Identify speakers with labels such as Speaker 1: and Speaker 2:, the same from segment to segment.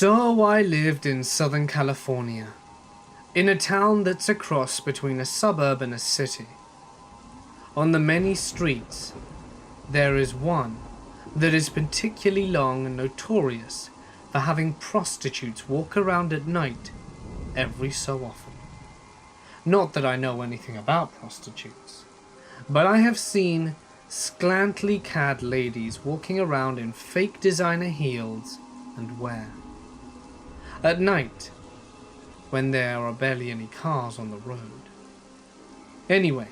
Speaker 1: So I lived in Southern California, in a town that's a cross between a suburb and a city. On the many streets, there is one that is particularly long and notorious for having prostitutes walk around at night every so often. Not that I know anything about prostitutes, but I have seen scantily clad ladies walking around in fake designer heels and wear. At night, when there are barely any cars on the road. Anyway,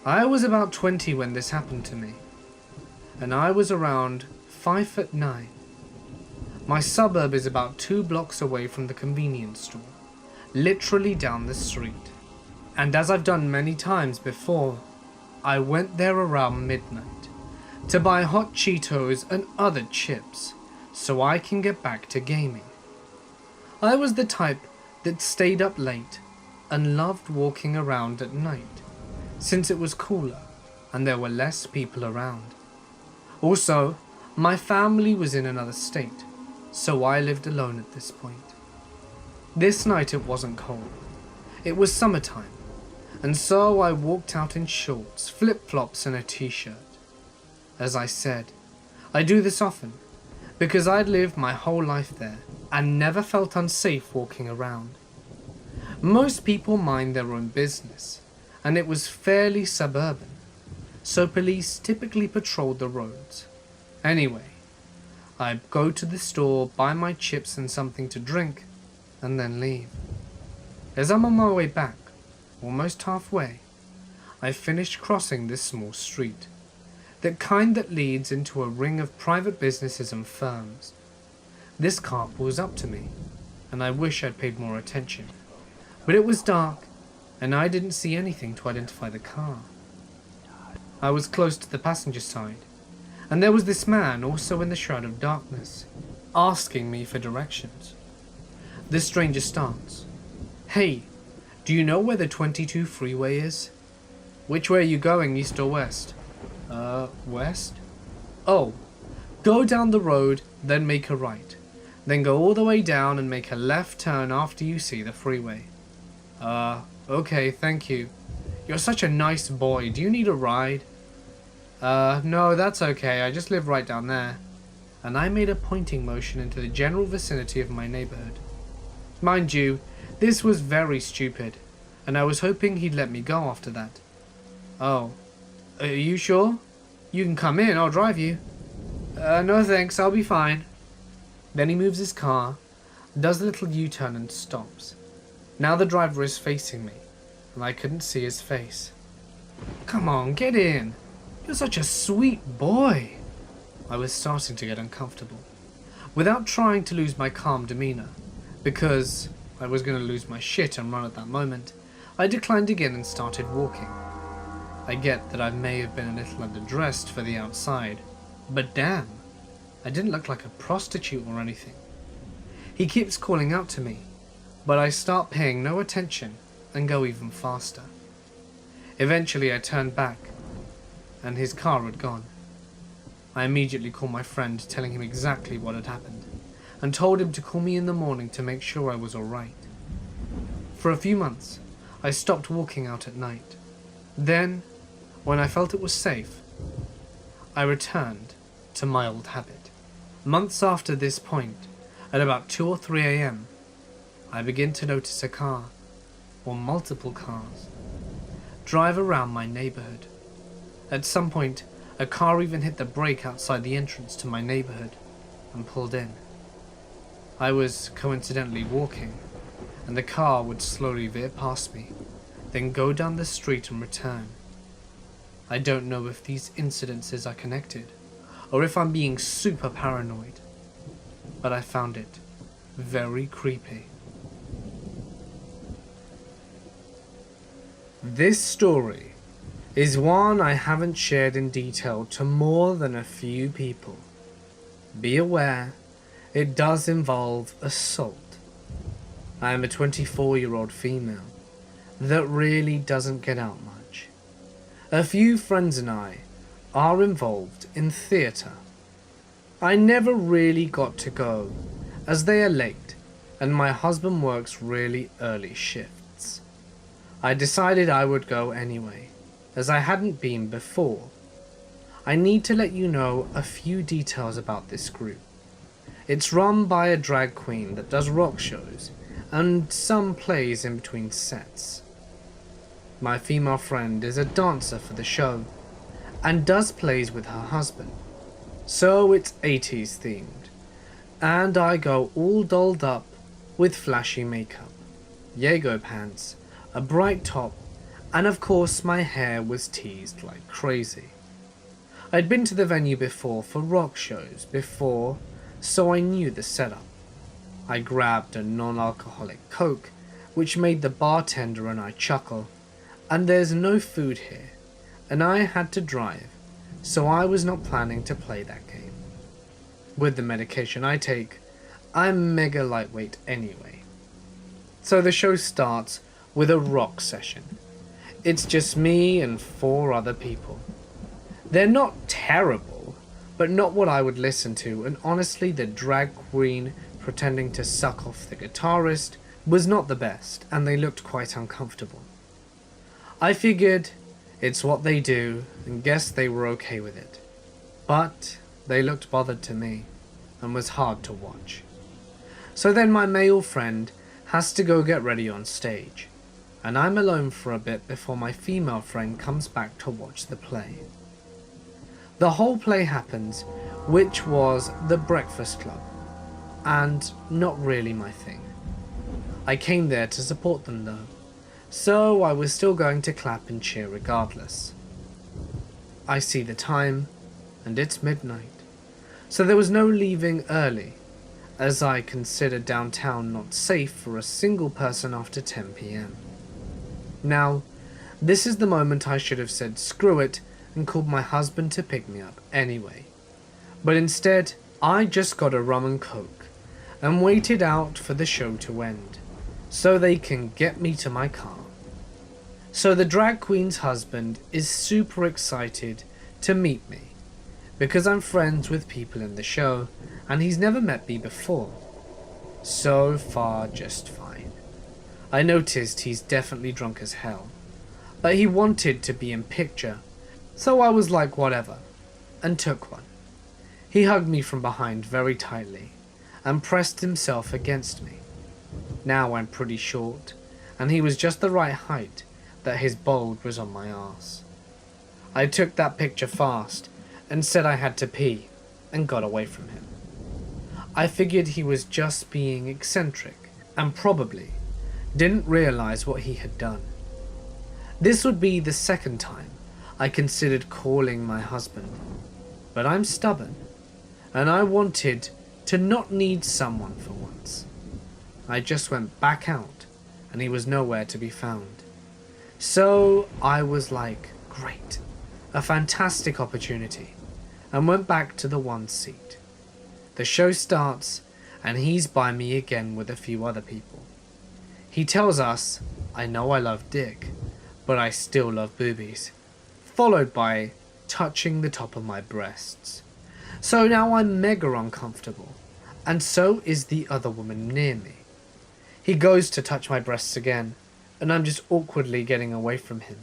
Speaker 1: I was about 20 when this happened to me, and I was around 5'9". My suburb is about 2 blocks away from the convenience store, literally down the street. And as I've done many times before, I went there around midnight to buy hot Cheetos and other chips so I can get back to gaming. I was the type that stayed up late and loved walking around at night, since it was cooler and there were less people around. Also, my family was in another state, so I lived alone at this point. This night it wasn't cold. It was summertime, and so I walked out in shorts, flip-flops and a t-shirt. As I said, I do this often, because I'd lived my whole life there and never felt unsafe walking around. Most people mind their own business, and it was fairly suburban, so police typically patrolled the roads. Anyway, I'd go to the store, buy my chips and something to drink, and then leave. As I'm on my way back, almost halfway, I finished crossing this small street, the kind that leads into a ring of private businesses and firms. This car pulls up to me, and I wish I'd paid more attention, but it was dark, and I didn't see anything to identify the car. I was close to the passenger side, and there was this man also in the shroud of darkness, asking me for directions. The stranger starts, "Hey, do you know where the 22 freeway is? Which way are you going, east or west?" West? "Oh, go down the road, then make a right. Then go all the way down and make a left turn after you see the freeway." Okay, thank you. You're such a nice boy. Do you need a ride?" No, that's okay. I just live right down there." And I made a pointing motion into the general vicinity of my neighborhood. Mind you, this was very stupid, and I was hoping he'd let me go after that. "Oh, are you sure? You can come in, I'll drive you." No thanks, I'll be fine." Then he moves his car, does a little U-turn and stops. Now the driver is facing me, and I couldn't see his face. "Come on, get in. You're such a sweet boy." I was starting to get uncomfortable, without trying to lose my calm demeanor, because I was going to lose my shit and run at that moment. I declined again and started walking. I get that I may have been a little underdressed for the outside, but damn, I didn't look like a prostitute or anything. He keeps calling out to me, but I start paying no attention and go even faster. Eventually I turned back, and his car had gone. I immediately called my friend, telling him exactly what had happened, and told him to call me in the morning to make sure I was alright. For a few months, I stopped walking out at night. Then, when I felt it was safe, I returned to my old habit. Months after this point, at about 2 or 3 a.m., I begin to notice a car, or multiple cars, drive around my neighborhood. At some point, a car even hit the brake outside the entrance to my neighborhood and pulled in. I was coincidentally walking, and the car would slowly veer past me, then go down the street and return. I don't know if these incidences are connected, or if I'm being super paranoid, but I found it very creepy. This story is one I haven't shared in detail to more than a few people. Be aware, it does involve assault. I am a 24-year-old female that really doesn't get out much. A few friends and I are involved in theatre. I never really got to go as they are late and my husband works really early shifts. I decided I would go anyway, as I hadn't been before. I need to let you know a few details about this group. It's run by a drag queen that does rock shows and some plays in between sets. My female friend is a dancer for the show and does plays with her husband, so it's 80s themed, and I go all dolled up with flashy makeup, Jaeger pants, a bright top, and of course my hair was teased like crazy. I'd been to the venue before for rock shows before, so I knew the setup. I grabbed a non-alcoholic Coke, which made the bartender and I chuckle, and there's no food here, and I had to drive, so I was not planning to play that game. With the medication I take, I'm mega lightweight anyway. So the show starts with a rock session. It's just me and 4 other people. They're not terrible, but not what I would listen to, and honestly the drag queen pretending to suck off the guitarist was not the best, and they looked quite uncomfortable. I figured it's what they do and guessed they were okay with it, but they looked bothered to me and was hard to watch. So then my male friend has to go get ready on stage, and I'm alone for a bit before my female friend comes back to watch the play. The whole play happens, which was The Breakfast Club, and not really my thing. I came there to support them though, so I was still going to clap and cheer regardless. I see the time, and it's midnight, so there was no leaving early, as I considered downtown not safe for a single person after 10 PM. Now, this is the moment I should have said screw it and called my husband to pick me up anyway. But instead, I just got a rum and coke and waited out for the show to end, so they can get me to my car. So the drag queen's husband is super excited to meet me, because I'm friends with people in the show and he's never met me before. So far, just fine. I noticed he's definitely drunk as hell, but he wanted to be in picture, so I was like whatever, and took one. He hugged me from behind very tightly and pressed himself against me. Now I'm pretty short, and he was just the right height that his bulge was on my arse. I took that picture fast and said I had to pee and got away from him. I figured he was just being eccentric and probably didn't realize what he had done. This would be the second time I considered calling my husband, but I'm stubborn and I wanted to not need someone for once. I just went back out and he was nowhere to be found. So I was like, great, a fantastic opportunity, and went back to the one seat. The show starts and he's by me again with a few other people. He tells us, I know I love dick, but I still love boobies, followed by touching the top of my breasts. So now I'm mega uncomfortable, and so is the other woman near me. He goes to touch my breasts again, and I'm just awkwardly getting away from him.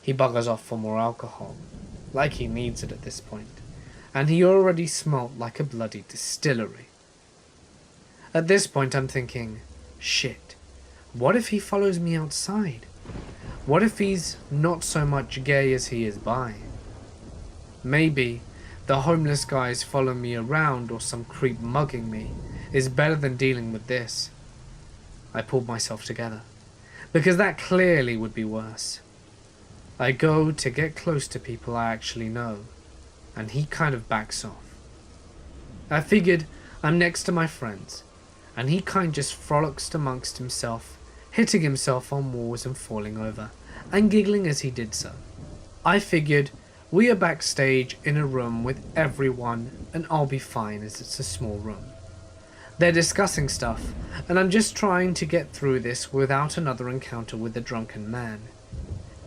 Speaker 1: He buggers off for more alcohol, like he needs it at this point, and he already smelt like a bloody distillery. At this point I'm thinking, shit, what if he follows me outside? What if he's not so much gay as he is bi? Maybe the homeless guys follow me around or some creep mugging me is better than dealing with this. I pulled myself together, because that clearly would be worse. I go to get close to people I actually know, and he kind of backs off. I figured I'm next to my friends, and he kind just frolics amongst himself, hitting himself on walls and falling over, and giggling as he did so. I figured we are backstage in a room with everyone and I'll be fine as it's a small room. They're discussing stuff, and I'm just trying to get through this without another encounter with the drunken man,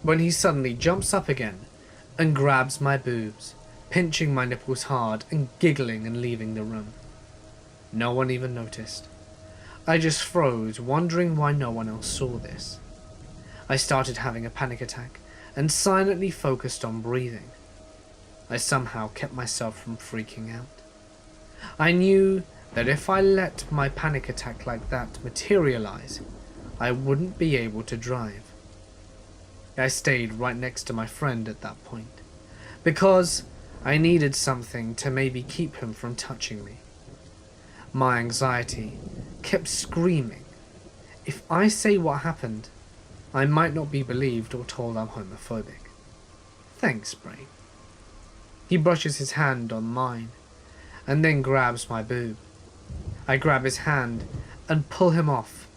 Speaker 1: when he suddenly jumps up again and grabs my boobs, pinching my nipples hard and giggling and leaving the room. No one even noticed. I just froze, wondering why no one else saw this. I started having a panic attack and silently focused on breathing. I somehow kept myself from freaking out. I knew that if I let my panic attack like that materialize, I wouldn't be able to drive. I stayed right next to my friend at that point, because I needed something to maybe keep him from touching me. My anxiety kept screaming, if I say what happened, I might not be believed or told I'm homophobic. Thanks, Brain. He brushes his hand on mine, and then grabs my boob. I grab his hand and pull him off,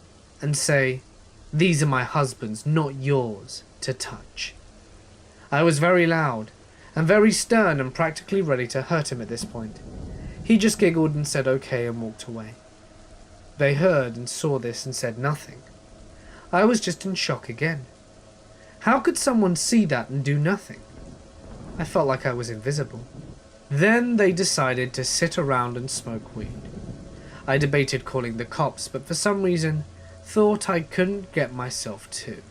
Speaker 1: and say, "These are my husband's, not yours, to touch." I was very loud, and very stern and practically ready to hurt him at this point. He just giggled and said okay and walked away. They heard and saw this and said nothing. I was just in shock again. How could someone see that and do nothing? I felt like I was invisible. Then they decided to sit around and smoke weed. I debated calling the cops, but for some reason thought I couldn't get myself to.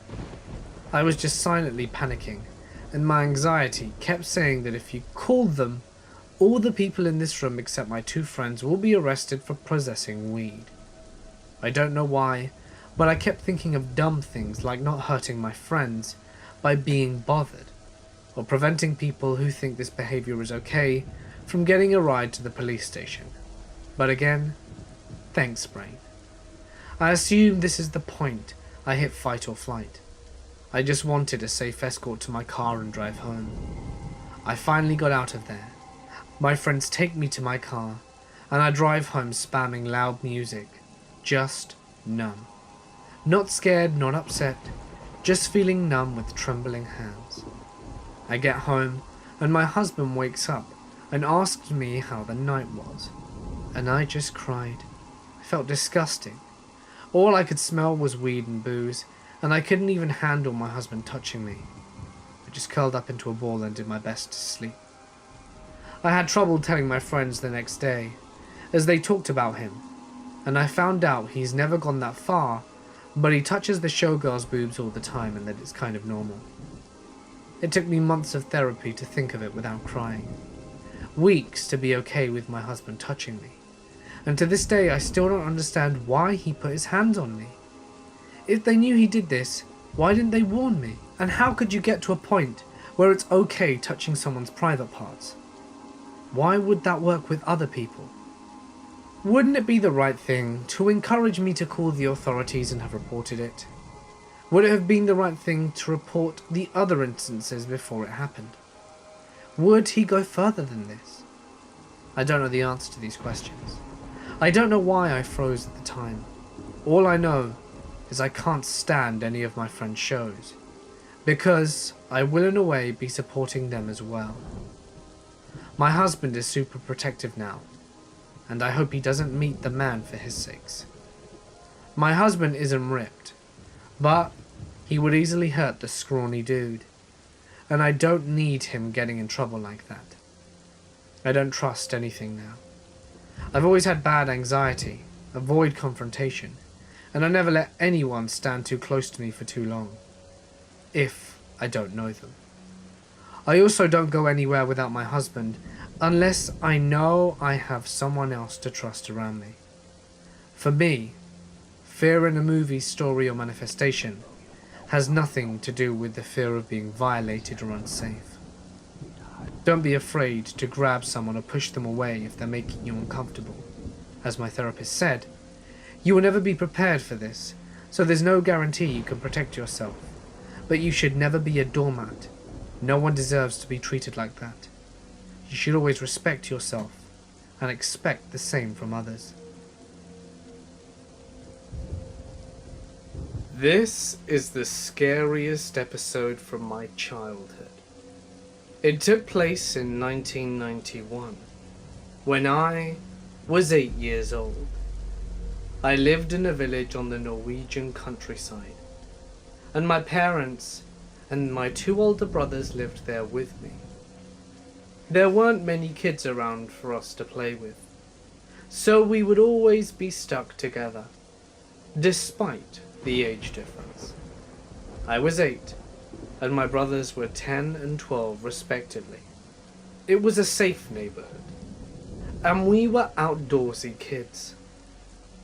Speaker 1: I was just silently panicking, and my anxiety kept saying that if you called them, all the people in this room except my two friends will be arrested for possessing weed. I don't know why, but I kept thinking of dumb things like not hurting my friends by being bothered, or preventing people who think this behavior is okay from getting a ride to the police station. But again, thanks, Brain. I assume this is the point I hit fight or flight. I just wanted a safe escort to my car and drive home. I finally got out of there. My friends take me to my car, and I drive home spamming loud music, just numb. Not scared, not upset, just feeling numb with trembling hands. I get home, and my husband wakes up and asks me how the night was, and I just cried. I felt disgusting. All I could smell was weed and booze, and I couldn't even handle my husband touching me. I just curled up into a ball and did my best to sleep. I had trouble telling my friends the next day, as they talked about him, and I found out he's never gone that far, but he touches the showgirl's boobs all the time and that it's kind of normal. It took me months of therapy to think of it without crying. Weeks to be okay with my husband touching me. And to this day I still don't understand why he put his hands on me. If they knew he did this, why didn't they warn me? And how could you get to a point where it's okay touching someone's private parts? Why would that work with other people? Wouldn't it be the right thing to encourage me to call the authorities and have reported it? Would it have been the right thing to report the other instances before it happened? Would he go further than this? I don't know the answer to these questions. I don't know why I froze at the time. All I know is I can't stand any of my friends' shows, because I will in a way be supporting them as well. My husband is super protective now, and I hope he doesn't meet the man for his sakes. My husband isn't ripped, but he would easily hurt the scrawny dude, and I don't need him getting in trouble like that. I don't trust anything now. I've always had bad anxiety, avoid confrontation, and I never let anyone stand too close to me for too long, if I don't know them. I also don't go anywhere without my husband unless I know I have someone else to trust around me. For me, fear in a movie, story or manifestation has nothing to do with the fear of being violated or unsafe. Don't be afraid to grab someone or push them away if they're making you uncomfortable. As my therapist said, you will never be prepared for this, so there's no guarantee you can protect yourself. But you should never be a doormat. No one deserves to be treated like that. You should always respect yourself and expect the same from others. This is the scariest episode from my childhood. It took place in 1991, when I was 8 years old. I lived in a village on the Norwegian countryside, and my parents and my two older brothers lived there with me. There weren't many kids around for us to play with, so we would always be stuck together, despite the age difference. I was 8, and my brothers were 10 and 12 respectively. It was a safe neighborhood, and we were outdoorsy kids.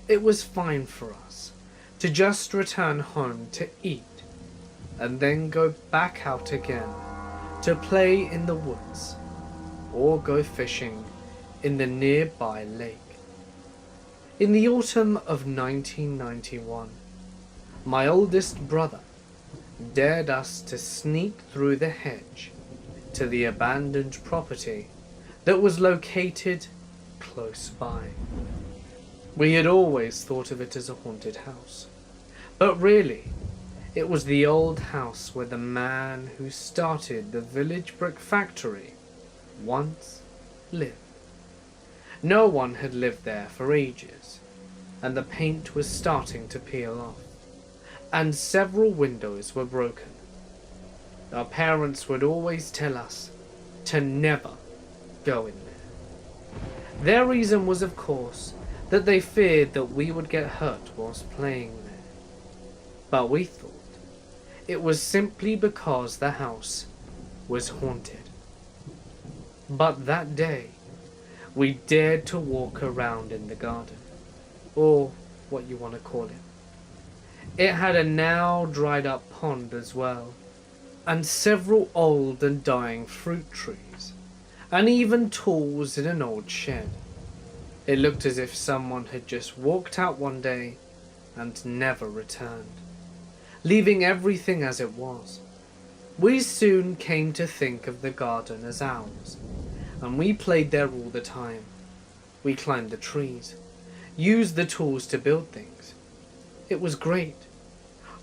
Speaker 1: It was fine for us to just return home to eat, and then go back out again to play in the woods, or go fishing in the nearby lake. In the autumn of 1991, my oldest brother dared us to sneak through the hedge to the abandoned property that was located close by. We had always thought of it as a haunted house, but really, it was the old house where the man who started the village brick factory once lived. No one had lived there for ages, and the paint was starting to peel off, and several windows were broken. Our parents would always tell us to never go in there. Their reason was, of course, that they feared that we would get hurt whilst playing there. But we thought it was simply because the house was haunted. But that day, we dared to walk around in the garden, or what you want to call it. It had a now dried up pond as well, and several old and dying fruit trees, and even tools in an old shed. It looked as if someone had just walked out one day and never returned, leaving everything as it was. We soon came to think of the garden as ours, and we played there all the time. We climbed the trees, used the tools to build things. It was great,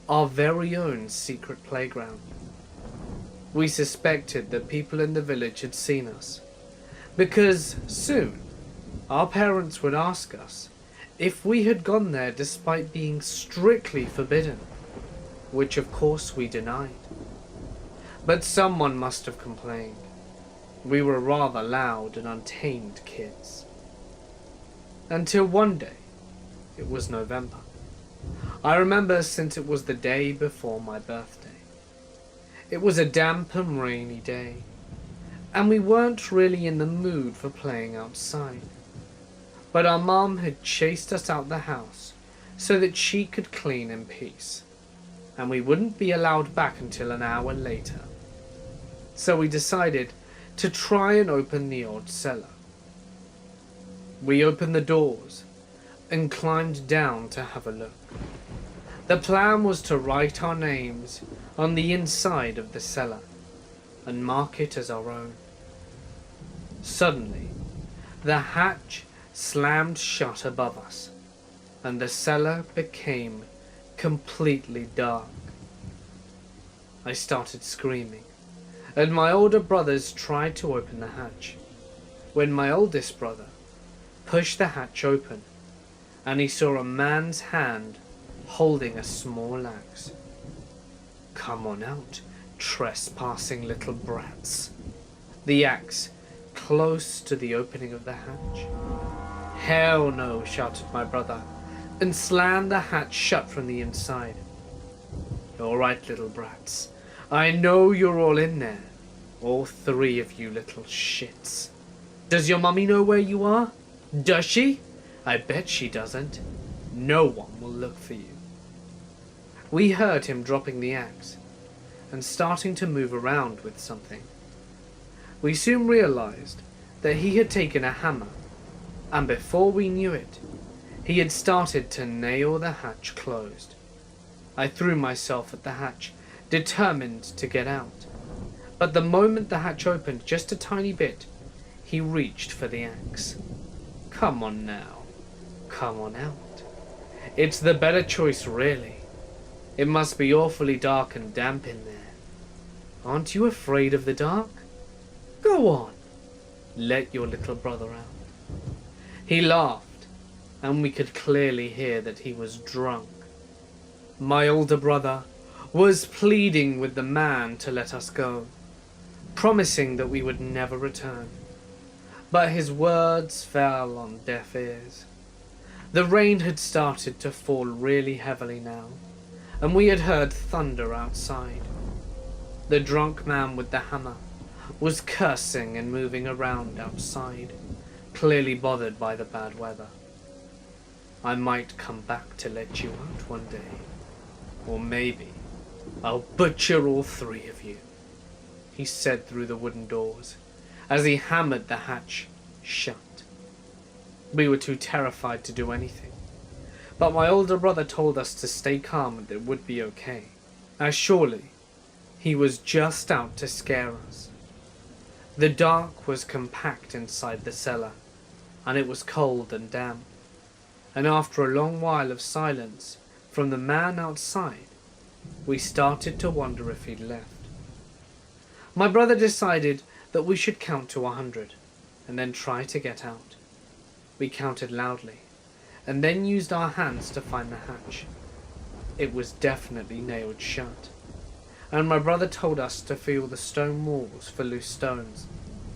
Speaker 1: our very own secret playground. We suspected that people in the village had seen us, because soon our parents would ask us if we had gone there despite being strictly forbidden, which of course we denied. But someone must have complained. We were rather loud and untamed kids. Until one day, it was November. I remember since it was the day before my birthday. It was a damp and rainy day, and we weren't really in the mood for playing outside. But our mom had chased us out the house so that she could clean in peace, and we wouldn't be allowed back until an hour later. So we decided to try and open the old cellar. We opened the doors and climbed down to have a look. The plan was to write our names on the inside of the cellar and mark it as our own. Suddenly, the hatch slammed shut above us, and the cellar became completely dark. I started screaming, and my older brothers tried to open the hatch, when my oldest brother pushed the hatch open, and he saw a man's hand holding a small axe. "Come on out, trespassing little brats." The axe close to the opening of the hatch. "Hell no," shouted my brother, and slammed the hatch shut from the inside. "All right, little brats. I know you're all in there. All 3 of you little shits. Does your mummy know where you are? Does she? I bet she doesn't. No one will look for you." We heard him dropping the axe and starting to move around with something. We soon realized that he had taken a hammer, and before we knew it, he had started to nail the hatch closed. I threw myself at the hatch, determined to get out. But the moment the hatch opened just a tiny bit, he reached for the axe. "Come on now. Come on out. It's the better choice, really. It must be awfully dark and damp in there. Aren't you afraid of the dark? Go on. Let your little brother out." He laughed, and we could clearly hear that he was drunk. My older brother was pleading with the man to let us go, promising that we would never return. But his words fell on deaf ears. The rain had started to fall really heavily now, and we had heard thunder outside. The drunk man with the hammer was cursing and moving around outside, clearly bothered by the bad weather. I might come back to let you out one day, or maybe I'll butcher all three of you, he said through the wooden doors as he hammered the hatch shut. We were too terrified to do anything, but my older brother told us to stay calm and it would be okay, as surely he was just out to scare us. The dark was compact inside the cellar, and it was cold and damp, and after a long while of silence from the man outside, we started to wonder if he'd left. My brother decided that we should count to 100, and then try to get out. We counted loudly, and then used our hands to find the hatch. It was definitely nailed shut, and my brother told us to feel the stone walls for loose stones,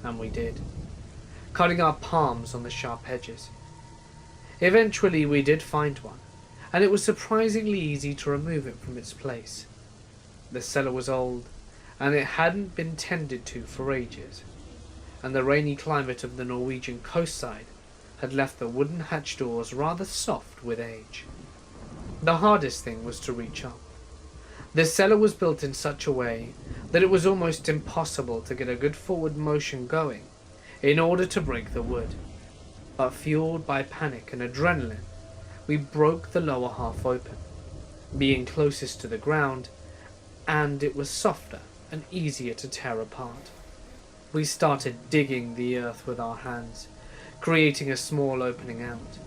Speaker 1: and we did, cutting our palms on the sharp edges. Eventually we did find one, and it was surprisingly easy to remove it from its place. The cellar was old, and it hadn't been tended to for ages, and the rainy climate of the Norwegian coastside had left the wooden hatch doors rather soft with age. The hardest thing was to reach up. The cellar was built in such a way that it was almost impossible to get a good forward motion going in order to break the wood. But fueled by panic and adrenaline, we broke the lower half open, being closest to the ground, and it was softer and easier to tear apart. We started digging the earth with our hands, creating a small opening out.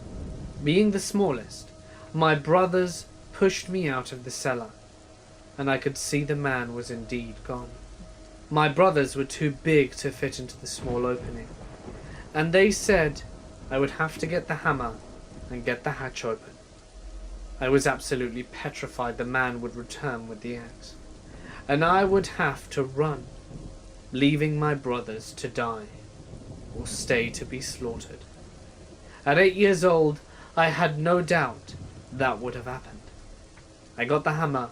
Speaker 1: Being the smallest, my brothers pushed me out of the cellar, and I could see the man was indeed gone. My brothers were too big to fit into the small opening, and they said I would have to get the hammer and get the hatch open. I was absolutely petrified the man would return with the axe, and I would have to run, leaving my brothers to die, or stay to be slaughtered. At 8 years old, I had no doubt that would have happened. I got the hammer,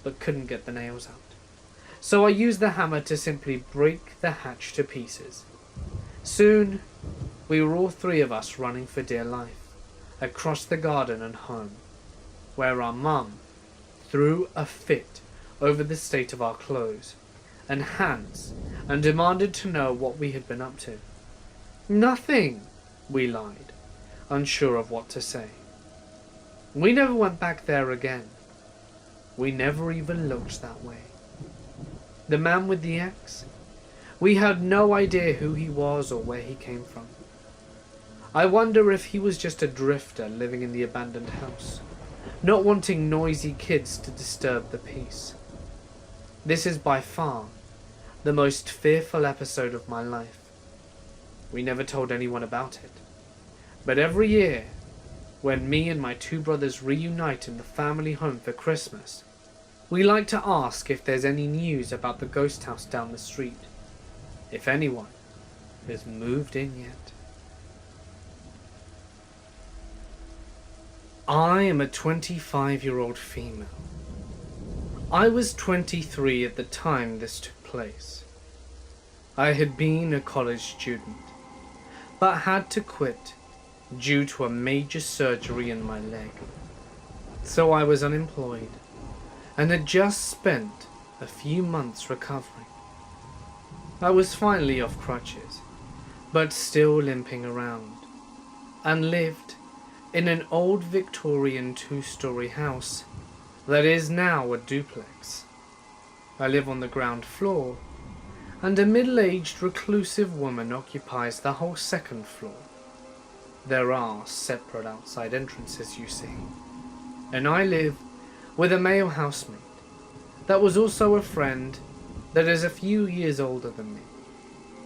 Speaker 1: but couldn't get the nails out. So I used the hammer to simply break the hatch to pieces. Soon, we were all three of us running for dear life, across the garden and home, where our mum threw a fit over the state of our clothes and hands and demanded to know what we had been up to. Nothing, we lied, unsure of what to say. We never went back there again. We never even looked that way. The man with the axe? We had no idea who he was or where he came from. I wonder if he was just a drifter living in the abandoned house, not wanting noisy kids to disturb the peace. This is by far the most fearful episode of my life. We never told anyone about it, but every year, when me and my two brothers reunite in the family home for Christmas, we like to ask if there's any news about the ghost house down the street, if anyone has moved in yet. I am a 25-year-old female. I was 23 at the time this took place. I had been a college student, but had to quit due to a major surgery in my leg. So I was unemployed and had just spent a few months recovering. I was finally off crutches, but still limping around, and lived in an old Victorian 2-story house that is now a duplex. I live on the ground floor, and a middle-aged reclusive woman occupies the whole second floor. There are separate outside entrances, you see, and I live with a male housemate that was also a friend that is a few years older than me,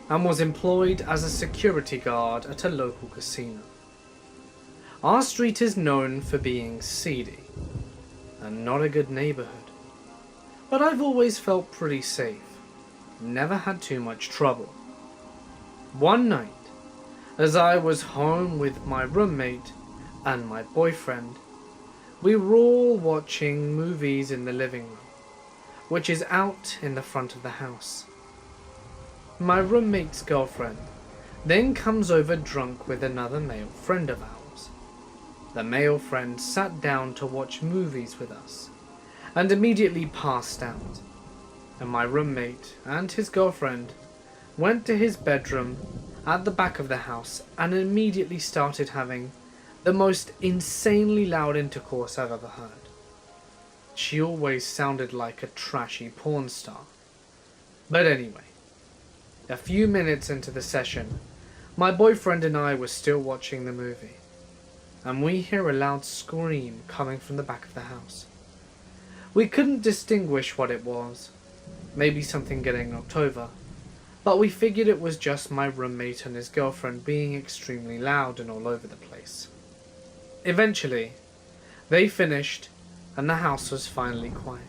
Speaker 1: and was employed as a security guard at a local casino. Our street is known for being seedy, and not a good neighborhood, but I've always felt pretty safe, never had too much trouble. One night, As I was home with my roommate and my boyfriend, we were all watching movies in the living room, which is out in the front of the house. My roommate's girlfriend then comes over drunk with another male friend of ours. The male friend sat down to watch movies with us and immediately passed out, and my roommate and his girlfriend went to his bedroom at the back of the house and immediately started having the most insanely loud intercourse I've ever heard. She always sounded like a trashy porn star. But anyway, a few minutes into the session, my boyfriend and I were still watching the movie, and we hear a loud scream coming from the back of the house. We couldn't distinguish what it was, maybe something getting knocked over, but we figured it was just my roommate and his girlfriend being extremely loud and all over the place. Eventually, they finished and the house was finally quiet.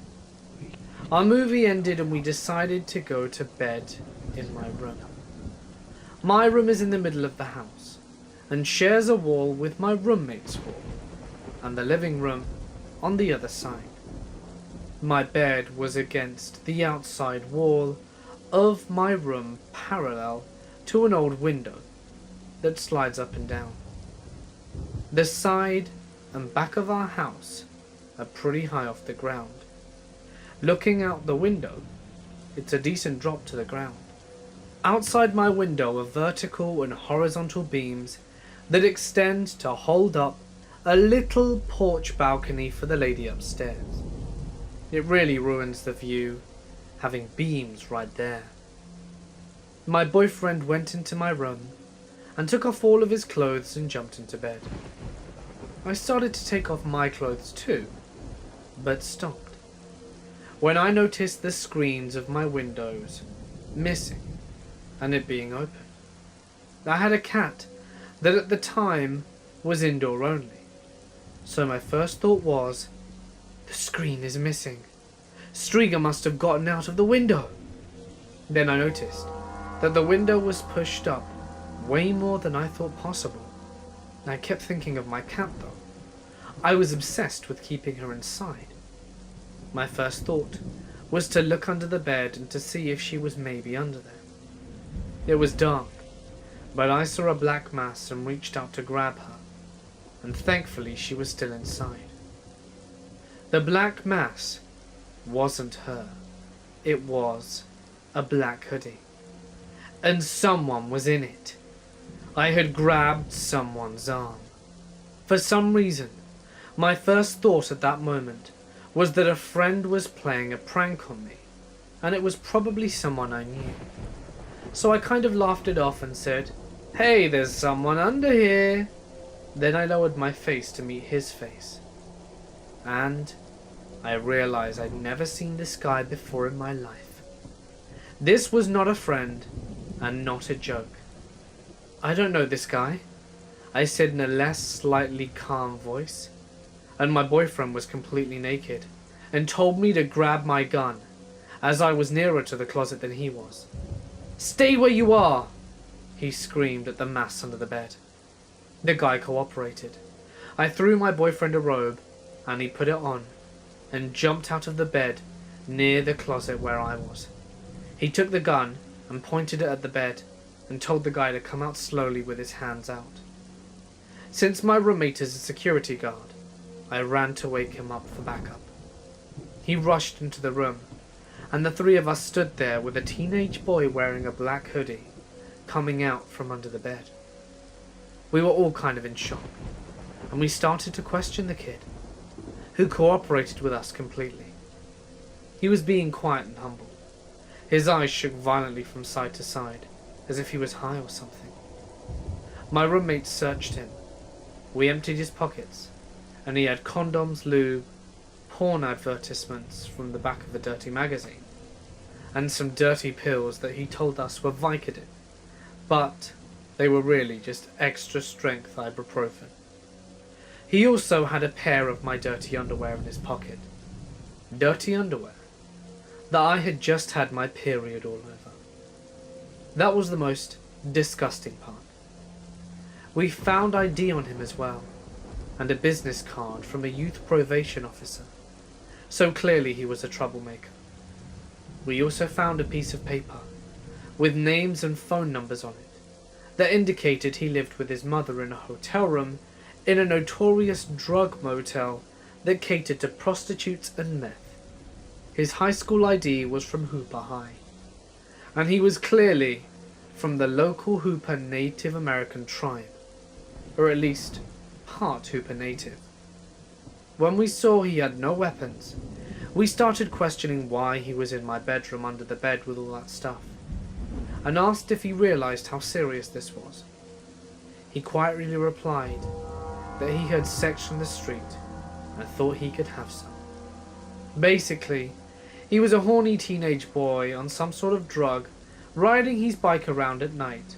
Speaker 1: Our movie ended and we decided to go to bed in my room. My room is in the middle of the house and shares a wall with my roommate's wall, and the living room on the other side. My bed was against the outside wall of my room, parallel to an old window that slides up and down. The side and back of our house are pretty high off the ground. Looking out the window, it's a decent drop to the ground. Outside my window are vertical and horizontal beams that extend to hold up a little porch balcony for the lady upstairs. It really ruins the view, having beams right there. My boyfriend went into my room and took off all of his clothes and jumped into bed. I started to take off my clothes too, but stopped when I noticed the screens of my windows missing and it being open. I had a cat that at the time was indoor only, so my first thought was, the screen is missing. Striga must have gotten out of the window. Then I noticed that the window was pushed up way more than I thought possible. I kept thinking of my cat though. I was obsessed with keeping her inside. My first thought was to look under the bed and to see if she was maybe under there. It was dark, but I saw a black mass and reached out to grab her, and thankfully she was still inside. The black mass wasn't her. It was a black hoodie. And someone was in it. I had grabbed someone's arm. For some reason, my first thought at that moment was that a friend was playing a prank on me, and it was probably someone I knew. So I kind of laughed it off and said, "Hey, there's someone under here." Then I lowered my face to meet his face, and I realized I'd never seen this guy before in my life. This was not a friend, and not a joke. "I don't know this guy," I said in a less slightly calm voice, and my boyfriend was completely naked, and told me to grab my gun, as I was nearer to the closet than he was. "Stay where you are!" he screamed at the mass under the bed. The guy cooperated. I threw my boyfriend a robe, and he put it on, and jumped out of the bed near the closet where I was. He took the gun and pointed it at the bed, and told the guy to come out slowly with his hands out. Since my roommate is a security guard, I ran to wake him up for backup. He rushed into the room, and the three of us stood there with a teenage boy wearing a black hoodie coming out from under the bed. We were all kind of in shock, and we started to question the kid, who cooperated with us completely. He was being quiet and humble. His eyes shook violently from side to side, as if he was high or something. My roommate searched him. We emptied his pockets, and he had condoms, lube, porn advertisements from the back of a dirty magazine, and some dirty pills that he told us were Vicodin, but they were really just extra strength ibuprofen. He also had a pair of my dirty underwear in his pocket. Dirty underwear that I had just had my period all over. That was the most disgusting part. We found ID on him as well, and a business card from a youth probation officer, so clearly he was a troublemaker. We also found a piece of paper with names and phone numbers on it that indicated he lived with his mother in a hotel room in a notorious drug motel that catered to prostitutes and meth. His high school ID was from Hooper High, and he was clearly from the local Hooper Native American tribe, or at least part Hooper Native. When we saw he had no weapons, we started questioning why he was in my bedroom under the bed with all that stuff, and asked if he realized how serious this was. He quietly replied that he heard sex from the street and thought he could have some. Basically, he was a horny teenage boy on some sort of drug, riding his bike around at night,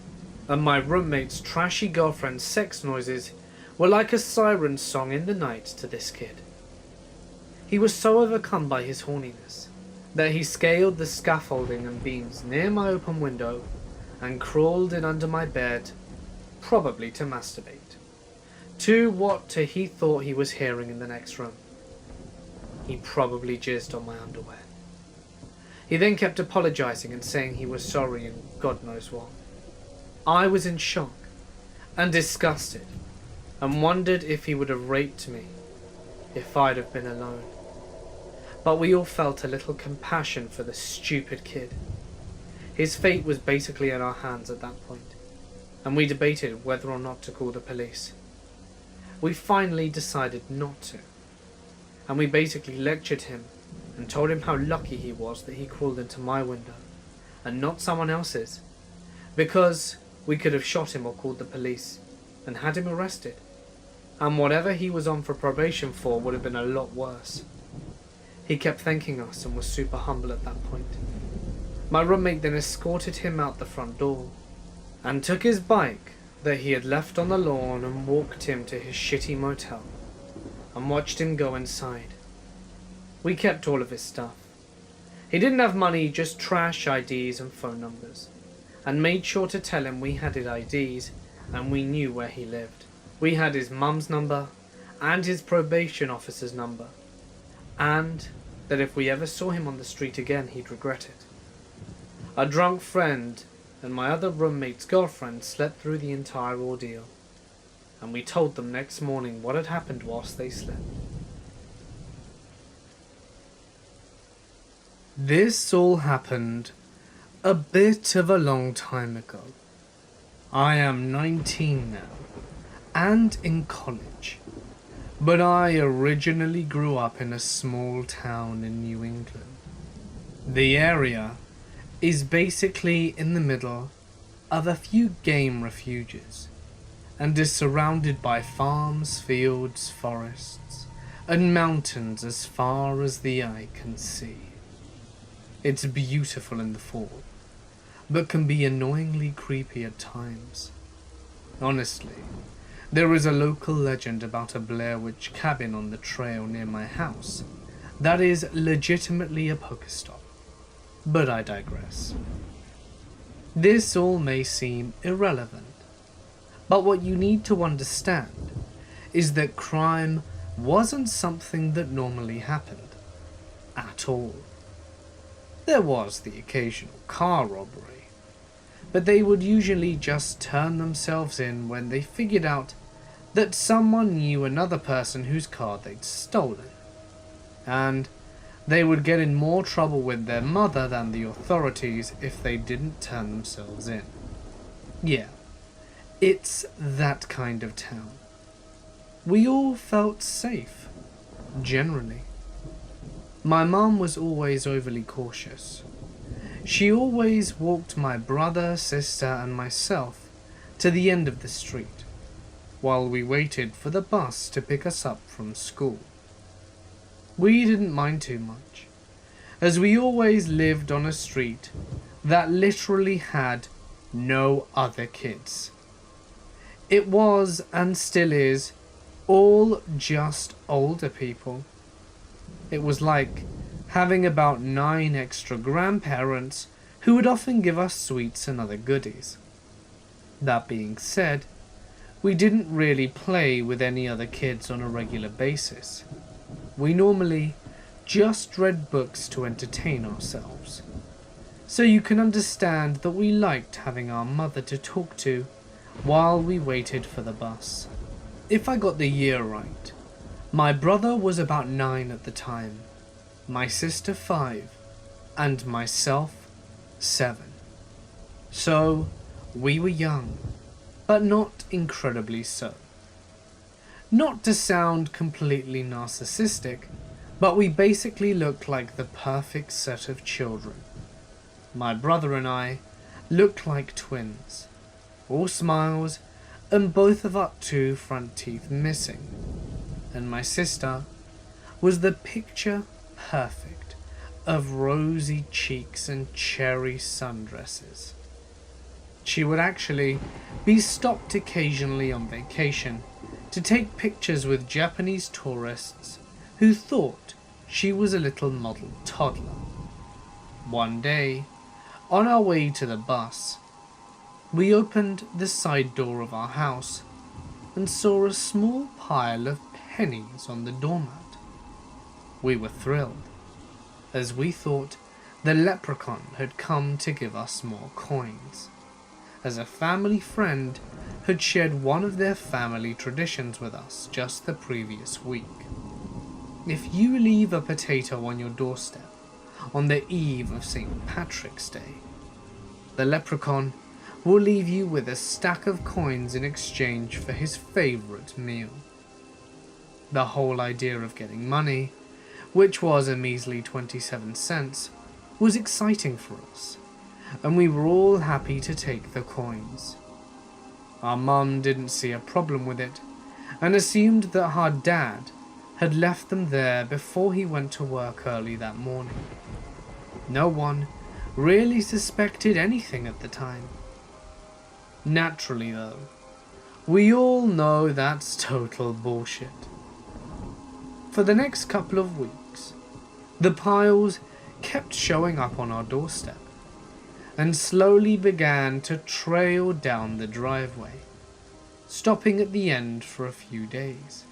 Speaker 1: and my roommate's trashy girlfriend's sex noises were like a siren song in the night to this kid. He was so overcome by his horniness that he scaled the scaffolding and beams near my open window and crawled in under my bed, probably to masturbate, to what he thought he was hearing in the next room. He probably jizzed on my underwear. He then kept apologizing and saying he was sorry and God knows what. I was in shock and disgusted and wondered if he would have raped me if I'd have been alone. But we all felt a little compassion for the stupid kid. His fate was basically in our hands at that point, and we debated whether or not to call the police. We finally decided not to, and we basically lectured him and told him how lucky he was that he crawled into my window and not someone else's, because we could have shot him or called the police and had him arrested, and whatever he was on for probation for would have been a lot worse. He kept thanking us and was super humble at that point. My roommate then escorted him out the front door and took his bike that he had left on the lawn and walked him to his shitty motel and watched him go inside. We kept all of his stuff. He didn't have money, just trash IDs and phone numbers, and made sure to tell him we had his IDs and we knew where he lived. We had his mum's number and his probation officer's number, and that if we ever saw him on the street again, he'd regret it. A drunk friend and my other roommate's girlfriend slept through the entire ordeal, and we told them next morning what had happened whilst they slept. This all happened a bit of a long time ago. I am 19 now, and in college. But I originally grew up in a small town in New England. The area is basically in the middle of a few game refuges and is surrounded by farms, fields, forests, and mountains as far as the eye can see. It's beautiful in the fall, but can be annoyingly creepy at times. Honestly, there is a local legend about a Blair Witch cabin on the trail near my house that is legitimately a Pokestop, but I digress. This all may seem irrelevant, but what you need to understand is that crime wasn't something that normally happened at all. There was the occasional car robbery, but they would usually just turn themselves in when they figured out that someone knew another person whose car they'd stolen, and they would get in more trouble with their mother than the authorities if they didn't turn themselves in. Yeah, it's that kind of town. We all felt safe, generally. My mum was always overly cautious. She always walked my brother, sister, and myself to the end of the street, while we waited for the bus to pick us up from school. We didn't mind too much, as we always lived on a street that literally had no other kids. It was, and still is, all just older people. It was like having about 9 extra grandparents who would often give us sweets and other goodies. That being said, We didn't really play with any other kids on a regular basis. We normally just read books to entertain ourselves. So you can understand that we liked having our mother to talk to while we waited for the bus. If I got the year right, my brother was about 9 at the time, my sister 5, and myself 7. So we were young, but not incredibly so. Not to sound completely narcissistic, but we basically looked like the perfect set of children. My brother and I looked like twins, all smiles and both of our 2 front teeth missing. And my sister was the picture perfect of rosy cheeks and cherry sundresses. She would actually be stopped occasionally on vacation to take pictures with Japanese tourists who thought she was a little model toddler. One day, on our way to the bus, we opened the side door of our house and saw a small pile of pennies on the doormat. We were thrilled, as we thought the leprechaun had come to give us more coins, as a family friend had shared one of their family traditions with us just the previous week. If you leave a potato on your doorstep on the eve of St. Patrick's Day, the leprechaun will leave you with a stack of coins in exchange for his favourite meal. The whole idea of getting money, which was a measly 27 cents, was exciting for us, and we were all happy to take the coins. Our mum didn't see a problem with it, and assumed that our dad had left them there before he went to work early that morning. No one really suspected anything at the time. Naturally though, we all know that's total bullshit. For the next couple of weeks, the piles kept showing up on our doorstep and slowly began to trail down the driveway, stopping at the end for a few days,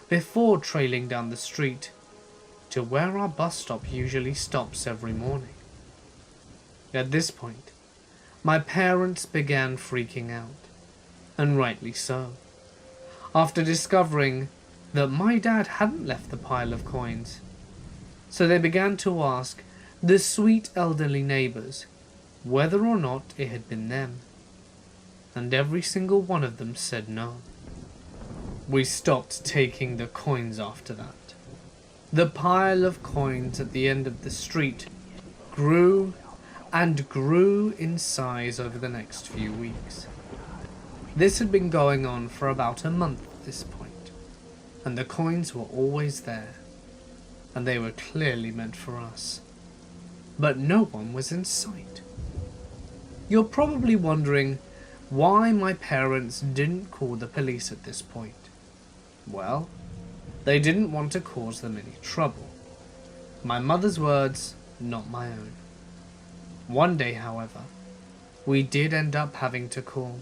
Speaker 1: before trailing down the street to where our bus stop usually stops every morning. At this point, my parents began freaking out, and rightly so, after discovering that my dad hadn't left the pile of coins. So they began to ask the sweet elderly neighbours whether or not it had been them, and every single one of them said no. We stopped taking the coins after that. The pile of coins at the end of the street grew and grew in size over the next few weeks. This had been going on for about a month at this point, and the coins were always there, and they were clearly meant for us. But no one was in sight. You're probably wondering why my parents didn't call the police at this point. Well, they didn't want to cause them any trouble. My mother's words, not my own. One day, however, we did end up having to call.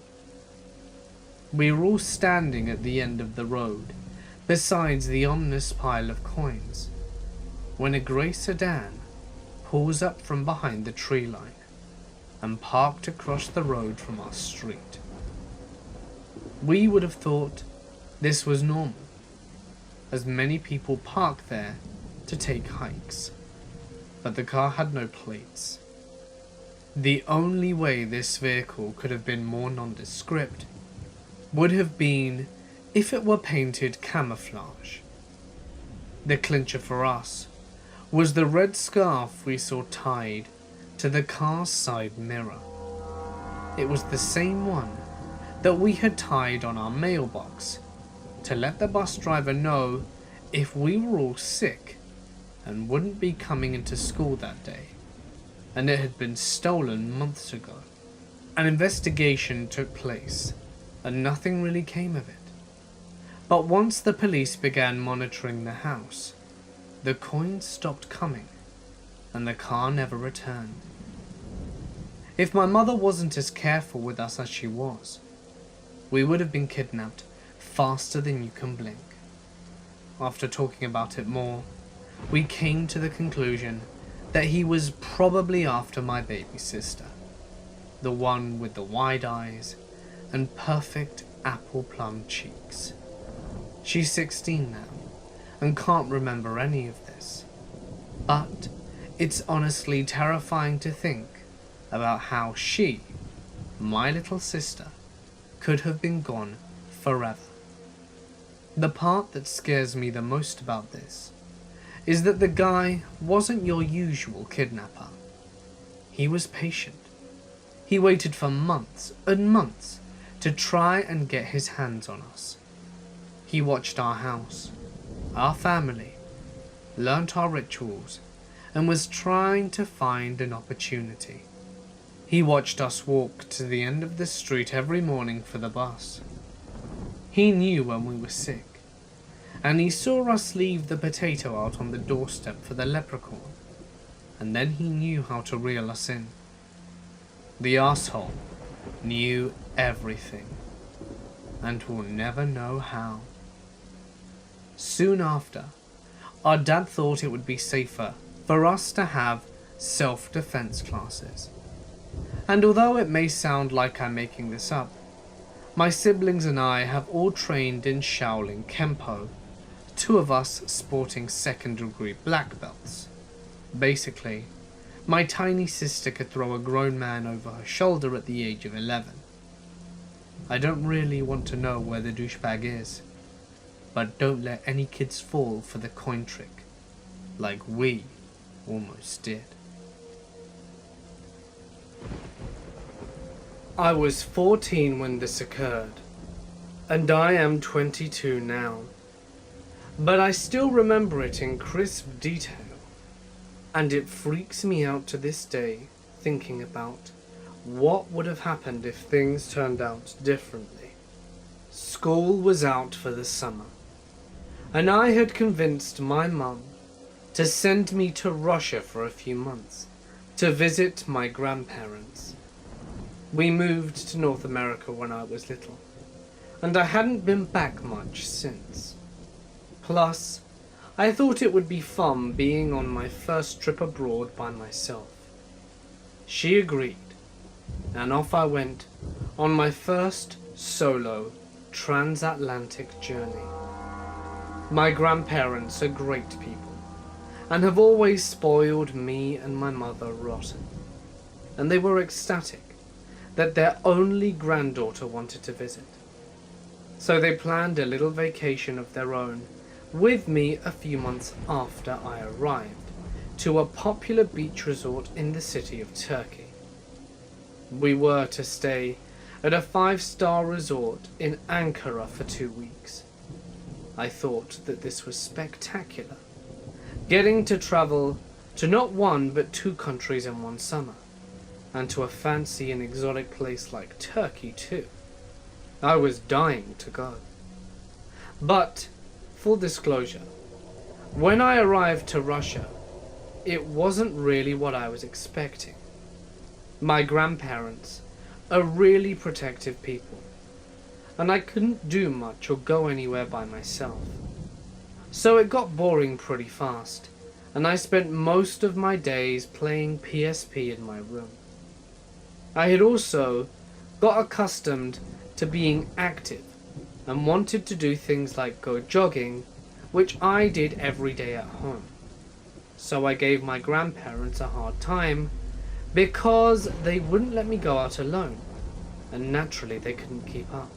Speaker 1: We were all standing at the end of the road, besides the ominous pile of coins, when a grey sedan pulls up from behind the tree line and parked across the road from our street. We would have thought this was normal, as many people park there to take hikes, but the car had no plates. The only way this vehicle could have been more nondescript would have been if it were painted camouflage. The clincher for us was the red scarf we saw tied to the car's side mirror. It was the same one that we had tied on our mailbox to let the bus driver know if we were all sick and wouldn't be coming into school that day, and it had been stolen months ago. An investigation took place, and nothing really came of it. But once the police began monitoring the house, the coins stopped coming, and the car never returned. If my mother wasn't as careful with us as she was, we would have been kidnapped faster than you can blink. After talking about it more, we came to the conclusion that he was probably after my baby sister, the one with the wide eyes and perfect apple plum cheeks. She's 16 now and can't remember any of this, but it's honestly terrifying to think about how she, my little sister, could have been gone forever. The part that scares me the most about this is that the guy wasn't your usual kidnapper. He was patient. He waited for months and months to try and get his hands on us. He watched our house, our family, learnt our rituals, and was trying to find an opportunity. He watched us walk to the end of the street every morning for the bus. He knew when we were sick, and he saw us leave the potato out on the doorstep for the leprechaun, and then he knew how to reel us in. The asshole knew everything, and will never know how. Soon after, our dad thought it would be safer for us to have self-defense classes. And although it may sound like I'm making this up, my siblings and I have all trained in Shaolin Kempo, 2 of us sporting 2nd degree black belts. Basically, my tiny sister could throw a grown man over her shoulder at the age of 11. I don't really want to know where the douchebag is, but don't let any kids fall for the coin trick, like we almost did. I was 14 when this occurred, and I am 22 now, but I still remember it in crisp detail, and it freaks me out to this day thinking about what would have happened if things turned out differently. School was out for the summer, and I had convinced my mum to send me to Russia for a few months to visit my grandparents. We moved to North America when I was little, and I hadn't been back much since. Plus, I thought it would be fun being on my first trip abroad by myself. She agreed, and off I went on my first solo transatlantic journey. My grandparents are great people, and have always spoiled me and my mother rotten, and they were ecstatic that their only granddaughter wanted to visit. So they planned a little vacation of their own with me a few months after I arrived to a popular beach resort in the city of Turkey. We were to stay at a 5-star resort in Ankara for 2 weeks. I thought that this was spectacular, getting to travel to not 1 but 2 countries in one summer, and to a fancy and exotic place like Turkey too. I was dying to go. But, full disclosure, when I arrived to Russia, it wasn't really what I was expecting. My grandparents are really protective people, and I couldn't do much or go anywhere by myself. So it got boring pretty fast, and I spent most of my days playing PSP in my room. I had also got accustomed to being active and wanted to do things like go jogging, which I did every day at home. So I gave my grandparents a hard time because they wouldn't let me go out alone, and naturally they couldn't keep up.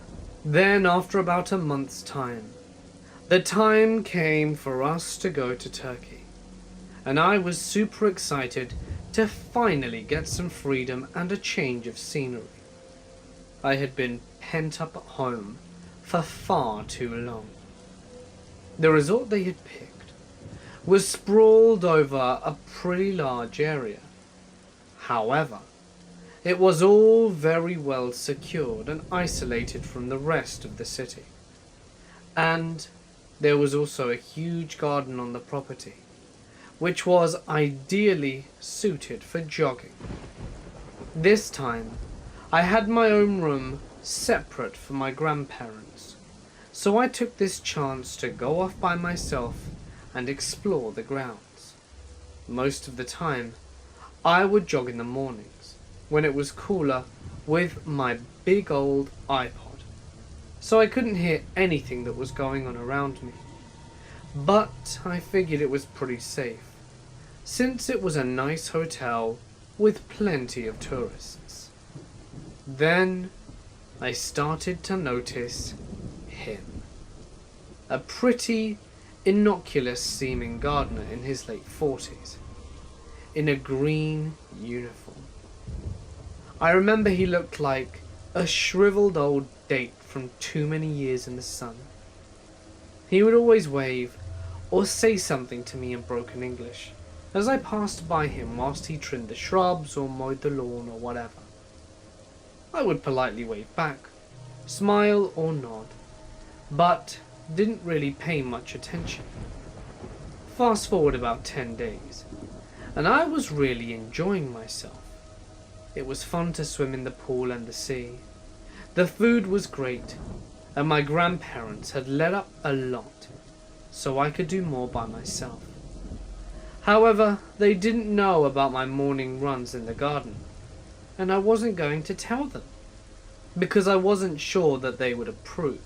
Speaker 1: Then, after about a month's time, the time came for us to go to Turkey, and I was super excited to finally get some freedom and a change of scenery. I had been pent up at home for far too long. The resort they had picked was sprawled over a pretty large area. However, it was all very well secured and isolated from the rest of the city. And there was also a huge garden on the property, which was ideally suited for jogging. This time, I had my own room separate from my grandparents, so I took this chance to go off by myself and explore the grounds. Most of the time, I would jog in the mornings, when it was cooler, with my big old iPod, so I couldn't hear anything that was going on around me. But I figured it was pretty safe, since it was a nice hotel with plenty of tourists. Then I started to notice him. A pretty innocuous seeming gardener in his late 40s, in a green uniform. I remember he looked like a shriveled old date from too many years in the sun. He would always wave or say something to me in broken English as I passed by him whilst he trimmed the shrubs or mowed the lawn or whatever. I would politely wave back, smile or nod, but didn't really pay much attention. Fast forward about 10 days, and I was really enjoying myself. It was fun to swim in the pool and the sea. The food was great, and my grandparents had let up a lot, so I could do more by myself. However, they didn't know about my morning runs in the garden, and I wasn't going to tell them, because I wasn't sure that they would approve.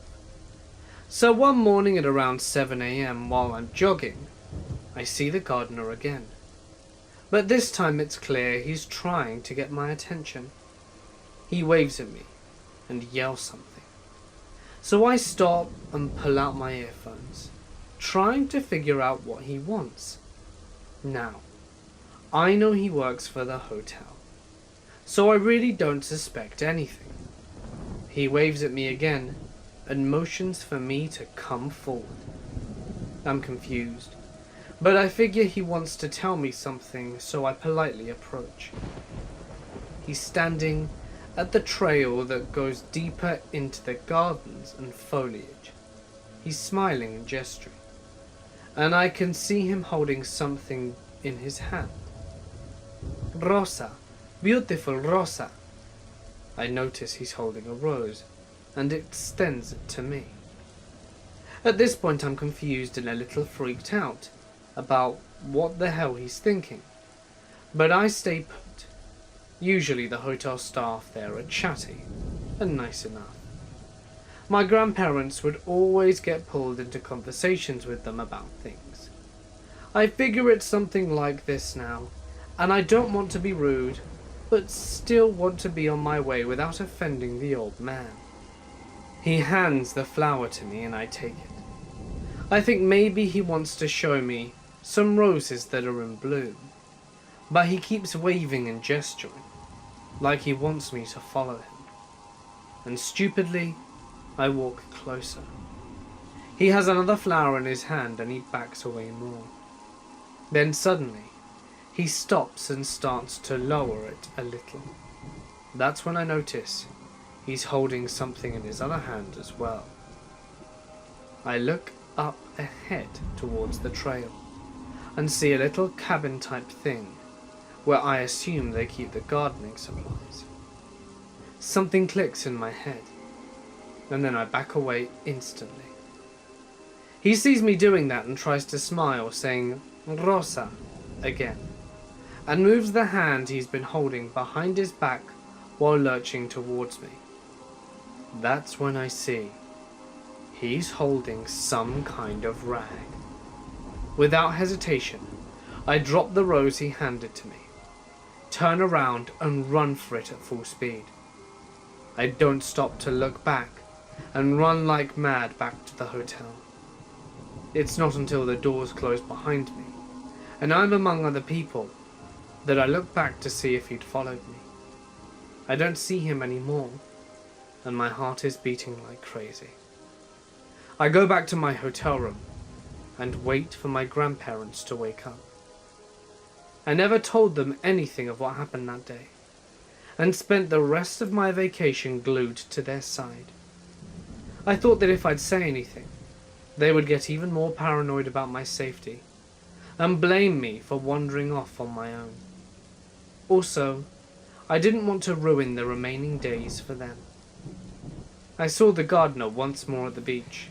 Speaker 1: So one morning at around 7 a.m. while I'm jogging, I see the gardener again. But this time it's clear he's trying to get my attention. He waves at me and yells something. So I stop and pull out my earphones, trying to figure out what he wants. Now, I know he works for the hotel, so I really don't suspect anything. He waves at me again and motions for me to come forward. I'm confused, but I figure he wants to tell me something, so I politely approach. He's standing at the trail that goes deeper into the gardens and foliage. He's smiling and gesturing, and I can see him holding something in his hand. Rosa, beautiful Rosa. I notice he's holding a rose and extends it to me. At this point I'm confused and a little freaked out about what the hell he's thinking, but I stay put. Usually the hotel staff there are chatty and nice enough. My grandparents would always get pulled into conversations with them about things. I figure it's something like this now, and I don't want to be rude, but still want to be on my way without offending the old man. He hands the flower to me and I take it. I think maybe he wants to show me some roses that are in bloom, but he keeps waving and gesturing, like he wants me to follow him. And stupidly, I walk closer. He has another flower in his hand and he backs away more. Then suddenly, he stops and starts to lower it a little. That's when I notice he's holding something in his other hand as well. I look up ahead towards the trail and see a little cabin type thing where I assume they keep the gardening supplies. Something clicks in my head, and then I back away instantly. He sees me doing that and tries to smile, saying Rosa again, and moves the hand he's been holding behind his back while lurching towards me. That's when I see he's holding some kind of rag. Without hesitation, I drop the rose he handed to me, turn around and run for it at full speed. I don't stop to look back and run like mad back to the hotel. It's not until the doors close behind me and I'm among other people that I look back to see if he'd followed me. I don't see him anymore, and my heart is beating like crazy. I go back to my hotel room and wait for my grandparents to wake up. I never told them anything of what happened that day, and spent the rest of my vacation glued to their side. I thought that if I'd say anything, they would get even more paranoid about my safety, and blame me for wandering off on my own. Also, I didn't want to ruin the remaining days for them. I saw the gardener once more at the beach.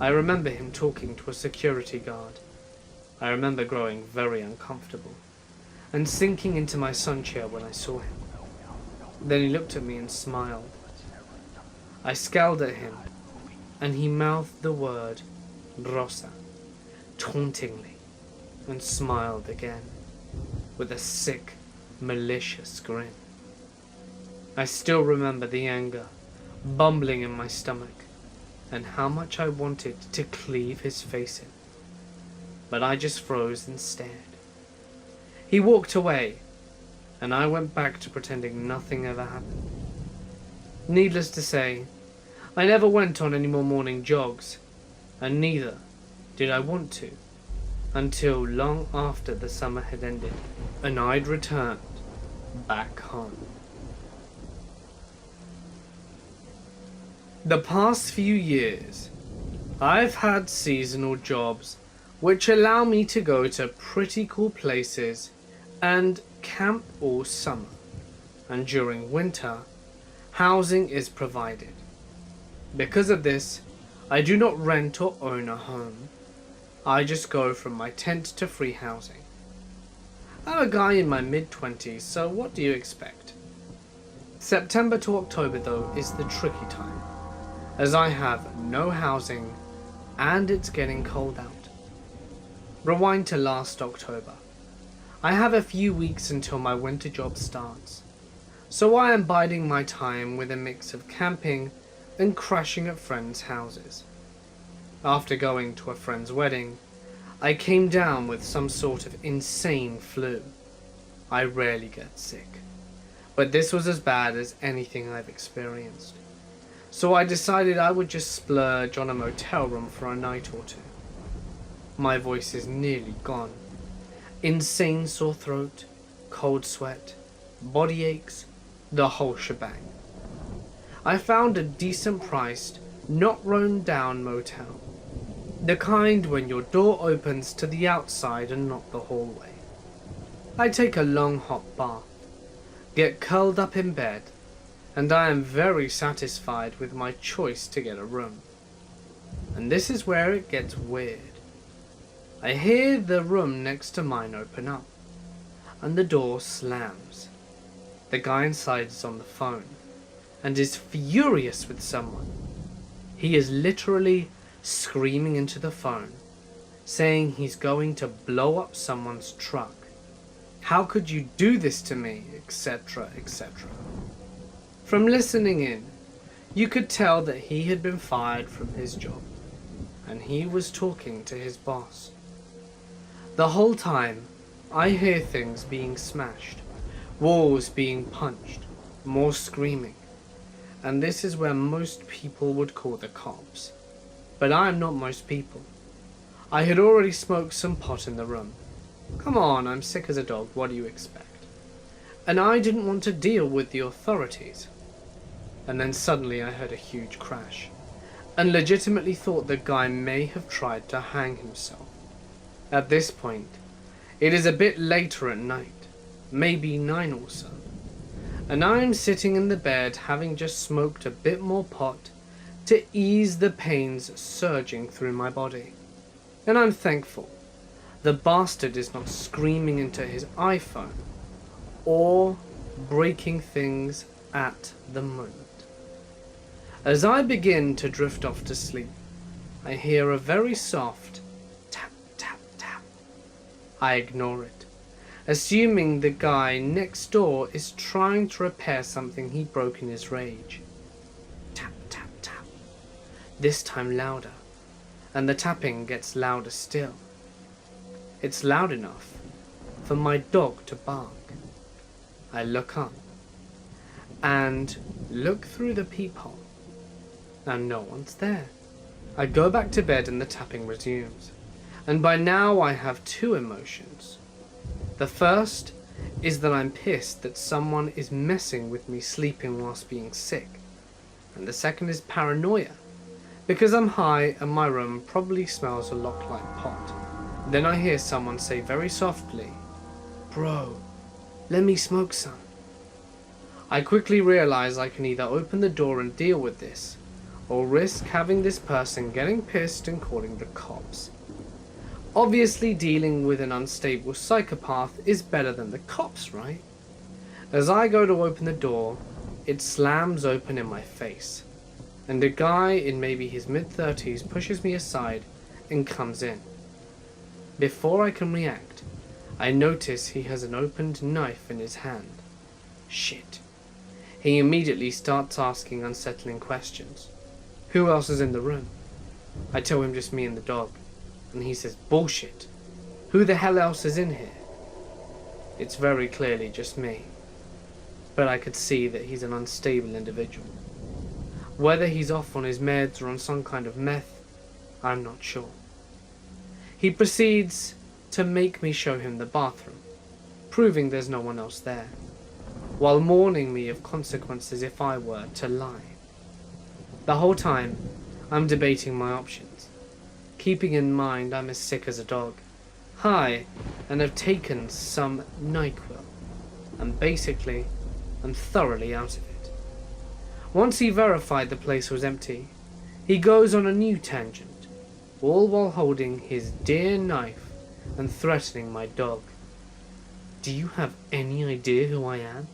Speaker 1: I remember him talking to a security guard. I remember growing very uncomfortable and sinking into my sun chair when I saw him. Then he looked at me and smiled. I scowled at him, and he mouthed the word Rosa tauntingly and smiled again with a sick, malicious grin. I still remember the anger bumbling in my stomach and how much I wanted to cleave his face in. But I just froze and stared. He walked away, and I went back to pretending nothing ever happened. Needless to say, I never went on any more morning jogs, and neither did I want to, until long after the summer had ended, and I'd returned back home. The past few years, I've had seasonal jobs which allow me to go to pretty cool places and camp all summer, and during winter, housing is provided. Because of this, I do not rent or own a home. I just go from my tent to free housing. I'm a guy in my mid-20s, so what do you expect? September to October though is the tricky time, as I have no housing and it's getting cold out. Rewind to last October. I have a few weeks until my winter job starts, so I am biding my time with a mix of camping and crashing at friends' houses. After going to a friend's wedding, I came down with some sort of insane flu. I rarely get sick, but this was as bad as anything I've experienced. So I decided I would just splurge on a motel room for a night or two. My voice is nearly gone. Insane sore throat, cold sweat, body aches, the whole shebang. I found a decent priced, not run down motel. The kind when your door opens to the outside and not the hallway. I take a long hot bath, get curled up in bed, and I am very satisfied with my choice to get a room. And this is where it gets weird. I hear the room next to mine open up, and the door slams. The guy inside is on the phone, and is furious with someone. He is literally screaming into the phone, saying he's going to blow up someone's truck. How could you do this to me, etc., etc. From listening in, you could tell that he had been fired from his job, and he was talking to his boss. The whole time, I hear things being smashed, walls being punched, more screaming, and this is where most people would call the cops. But I am not most people. I had already smoked some pot in the room. Come on, I'm sick as a dog, what do you expect? And I didn't want to deal with the authorities. And then suddenly I heard a huge crash, and legitimately thought the guy may have tried to hang himself. At this point, it is a bit later at night, maybe 9 or so, and I am sitting in the bed having just smoked a bit more pot to ease the pains surging through my body. And I'm thankful the bastard is not screaming into his iPhone or breaking things at the moment. As I begin to drift off to sleep, I hear a very soft tap, tap, tap. I ignore it, assuming the guy next door is trying to repair something he broke in his rage. Tap, tap, tap. This time louder, and the tapping gets louder still. It's loud enough for my dog to bark. I look up and look through the peephole, and no one's there. I go back to bed and the tapping resumes, and by now I have two emotions. The first is that I'm pissed that someone is messing with me sleeping whilst being sick, and the second is paranoia, because I'm high and my room probably smells a lot like pot. Then I hear someone say very softly, "Bro, let me smoke some." I quickly realize I can either open the door and deal with this, or risk having this person getting pissed and calling the cops. Obviously, dealing with an unstable psychopath is better than the cops, right? As I go to open the door, it slams open in my face, and a guy in maybe his mid-30s pushes me aside and comes in. Before I can react, I notice he has an opened knife in his hand. Shit. He immediately starts asking unsettling questions. Who else is in the room? I tell him just me and the dog, and he says, bullshit. Who the hell else is in here? It's very clearly just me, but I could see that he's an unstable individual. Whether he's off on his meds or on some kind of meth, I'm not sure. He proceeds to make me show him the bathroom, proving there's no one else there, while warning me of consequences if I were to lie. The whole time, I'm debating my options, keeping in mind I'm as sick as a dog, high, and have taken some NyQuil, and basically, I'm thoroughly out of it. Once he verified the place was empty, he goes on a new tangent, all while holding his dear knife and threatening my dog. Do you have any idea who I am?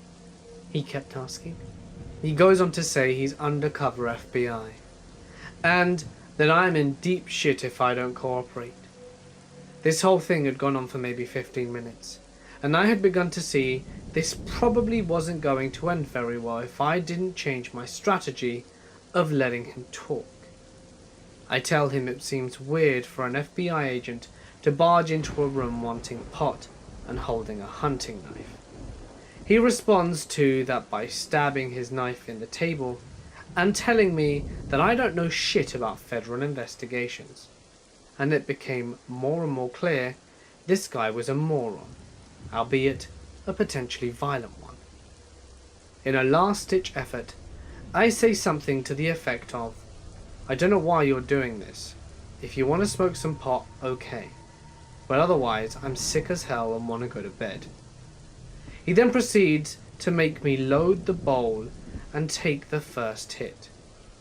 Speaker 1: He kept asking. He goes on to say he's undercover FBI, and that I'm in deep shit if I don't cooperate. This whole thing had gone on for maybe 15 minutes, and I had begun to see this probably wasn't going to end very well if I didn't change my strategy of letting him talk. I tell him it seems weird for an FBI agent to barge into a room wanting pot and holding a hunting knife. He responds to that by stabbing his knife in the table and telling me that I don't know shit about federal investigations. And it became more and more clear this guy was a moron, albeit a potentially violent one. In a last-ditch effort, I say something to the effect of, I don't know why you're doing this. If you want to smoke some pot, okay. But otherwise, I'm sick as hell and want to go to bed. He then proceeds to make me load the bowl and take the first hit,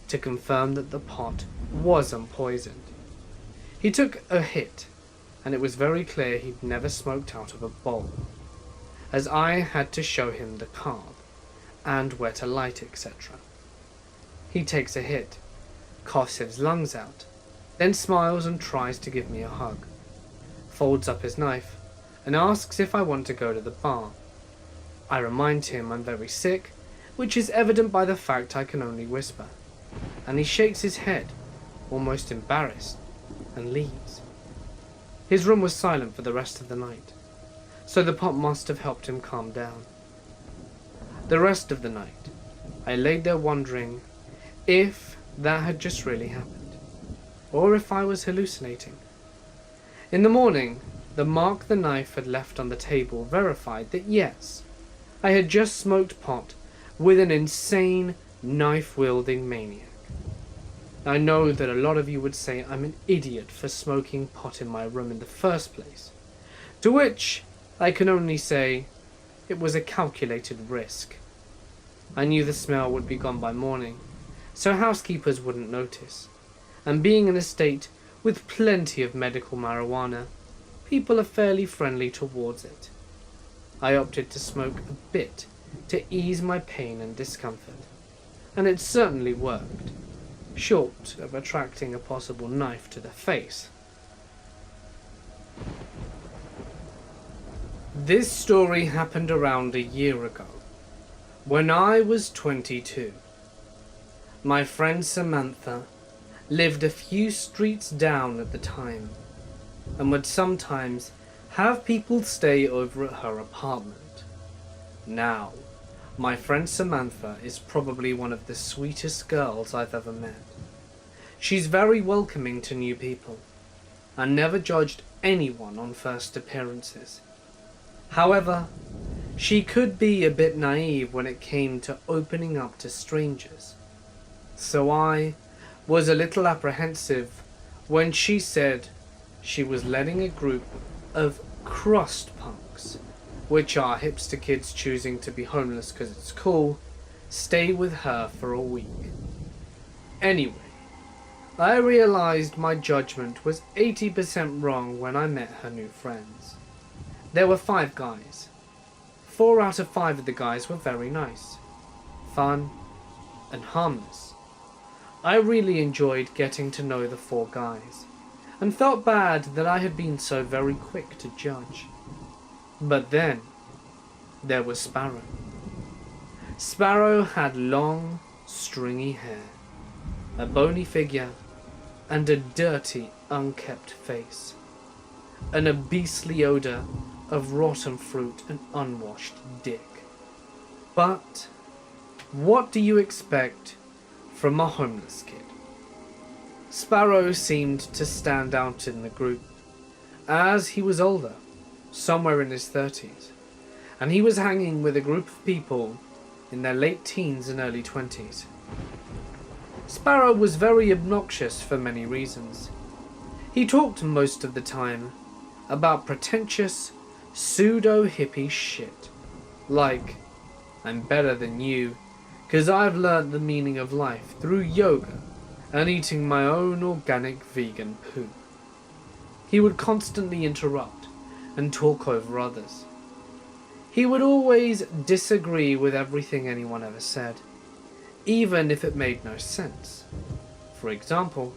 Speaker 1: to confirm that the pot wasn't poisoned. He took a hit, and it was very clear he'd never smoked out of a bowl, as I had to show him the carb, and where to light, etc. He takes a hit, coughs his lungs out, then smiles and tries to give me a hug, folds up his knife, and asks if I want to go to the bar. I remind him I'm very sick, which is evident by the fact I can only whisper, and he shakes his head, almost embarrassed, and leaves. His room was silent for the rest of the night, so the pot must have helped him calm down. The rest of the night, I laid there wondering if that had just really happened, or if I was hallucinating. In the morning, the mark the knife had left on the table verified that yes, I had just smoked pot with an insane knife-wielding maniac. I know that a lot of you would say I'm an idiot for smoking pot in my room in the first place, to which I can only say it was a calculated risk. I knew the smell would be gone by morning, so housekeepers wouldn't notice, and being in a state with plenty of medical marijuana, people are fairly friendly towards it. I opted to smoke a bit to ease my pain and discomfort, and it certainly worked, short of attracting a possible knife to the face. This story happened around a year ago, when I was 22. My friend Samantha lived a few streets down at the time, and would sometimes have people stay over at her apartment. Now, my friend Samantha is probably one of the sweetest girls I've ever met. She's very welcoming to new people, and never judged anyone on first appearances. However, she could be a bit naive when it came to opening up to strangers. So I was a little apprehensive when she said she was letting a group of crust punks, which are hipster kids choosing to be homeless because it's cool, stay with her for a week. Anyway, I realized my judgment was 80% wrong when I met her new friends. There were 5 guys. 4 out of 5 of the guys were very nice, fun, and harmless. I really enjoyed getting to know the 4 guys, and felt bad that I had been so very quick to judge. But then, there was Sparrow. Sparrow had long, stringy hair, a bony figure, and a dirty, unkempt face, and a beastly odor of rotten fruit and unwashed dick. But what do you expect from a homeless kid? Sparrow seemed to stand out in the group, as he was older, somewhere in his 30s, and he was hanging with a group of people in their late teens and early 20s. Sparrow was very obnoxious for many reasons. He talked most of the time about pretentious, pseudo-hippie shit, like, I'm better than you, 'cause I've learned the meaning of life through yoga and eating my own organic vegan poo. He would constantly interrupt and talk over others. He would always disagree with everything anyone ever said, even if it made no sense. For example,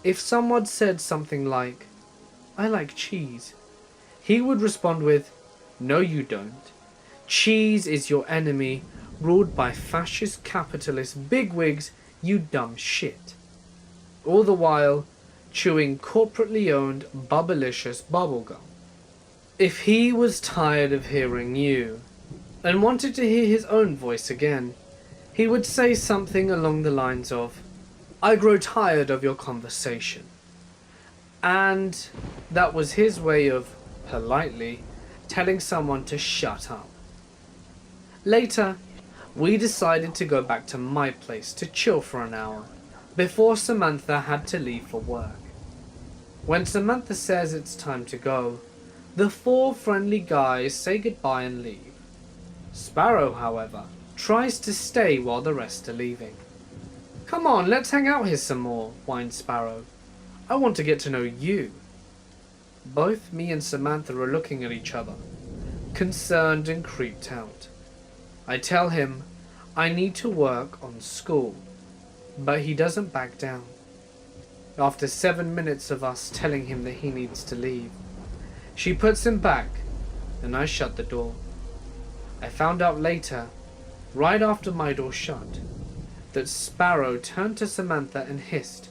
Speaker 1: if someone said something like, I like cheese, he would respond with, no you don't. Cheese is your enemy, ruled by fascist capitalist bigwigs, you dumb shit. All the while, chewing corporately owned Bubblicious bubblegum. If he was tired of hearing you, and wanted to hear his own voice again, he would say something along the lines of, I grow tired of your conversation. And that was his way of, politely, telling someone to shut up. Later, we decided to go back to my place to chill for an hour, before Samantha had to leave for work. When Samantha says it's time to go, the 4 friendly guys say goodbye and leave. Sparrow, however, tries to stay while the rest are leaving. Come on, let's hang out here some more, whines Sparrow. I want to get to know you. Both me and Samantha are looking at each other, concerned and creeped out. I tell him I need to work on school, but he doesn't back down. After 7 minutes of us telling him that he needs to leave, she puts him back, and I shut the door. I found out later, right after my door shut, that Sparrow turned to Samantha and hissed,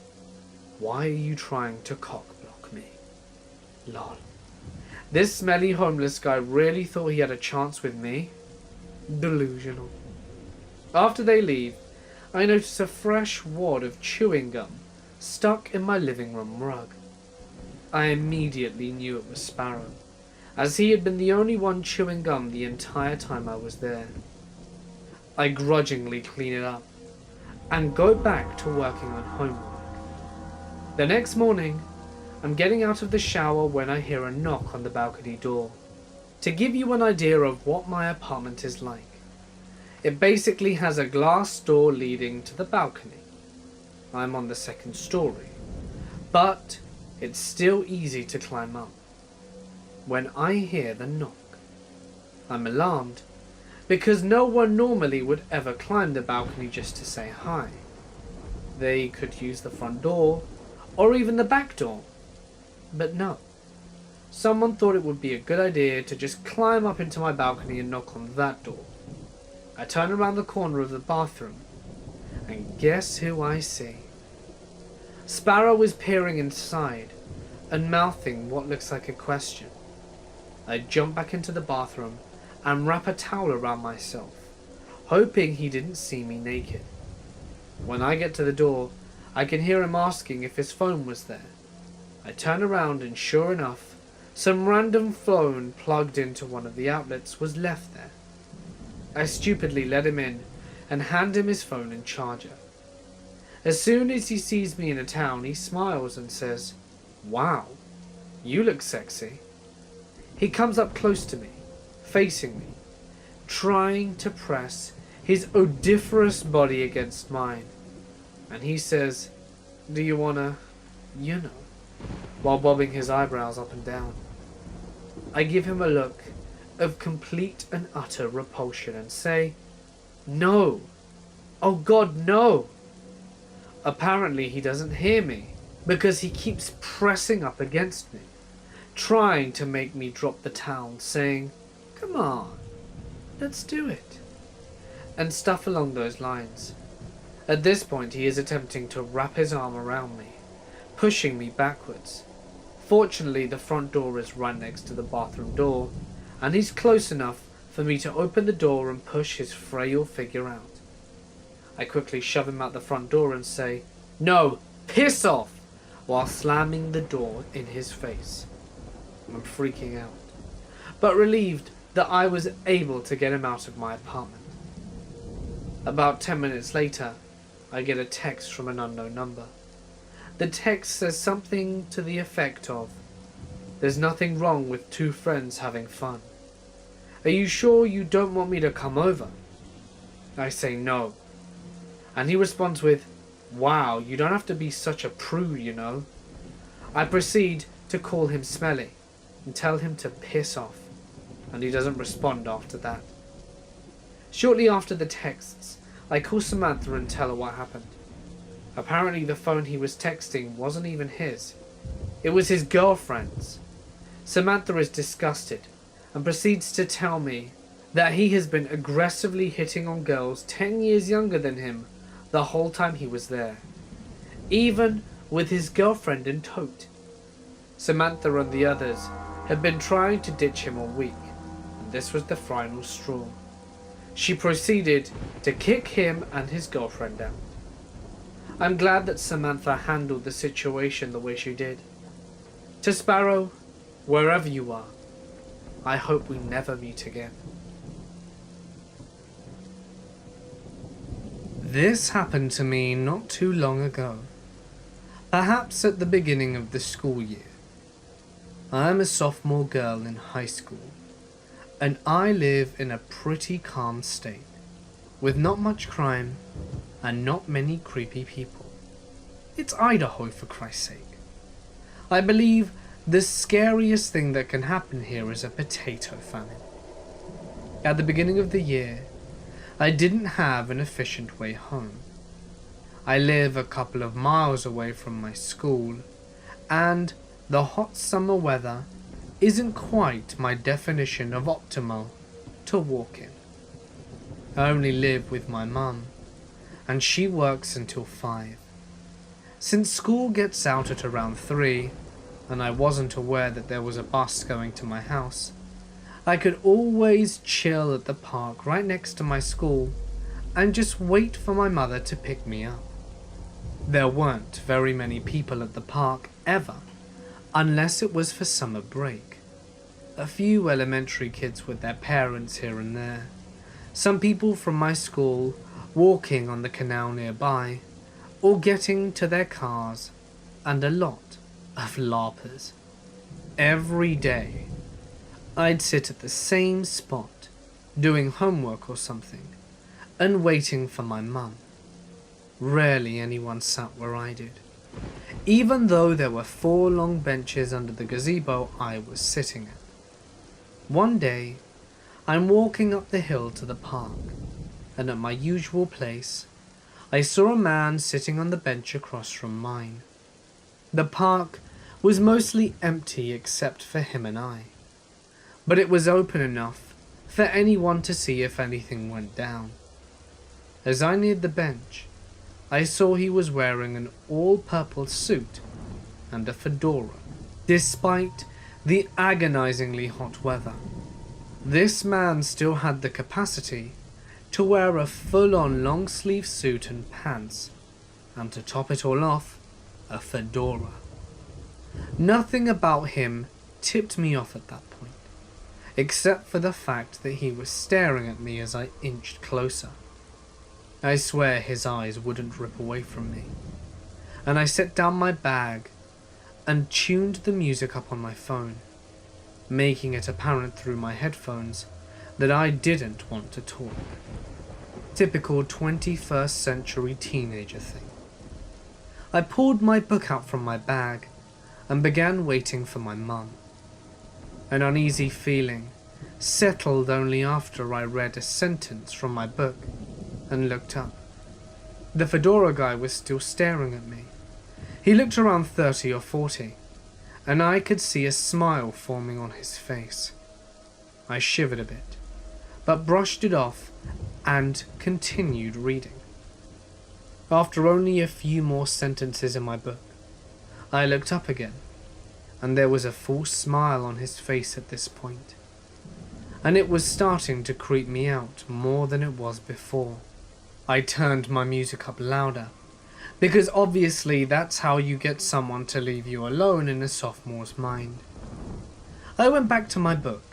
Speaker 1: why are you trying to cock-block me? Lol. This smelly homeless guy really thought he had a chance with me? Delusional. After they leave, I notice a fresh wad of chewing gum stuck in my living room rug. I immediately knew it was Sparrow, as he had been the only one chewing gum the entire time I was there. I grudgingly clean it up, and go back to working on homework. The next morning, I'm getting out of the shower when I hear a knock on the balcony door. To give you an idea of what my apartment is like, it basically has a glass door leading to the balcony. I'm on the 2nd story, but it's still easy to climb up. When I hear the knock, I'm alarmed, because no one normally would ever climb the balcony just to say hi. They could use the front door, or even the back door. But no. Someone thought it would be a good idea to just climb up into my balcony and knock on that door. I turn around the corner of the bathroom, and guess who I see? Sparrow is peering inside, and mouthing what looks like a question. I jump back into the bathroom, and wrap a towel around myself, hoping he didn't see me naked. When I get to the door, I can hear him asking if his phone was there. I turn around and sure enough, some random phone plugged into one of the outlets was left there. I stupidly let him in and hand him his phone and charger. As soon as he sees me in a town, he smiles and says, "Wow, you look sexy." He comes up close to me, facing me, trying to press his odoriferous body against mine. and he says, "Do you wanna, you know," while bobbing his eyebrows up and down. I give him a look of complete and utter repulsion and say, "No! Oh God, no!" Apparently he doesn't hear me, because he keeps pressing up against me, trying to make me drop the towel, saying, "Come on, let's do it," and stuff along those lines. At this point he is attempting to wrap his arm around me, pushing me backwards. Fortunately, the front door is right next to the bathroom door, and he's close enough for me to open the door and push his frail figure out. I quickly shove him out the front door and say, "No, piss off!" while slamming the door in his face. I'm freaking out, but relieved that I was able to get him out of my apartment. About 10 minutes later, I get a text from an unknown number. The text says something to the effect of, "There's nothing wrong with two friends having fun. Are you sure you don't want me to come over?" I say no. And he responds with, "Wow, you don't have to be such a prude, you know." I proceed to call him smelly and tell him to piss off, and he doesn't respond after that. Shortly after the texts, I call Samantha and tell her what happened. Apparently the phone he was texting wasn't even his. It was his girlfriend's. Samantha is disgusted and proceeds to tell me that he has been aggressively hitting on girls 10 years younger than him the whole time he was there, even with his girlfriend in tote. Samantha and the others had been trying to ditch him all week, and this was the final straw. She proceeded to kick him and his girlfriend out. I'm glad that Samantha handled the situation the way she did. To Sparrow, wherever you are, I hope we never meet again. This happened to me not too long ago, perhaps at the beginning of the school year. I am a sophomore girl in high school, and I live in a pretty calm state, with not much crime and not many creepy people. It's Idaho, for Christ's sake. I believe the scariest thing that can happen here is a potato famine. At the beginning of the year, I didn't have an efficient way home. I live a couple of miles away from my school, and the hot summer weather isn't quite my definition of optimal to walk in. I only live with my mum, and she works until 5. Since school gets out at around 3, and I wasn't aware that there was a bus going to my house, I could always chill at the park right next to my school and just wait for my mother to pick me up. There weren't very many people at the park ever, unless it was for summer break. A few elementary kids with their parents here and there, some people from my school walking on the canal nearby, or getting to their cars, and a lot of LARPers. Every day, I'd sit at the same spot, doing homework or something, and waiting for my mum. Rarely anyone sat where I did, even though there were 4 long benches under the gazebo I was sitting at. One day, I'm walking up the hill to the park, and at my usual place, I saw a man sitting on the bench across from mine. The park was mostly empty except for him and I, but it was open enough for anyone to see if anything went down. As I neared the bench, I saw he was wearing an all-purple suit and a fedora. Despite the agonizingly hot weather, this man still had the capacity to wear a full-on long-sleeve suit and pants, and to top it all off, a fedora. Nothing about him tipped me off at that point, except for the fact that he was staring at me as I inched closer. I swear his eyes wouldn't rip away from me, and I set down my bag and tuned the music up on my phone, making it apparent through my headphones that I didn't want to talk. Typical 21st century teenager thing. I pulled my book out from my bag and began waiting for my mum. An uneasy feeling settled only after I read a sentence from my book and looked up. The fedora guy was still staring at me. He looked around 30 or 40, and I could see a smile forming on his face. I shivered a bit, but brushed it off and continued reading. After only a few more sentences in my book, I looked up again, and there was a full smile on his face at this point, and it was starting to creep me out more than it was before. I turned my music up louder, because obviously that's how you get someone to leave you alone in a sophomore's mind. I went back to my book,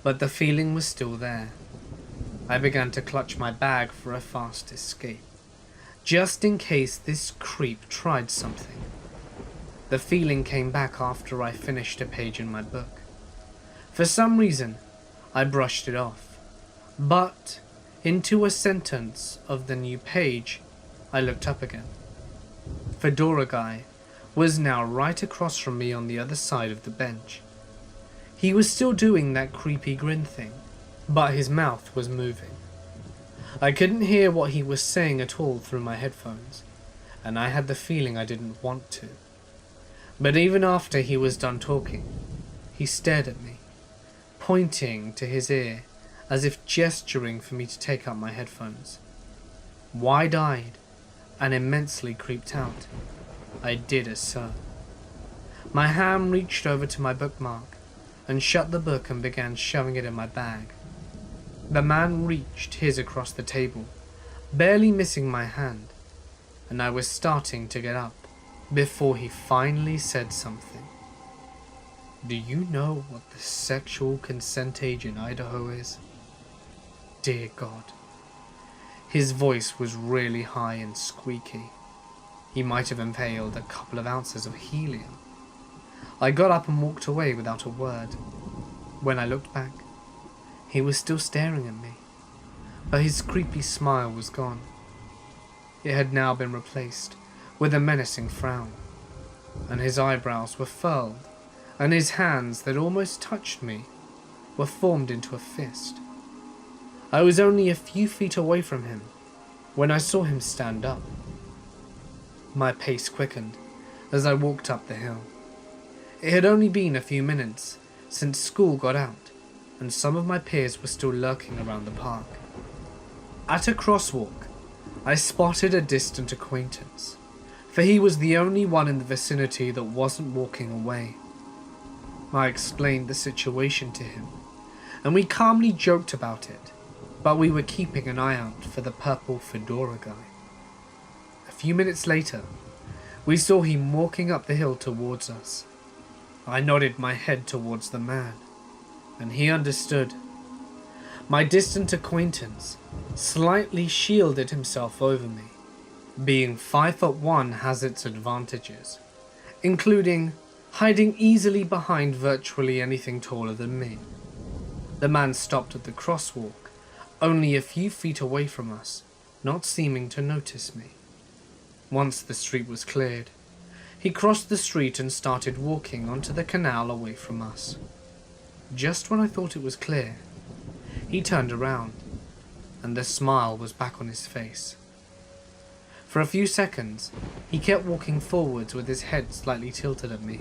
Speaker 1: but the feeling was still there. I began to clutch my bag for a fast escape, just in case this creep tried something. The feeling came back after I finished a page in my book. For some reason, I brushed it off, but into a sentence of the new page, I looked up again. Fedora Guy was now right across from me on the other side of the bench. He was still doing that creepy grin thing, but his mouth was moving. I couldn't hear what he was saying at all through my headphones, and I had the feeling I didn't want to. But even after he was done talking, he stared at me, pointing to his ear as if gesturing for me to take up my headphones. Wide-eyed and immensely creeped out, I did as so. My hand reached over to my bookmark and shut the book and began shoving it in my bag. The man reached his across the table, barely missing my hand, and I was starting to get up before he finally said something. Do you know what the sexual consent age in Idaho is? Dear God. His voice was really high and squeaky. He might have inhaled a couple of ounces of helium. I got up and walked away without a word. When I looked back, he was still staring at me, but his creepy smile was gone. It had now been replaced with a menacing frown, and his eyebrows were furled, and his hands that almost touched me were formed into a fist. I was only a few feet away from him when I saw him stand up. My pace quickened as I walked up the hill. It had only been a few minutes since school got out, and some of my peers were still lurking around the park. At a crosswalk, I spotted a distant acquaintance, for he was the only one in the vicinity that wasn't walking away. I explained the situation to him, and we calmly joked about it, but we were keeping an eye out for the purple fedora guy. A few minutes later, we saw him walking up the hill towards us. I nodded my head towards the man, and he understood. My distant acquaintance slightly shielded himself over me. Being 5'1" has its advantages, including hiding easily behind virtually anything taller than me. The man stopped at the crosswalk, only a few feet away from us, not seeming to notice me. Once the street was cleared, he crossed the street and started walking onto the canal away from us. Just when I thought it was clear, he turned around, and the smile was back on his face. For a few seconds, he kept walking forwards with his head slightly tilted at me,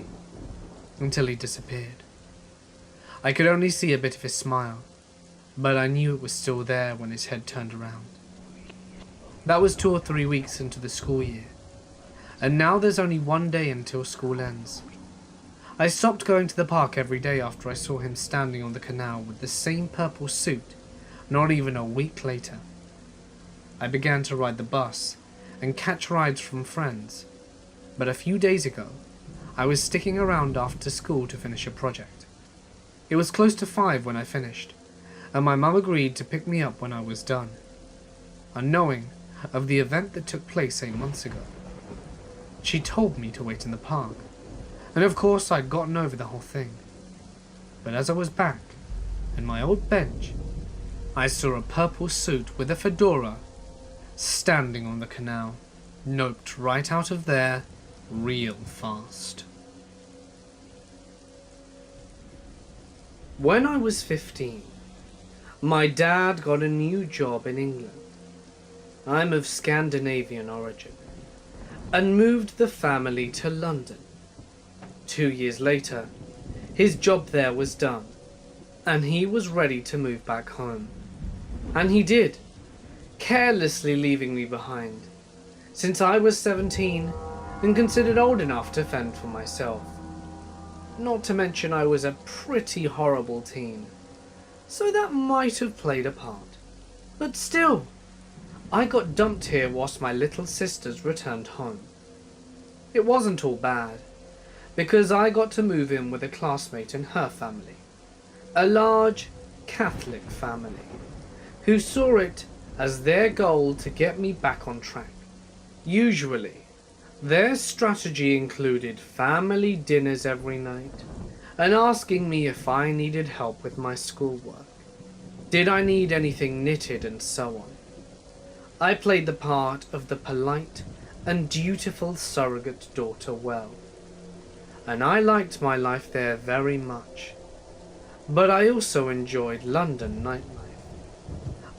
Speaker 1: until he disappeared. I could only see a bit of his smile, but I knew it was still there when his head turned around. That was 2 or 3 weeks into the school year, and now there's only one day until school ends. I stopped going to the park every day after I saw him standing on the canal with the same purple suit, not even a week later. I began to ride the bus and catch rides from friends, but a few days ago, I was sticking around after school to finish a project. It was close to 5 when I finished, and my mum agreed to pick me up when I was done, unknowing of the event that took place 8 months ago. She told me to wait in the park, and of course I'd gotten over the whole thing. But as I was back in my old bench, I saw a purple suit with a fedora standing on the canal. noped right out of there real fast. When I was 15, my dad got a new job in England. I'm of Scandinavian origin, and moved the family to London. 2 years later, his job there was done, and he was ready to move back home. And he did, carelessly leaving me behind, since I was 17 and considered old enough to fend for myself. Not to mention I was a pretty horrible teen, so that might have played a part. But still, I got dumped here whilst my little sisters returned home. It wasn't all bad, because I got to move in with a classmate and her family, a large Catholic family, who saw it as their goal to get me back on track. Usually, their strategy included family dinners every night and asking me if I needed help with my schoolwork. Did I need anything knitted and so on. I played the part of the polite and dutiful surrogate daughter well, and I liked my life there very much. But I also enjoyed London nightlife.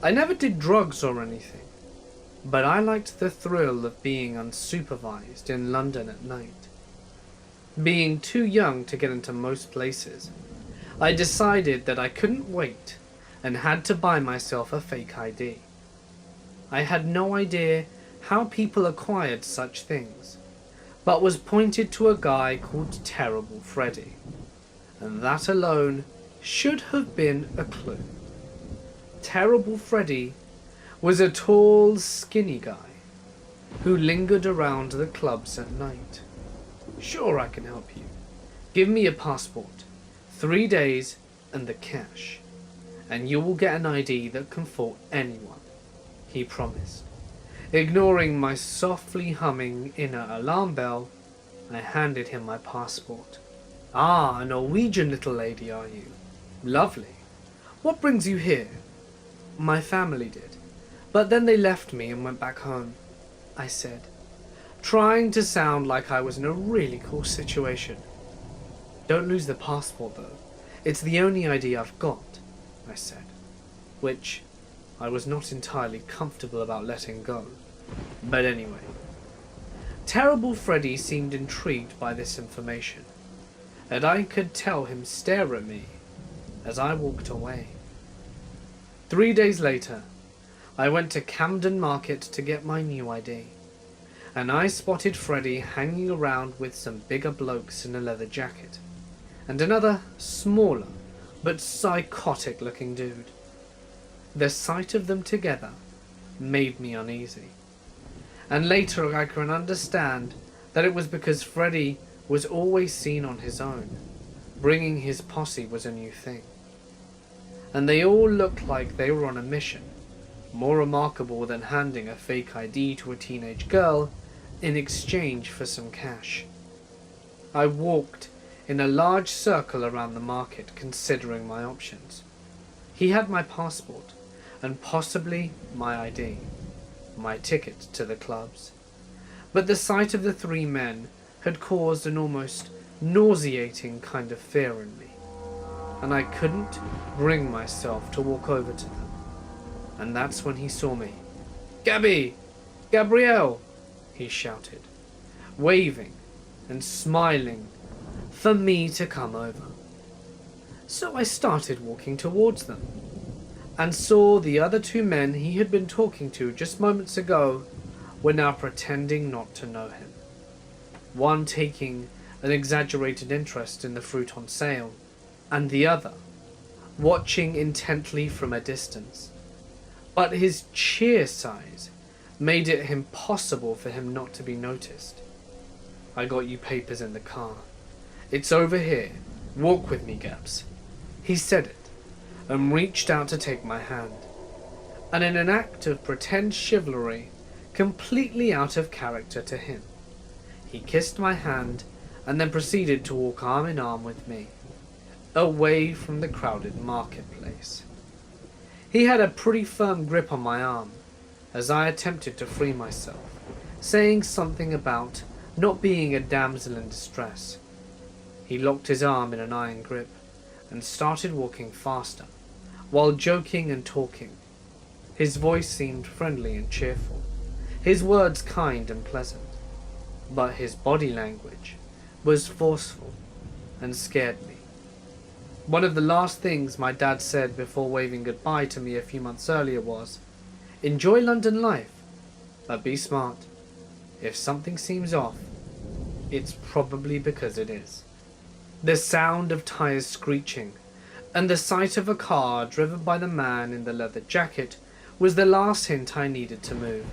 Speaker 1: I never did drugs or anything, but I liked the thrill of being unsupervised in London at night. Being too young to get into most places, I decided that I couldn't wait and had to buy myself a fake ID. I had no idea how people acquired such things, but was pointed to a guy called Terrible Freddy, and that alone should have been a clue. Terrible Freddy was a tall, skinny guy who lingered around the clubs at night. Sure, I can help you. Give me a passport, 3 days, and the cash, and you will get an ID that can fool anyone, he promised. Ignoring my softly humming inner alarm bell, I handed him my passport. Ah, a Norwegian little lady, are you? Lovely. What brings you here? My family did. But then they left me and went back home, I said, trying to sound like I was in a really cool situation. Don't lose the passport though. It's the only ID I've got, I said, which I was not entirely comfortable about letting go. But anyway, Terrible Freddy seemed intrigued by this information, and I could tell him stare at me as I walked away. 3 days later, I went to Camden Market to get my new ID, and I spotted Freddy hanging around with some bigger blokes in a leather jacket, and another smaller but psychotic looking dude. The sight of them together made me uneasy, and later I can understand that it was because Freddy was always seen on his own. Bringing his posse was a new thing, and they all looked like they were on a mission, more remarkable than handing a fake ID to a teenage girl in exchange for some cash. I walked in a large circle around the market, considering my options. He had my passport, and possibly my ID, my ticket to the clubs. But the sight of the 3 men had caused an almost nauseating kind of fear in me, and I couldn't bring myself to walk over to them. And that's when he saw me. "Gabby! Gabrielle!" he shouted, waving and smiling for me to come over. So I started walking towards them, and saw the other 2 men he had been talking to just moments ago were now pretending not to know him. One taking an exaggerated interest in the fruit on sale, and the other watching intently from a distance. But his sheer size made it impossible for him not to be noticed. "I got you papers in the car. It's over here. Walk with me, Gabs." He said it, and reached out to take my hand, and in an act of pretend chivalry, completely out of character to him, he kissed my hand and then proceeded to walk arm in arm with me, away from the crowded marketplace. He had a pretty firm grip on my arm as I attempted to free myself, saying something about not being a damsel in distress. He locked his arm in an iron grip and started walking faster, while joking and talking. His voice seemed friendly and cheerful, his words kind and pleasant, but his body language was forceful and scared me. One of the last things my dad said before waving goodbye to me a few months earlier was, "Enjoy London life, but be smart. If something seems off, it's probably because it is." The sound of tires screeching and the sight of a car driven by the man in the leather jacket was the last hint I needed to move.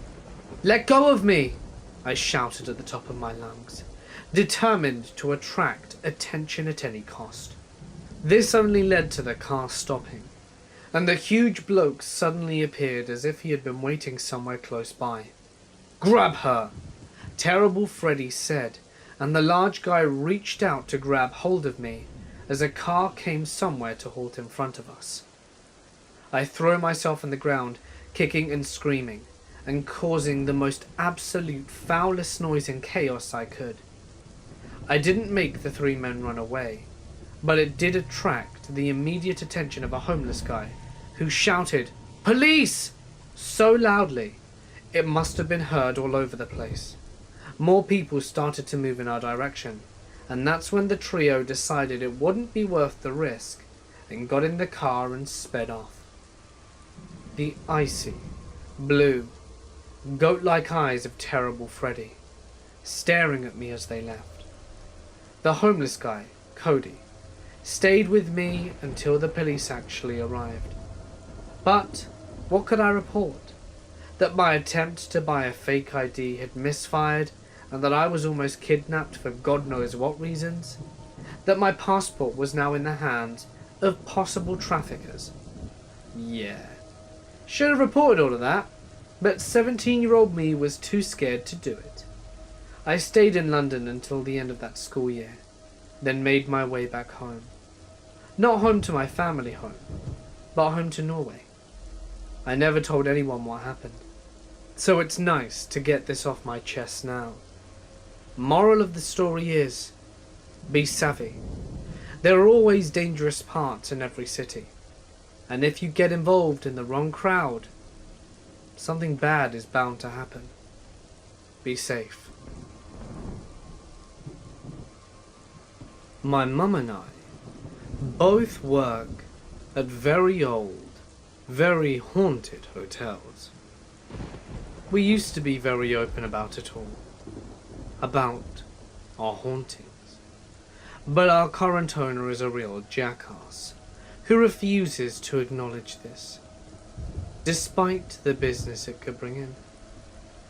Speaker 1: "Let go of me!" I shouted at the top of my lungs, determined to attract attention at any cost. This only led to the car stopping, and the huge bloke suddenly appeared as if he had been waiting somewhere close by. "Grab her!" Terrible Freddy said, and the large guy reached out to grab hold of me as a car came somewhere to halt in front of us. I threw myself on the ground, kicking and screaming, and causing the most absolute foulest noise and chaos I could. I didn't make the three men run away, but it did attract the immediate attention of a homeless guy who shouted, "Police!" so loudly it must have been heard all over the place. More people started to move in our direction, and that's when the trio decided it wouldn't be worth the risk and got in the car and sped off. The icy, blue, goat-like eyes of Terrible Freddy staring at me as they left. The homeless guy, Cody, stayed with me until the police actually arrived. But what could I report? That my attempt to buy a fake ID had misfired, and that I was almost kidnapped for God knows what reasons? That my passport was now in the hands of possible traffickers? Yeah. Should have reported all of that, but 17-year-old me was too scared to do it. I stayed in London until the end of that school year, then made my way back home. Not home to my family home, but home to Norway. I never told anyone what happened, so it's nice to get this off my chest now. Moral of the story is, be savvy. There are always dangerous parts in every city, and if you get involved in the wrong crowd, something bad is bound to happen. Be safe. My mum and I both work at very old, very haunted hotels. We used to be very open about it all, about our hauntings. But our current owner is a real jackass who refuses to acknowledge this, despite the business it could bring in.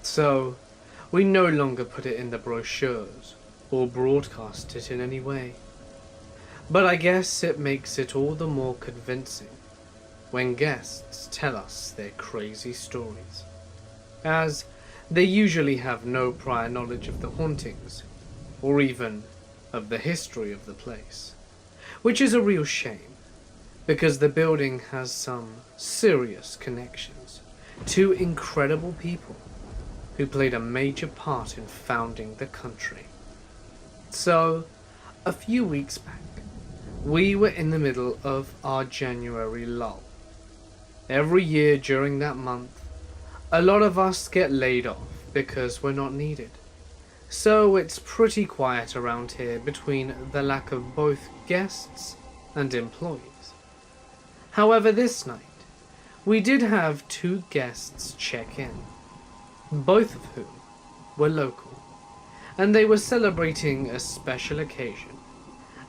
Speaker 1: So, we no longer put it in the brochures or broadcast it in any way. But I guess it makes it all the more convincing when guests tell us their crazy stories, as they usually have no prior knowledge of the hauntings, or even of the history of the place, which is a real shame, because the building has some serious connections to incredible people who played a major part in founding the country. So, a few weeks back, we were in the middle of our January lull. Every year during that month, a lot of us get laid off because we're not needed. So it's pretty quiet around here between the lack of both guests and employees. However, this night, we did have 2 guests check in, both of whom were local, and they were celebrating a special occasion,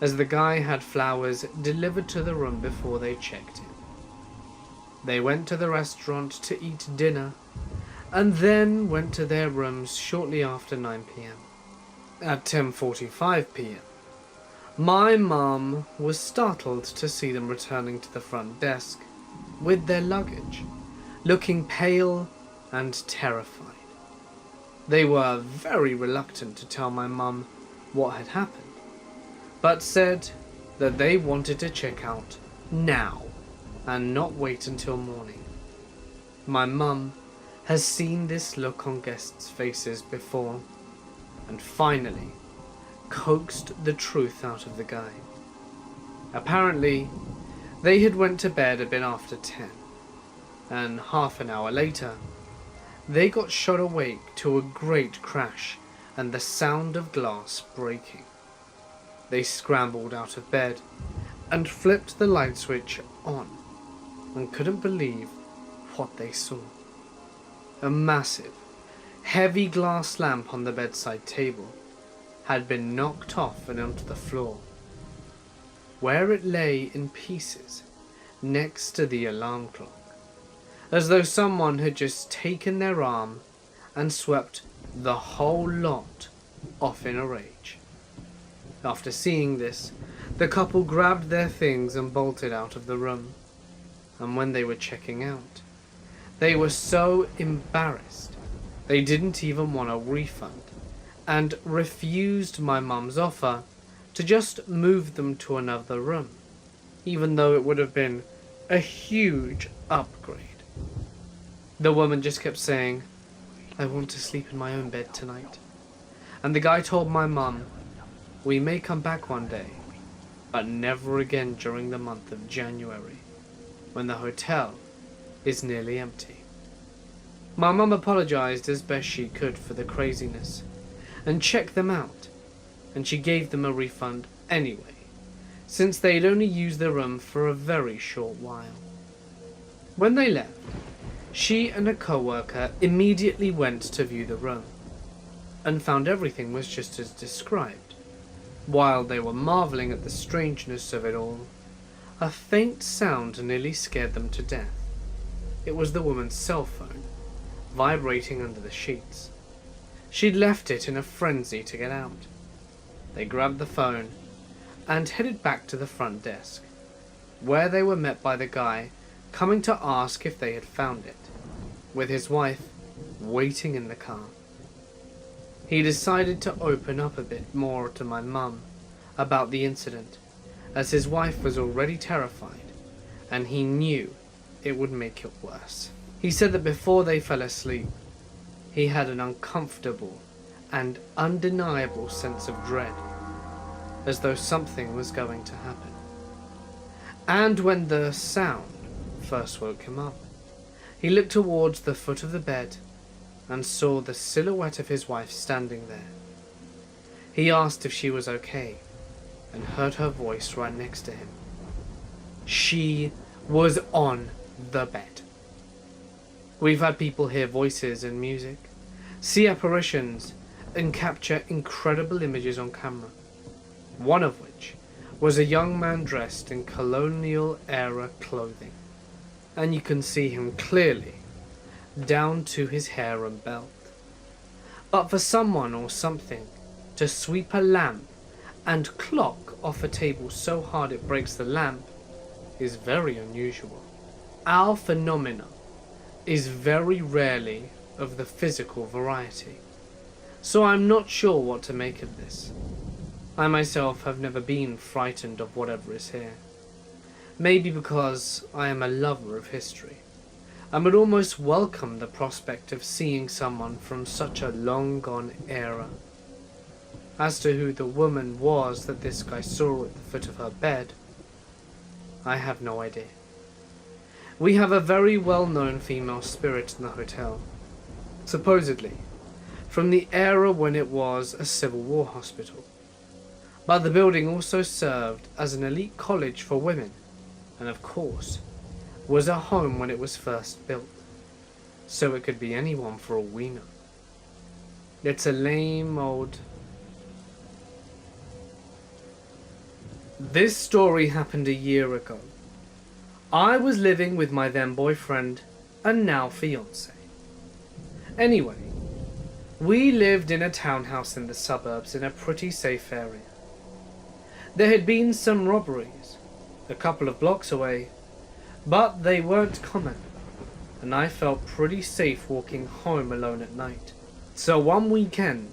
Speaker 1: as the guy had flowers delivered to the room before they checked in. They went to the restaurant to eat dinner, and then went to their rooms shortly after 9 p.m. At 10:45 p.m., my mum was startled to see them returning to the front desk with their luggage, looking pale and terrified. They were very reluctant to tell my mum what had happened, but said that they wanted to check out now and not wait until morning. My mum has seen this look on guests' faces before, and finally coaxed the truth out of the guy. Apparently, they had went to bed a bit after 10, and half an hour later, they got shot awake to a great crash and the sound of glass breaking. They scrambled out of bed and flipped the light switch on and couldn't believe what they saw. A massive, heavy glass lamp on the bedside table had been knocked off and onto the floor, where it lay in pieces next to the alarm clock, as though someone had just taken their arm and swept the whole lot off in a rage. After seeing this, the couple grabbed their things and bolted out of the room, and when they were checking out, they were so embarrassed they didn't even want a refund and refused my mum's offer to just move them to another room, even though it would have been a huge upgrade. The woman just kept saying, "I want to sleep in my own bed tonight." And the guy told my mum, "We may come back one day, but never again during the month of January, when the hotel is nearly empty." My mum apologized as best she could for the craziness and checked them out, and she gave them a refund anyway, since they'd only used the room for a very short while. When they left, she and a co-worker immediately went to view the room and found everything was just as described. While they were marveling at the strangeness of it all, a faint sound nearly scared them to death. It was the woman's cell phone, vibrating under the sheets. She'd left it in a frenzy to get out. They grabbed the phone and headed back to the front desk, where they were met by the guy coming to ask if they had found it, with his wife waiting in the car. He decided to open up a bit more to my mum about the incident, as his wife was already terrified, and he knew it would make it worse. He said that before they fell asleep, he had an uncomfortable and undeniable sense of dread, as though something was going to happen. And when the sound first woke him up, he looked towards the foot of the bed and saw the silhouette of his wife standing there. He asked if she was okay and heard her voice right next to him. She was on the bed. We've had people hear voices and music, see apparitions, and capture incredible images on camera, one of which was a young man dressed in colonial-era clothing, and you can see him clearly down to his hair and belt. But for someone or something to sweep a lamp and clock off a table so hard it breaks the lamp is very unusual. Our phenomena is very rarely of the physical variety, so I'm not sure what to make of this. I myself have never been frightened of whatever is here. Maybe because I am a lover of history, and would almost welcome the prospect of seeing someone from such a long-gone era. As to who the woman was that this guy saw at the foot of her bed, I have no idea. We have a very well-known female spirit in the hotel, supposedly from the era when it was a Civil War hospital. But the building also served as an elite college for women, and of course, was a home when it was first built, so it could be anyone for all we know. It's a lame old... This story happened a year ago. I was living with my then boyfriend and now fiance. Anyway, we lived in a townhouse in the suburbs in a pretty safe area. There had been some robberies a couple of blocks away, but they weren't common, and I felt pretty safe walking home alone at night. So one weekend,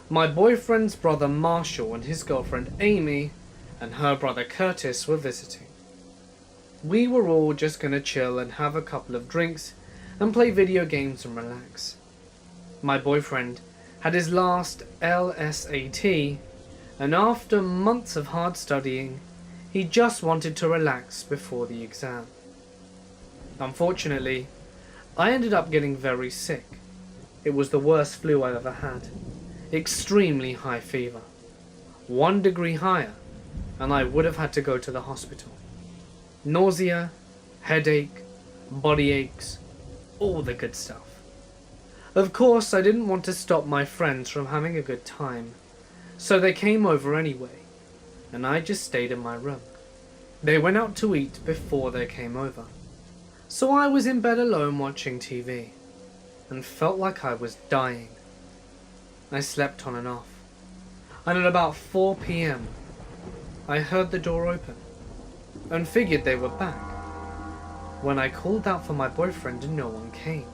Speaker 1: my boyfriend's brother Marshall and his girlfriend Amy and her brother Curtis were visiting. We were all just gonna chill and have a couple of drinks and play video games and relax. My boyfriend had his last LSAT, and after months of hard studying, he just wanted to relax before the exam. Unfortunately, I ended up getting very sick. It was the worst flu I've ever had. Extremely high fever. 1 degree higher, and I would have had to go to the hospital. Nausea, headache, body aches, all the good stuff. Of course, I didn't want to stop my friends from having a good time, so they came over anyway, and I just stayed in my room. They went out to eat before they came over, so I was in bed alone watching TV, and felt like I was dying. I slept on and off, and at about 4 p.m, I heard the door open, and figured they were back, when I called out for my boyfriend and no one came.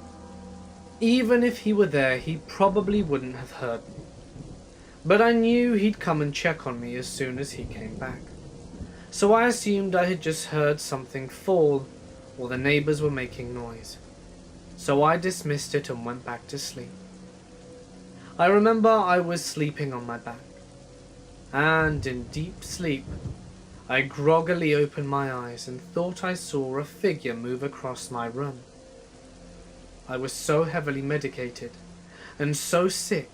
Speaker 1: Even if he were there, he probably wouldn't have heard me. But I knew he'd come and check on me as soon as he came back. So I assumed I had just heard something fall, or the neighbors were making noise. So I dismissed it and went back to sleep. I remember I was sleeping on my back, and in deep sleep, I groggily opened my eyes and thought I saw a figure move across my room. I was so heavily medicated and so sick,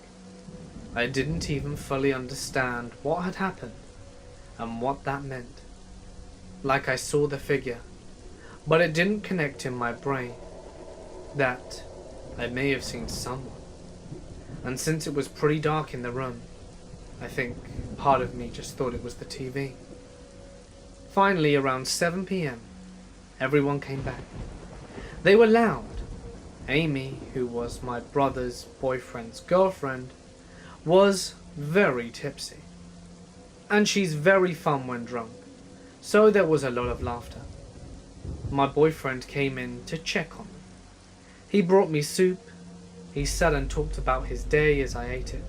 Speaker 1: I didn't even fully understand what had happened and what that meant. Like I saw the figure, but it didn't connect in my brain that I may have seen someone. And since it was pretty dark in the room, I think part of me just thought it was the TV. Finally, around 7 p.m, everyone came back. They were loud. Amy, who was my brother's boyfriend's girlfriend, was very tipsy. And she's very fun when drunk, so there was a lot of laughter. My boyfriend came in to check on me. He brought me soup. He sat and talked about his day as I ate it,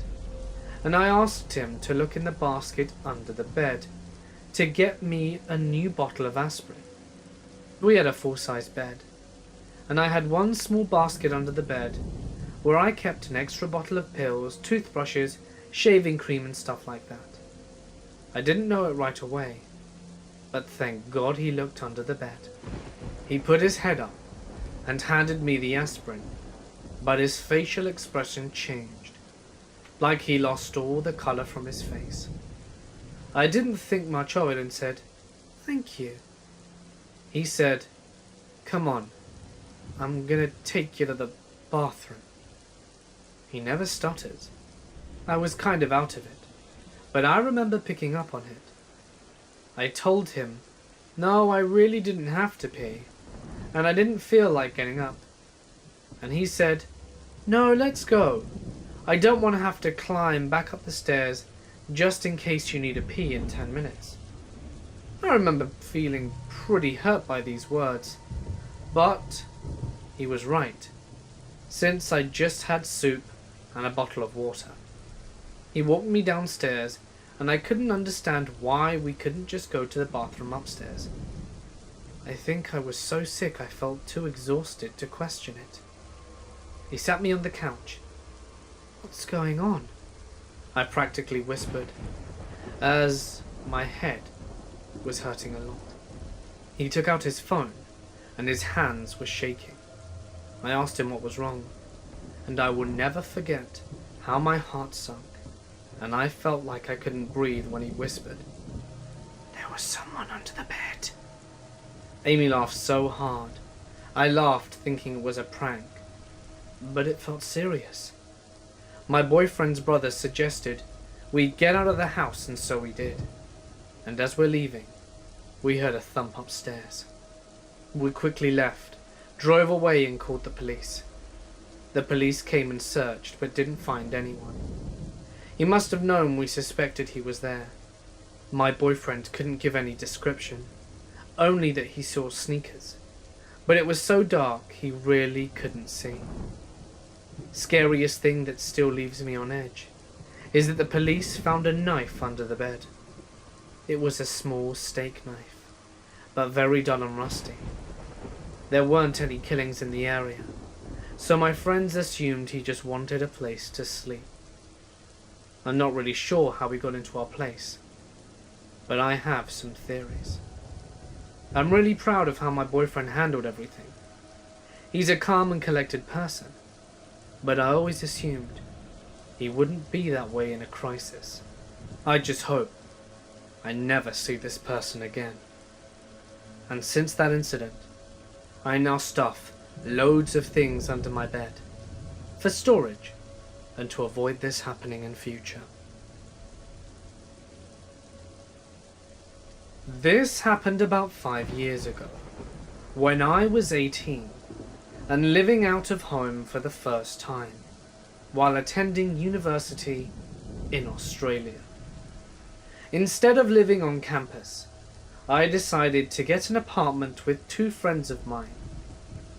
Speaker 1: and I asked him to look in the basket under the bed to get me a new bottle of aspirin. We had a full-size bed, and I had one small basket under the bed where I kept an extra bottle of pills, toothbrushes, shaving cream and stuff like that. I didn't know it right away, but thank God he looked under the bed. He put his head up and handed me the aspirin, but his facial expression changed, like he lost all the colour from his face. I didn't think much of it and said, "Thank you." He said, "Come on, I'm gonna take you to the bathroom." He never stuttered. I was kind of out of it, but I remember picking up on it. I told him, no, I really didn't have to pee, and I didn't feel like getting up. And he said, "No, let's go. I don't want to have to climb back up the stairs just in case you need a pee in 10 minutes. I remember feeling pretty hurt by these words, but he was right, since I just had soup and a bottle of water. He walked me downstairs, and I couldn't understand why we couldn't just go to the bathroom upstairs. I think I was so sick I felt too exhausted to question it. He sat me on the couch. "What's going on?" I practically whispered, as my head was hurting a lot. He took out his phone, and his hands were shaking. I asked him what was wrong, and I will never forget how my heart sunk, and I felt like I couldn't breathe when he whispered, "There was someone under the bed." Amy laughed so hard. I laughed thinking it was a prank, but it felt serious. My boyfriend's brother suggested we get out of the house, and so we did. And as we're leaving, we heard a thump upstairs. We quickly left, drove away and called the police. The police came and searched, but didn't find anyone. He must have known we suspected he was there. My boyfriend couldn't give any description, only that he saw sneakers. But it was so dark he really couldn't see. Scariest thing that still leaves me on edge is that the police found a knife under the bed. It was a small steak knife, but very dull and rusty. There weren't any killings in the area, so my friends assumed he just wanted a place to sleep. I'm not really sure how we got into our place, but I have some theories. I'm really proud of how my boyfriend handled everything. He's a calm and collected person, but I always assumed he wouldn't be that way in a crisis. I just hope I never see this person again. And since that incident, I now stuff loads of things under my bed for storage and to avoid this happening in future. This happened about 5 years ago, when I was 18 and living out of home for the first time, while attending university in Australia. Instead of living on campus, I decided to get an apartment with 2 friends of mine,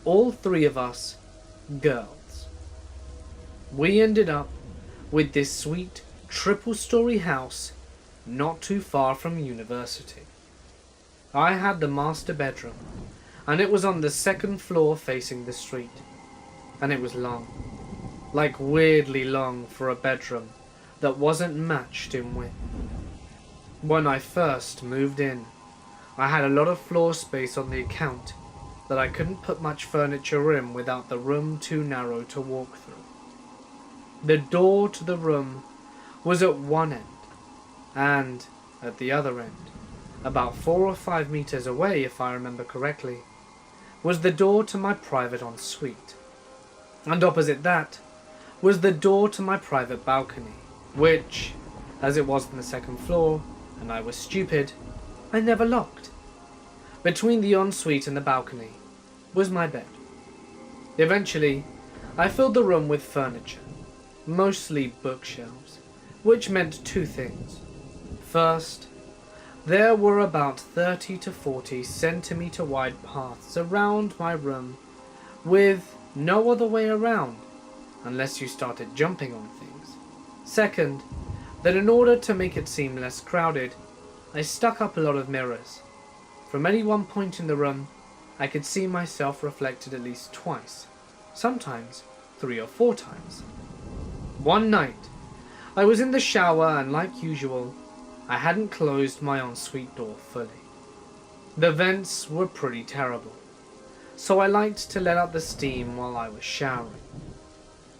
Speaker 1: all 3 of us girls. We ended up with this sweet triple-story house not too far from university. I had the master bedroom, and it was on the 2nd floor facing the street, and it was long, like weirdly long for a bedroom that wasn't matched in width. When I first moved in, I had a lot of floor space on the account that I couldn't put much furniture in without the room too narrow to walk through. The door to the room was at one end, and at the other end, about 4 or 5 meters away if I remember correctly, was the door to my private ensuite. And opposite that was the door to my private balcony, which, as it was on the 2nd floor, and I was stupid, I never locked. Between the ensuite and the balcony was my bed. Eventually, I filled the room with furniture, mostly bookshelves, which meant 2 things. First, there were about 30 to 40 centimeter wide paths around my room with no other way around unless you started jumping on things. Second, that in order to make it seem less crowded, I stuck up a lot of mirrors. From any one point in the room, I could see myself reflected at least twice, sometimes 3 or 4 times. One night, I was in the shower and like usual, I hadn't closed my ensuite door fully. The vents were pretty terrible, so I liked to let out the steam while I was showering.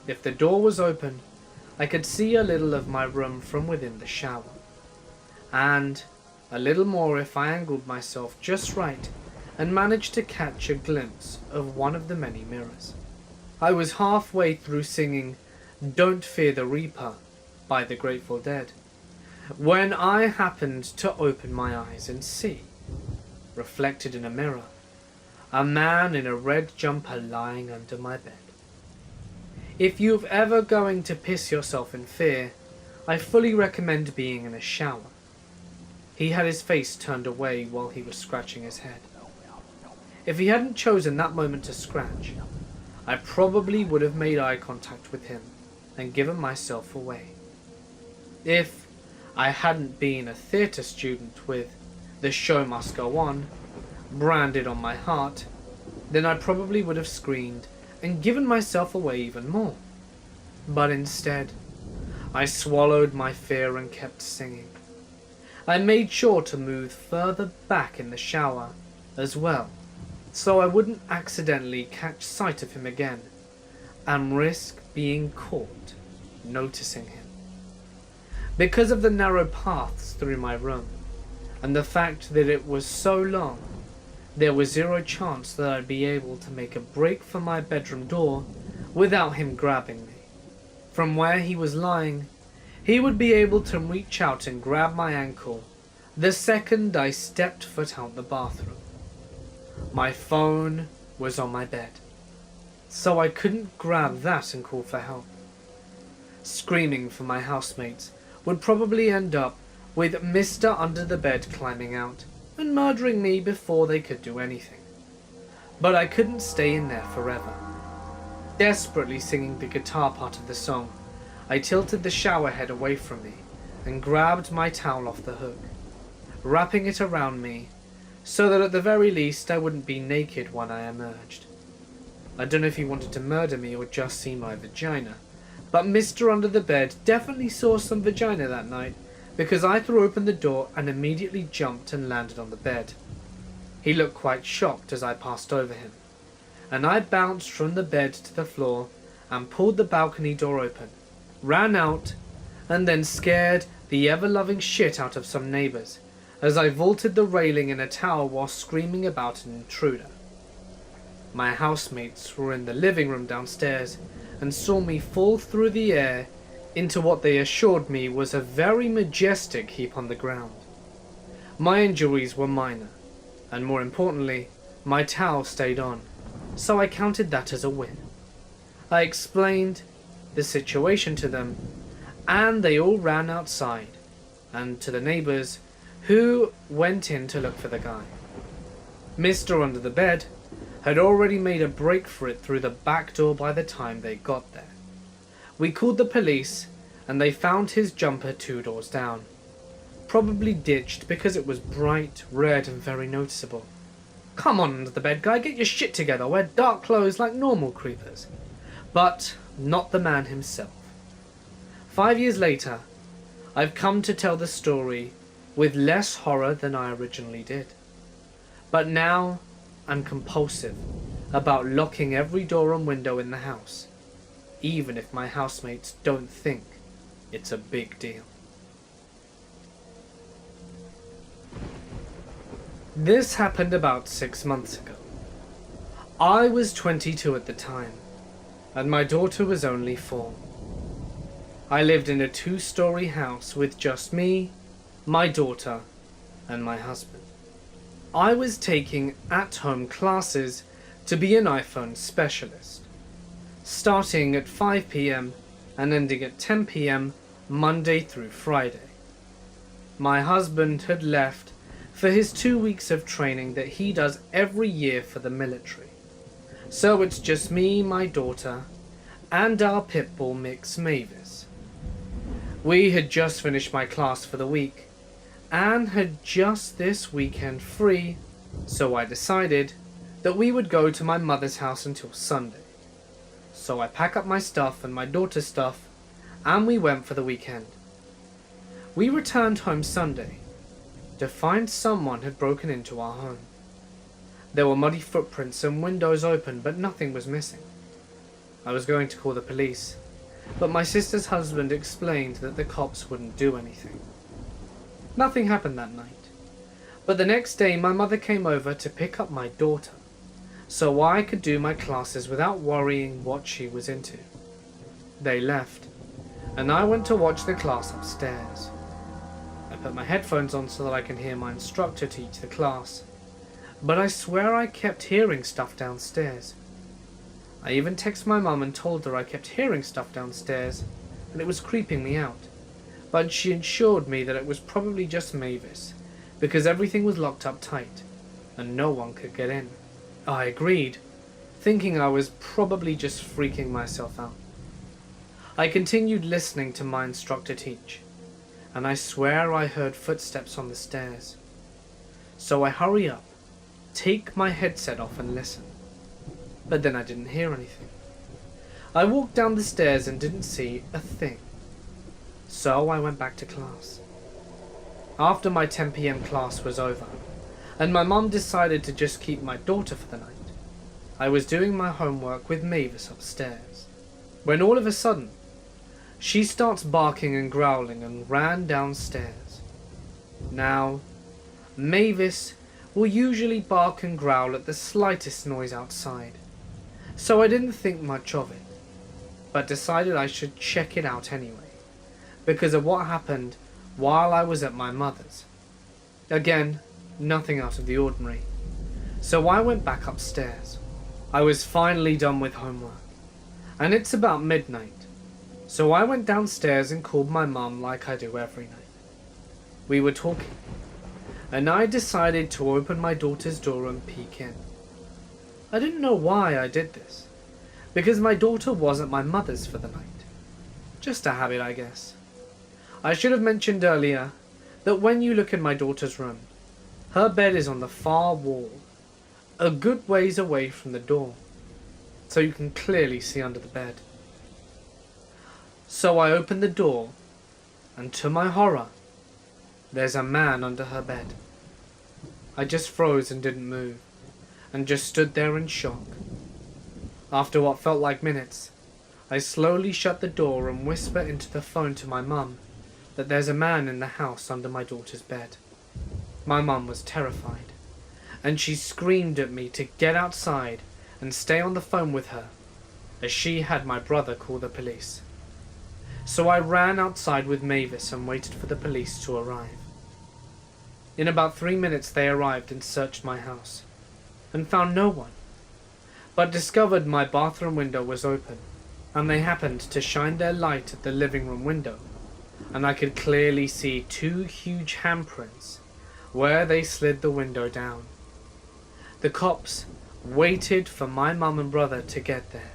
Speaker 1: If the door was open, I could see a little of my room from within the shower, and a little more if I angled myself just right and managed to catch a glimpse of one of the many mirrors. I was halfway through singing "Don't Fear the Reaper" by the Grateful Dead, when I happened to open my eyes and see, reflected in a mirror, a man in a red jumper lying under my bed. If you're ever going to piss yourself in fear, I fully recommend being in a shower. He had his face turned away while he was scratching his head. If he hadn't chosen that moment to scratch, I probably would have made eye contact with him and given myself away. If I hadn't been a theatre student with "The Show Must Go On" branded on my heart, then I probably would have screamed and given myself away even more. But instead, I swallowed my fear and kept singing. I made sure to move further back in the shower as well, so I wouldn't accidentally catch sight of him again and risk being caught noticing him. Because of the narrow paths through my room, and the fact that it was so long, there was zero chance that I'd be able to make a break for my bedroom door without him grabbing me. From where he was lying, he would be able to reach out and grab my ankle the second I stepped foot out the bathroom. My phone was on my bed, so I couldn't grab that and call for help. Screaming for my housemates would probably end up with Mr. Under the Bed climbing out and murdering me before they could do anything. But I couldn't stay in there forever. Desperately singing the guitar part of the song, I tilted the shower head away from me and grabbed my towel off the hook, wrapping it around me so that at the very least I wouldn't be naked when I emerged. I don't know if he wanted to murder me or just see my vagina, but Mr. Under the Bed definitely saw some vagina that night, because I threw open the door and immediately jumped and landed on the bed. He looked quite shocked as I passed over him, and I bounced from the bed to the floor and pulled the balcony door open, ran out, and then scared the ever-loving shit out of some neighbours as I vaulted the railing in a tower while screaming about an intruder. My housemates were in the living room downstairs and saw me fall through the air into what they assured me was a very majestic heap on the ground. My injuries were minor, and more importantly, my towel stayed on, so I counted that as a win. I explained the situation to them, and they all ran outside, and to the neighbours, who went in to look for the guy. Mr. Under the Bed had already made a break for it through the back door by the time they got there. We called the police, and they found his jumper 2 doors down. Probably ditched because it was bright red and very noticeable. Come on, Under the Bed guy, get your shit together, wear dark clothes like normal creepers. But not the man himself. 5 years later, I've come to tell the story with less horror than I originally did. But now I'm compulsive about locking every door and window in the house, even if my housemates don't think it's a big deal. This happened about 6 months ago. I was 22 at the time, and my daughter was only 4. I lived in a 2-story house with just me, my daughter, and my husband. I was taking at-home classes to be an iPhone specialist, starting at 5 p.m. and ending at 10 p.m. Monday through Friday. My husband had left for his 2 weeks of training that he does every year for the military. So it's just me, my daughter, and our pit bull mix Mavis. We had just finished my class for the week, and had just this weekend free, so I decided that we would go to my mother's house until Sunday. So I packed up my stuff and my daughter's stuff, and we went for the weekend. We returned home Sunday to find someone had broken into our home. There were muddy footprints and windows open, but nothing was missing. I was going to call the police, but my sister's husband explained that the cops wouldn't do anything. Nothing happened that night, but the next day my mother came over to pick up my daughter, so I could do my classes without worrying what she was into. They left, and I went to watch the class upstairs. I put my headphones on so that I can hear my instructor teach the class, but I swear I kept hearing stuff downstairs. I even texted my mum and told her I kept hearing stuff downstairs, and it was creeping me out. But she assured me that it was probably just Mavis, because everything was locked up tight, and no one could get in. I agreed, thinking I was probably just freaking myself out. I continued listening to my instructor teach, and I swear I heard footsteps on the stairs. So I hurry up, take my headset off and listen. But then I didn't hear anything. I walked down the stairs and didn't see a thing. So I went back to class. After my 10 p.m. class was over, and my mum decided to just keep my daughter for the night, I was doing my homework with Mavis upstairs, when all of a sudden, she starts barking and growling and ran downstairs. Now, Mavis will usually bark and growl at the slightest noise outside, so I didn't think much of it, but decided I should check it out anyway, because of what happened while I was at my mother's. Again, nothing out of the ordinary, so I went back upstairs. I was finally done with homework, and it's about midnight, so I went downstairs and called my mum like I do every night. We were talking, and I decided to open my daughter's door and peek in. I didn't know why I did this, because my daughter was at my mother's for the night. Just a habit, I guess. I should have mentioned earlier that when you look in my daughter's room, her bed is on the far wall, a good ways away from the door. so you can clearly see under the bed. So I opened the door, and to my horror, there's a man under her bed. I just froze and didn't move, and just stood there in shock. After what felt like minutes, I slowly shut the door and whisper into the phone to my mum that there's a man in the house under my daughter's bed. My mum was terrified, and she screamed at me to get outside and stay on the phone with her, as she had my brother call the police. So I ran outside with Mavis and waited for the police to arrive. In about 3 minutes they arrived and searched my house, and found no one, but discovered my bathroom window was open, and they happened to shine their light at the living room window, and I could clearly see 2 huge handprints where they slid the window down. The cops waited for my mum and brother to get there,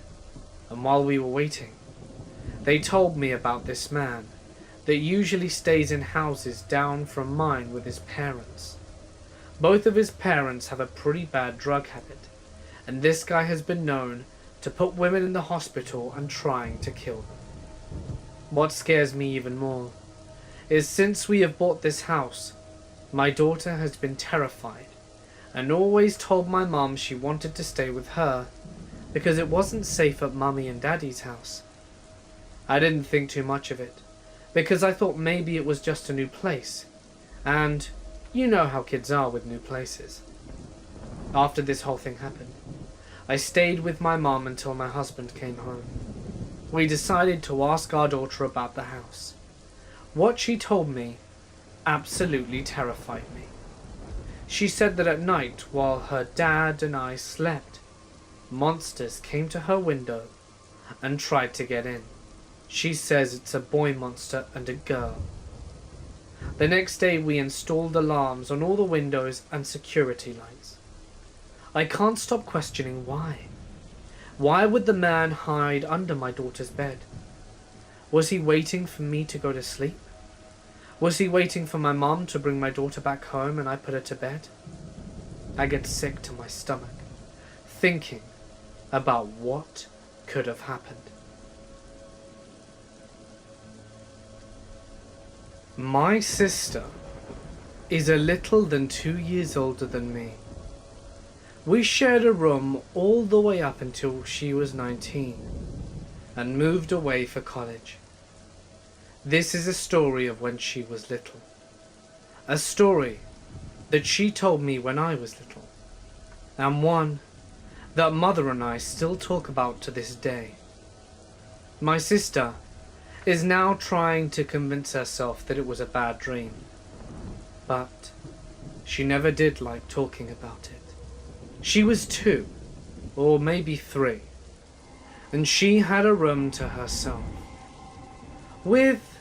Speaker 1: and while we were waiting, they told me about this man that usually stays in houses down from mine with his parents. Both of his parents have a pretty bad drug habit, and this guy has been known to put women in the hospital and trying to kill them. What scares me even more is since we have bought this house, my daughter has been terrified and always told my mum she wanted to stay with her because it wasn't safe at mummy and daddy's house. I didn't think too much of it because I thought maybe it was just a new place, and you know how kids are with new places. After this whole thing happened, I stayed with my mum until my husband came home. We decided to ask our daughter about the house. What she told me absolutely terrified me. She said that at night, while her dad and I slept, monsters came to her window and tried to get in. She says it's a boy monster and a girl. The next day we installed alarms on all the windows and security lights. I can't stop questioning why. Why would the man hide under my daughter's bed? Was he waiting for me to go to sleep? Was he waiting for my mom to bring my daughter back home and I put her to bed? I get sick to my stomach, thinking about what could have happened. My sister is a little than 2 years older than me. We shared a room all the way up until she was 19 and moved away for college. This is a story of when she was little. A story that she told me when I was little, and one that Mother and I still talk about to this day. My sister is now trying to convince herself that it was a bad dream, but she never did like talking about it. She was 2, or maybe 3, and she had a room to herself, with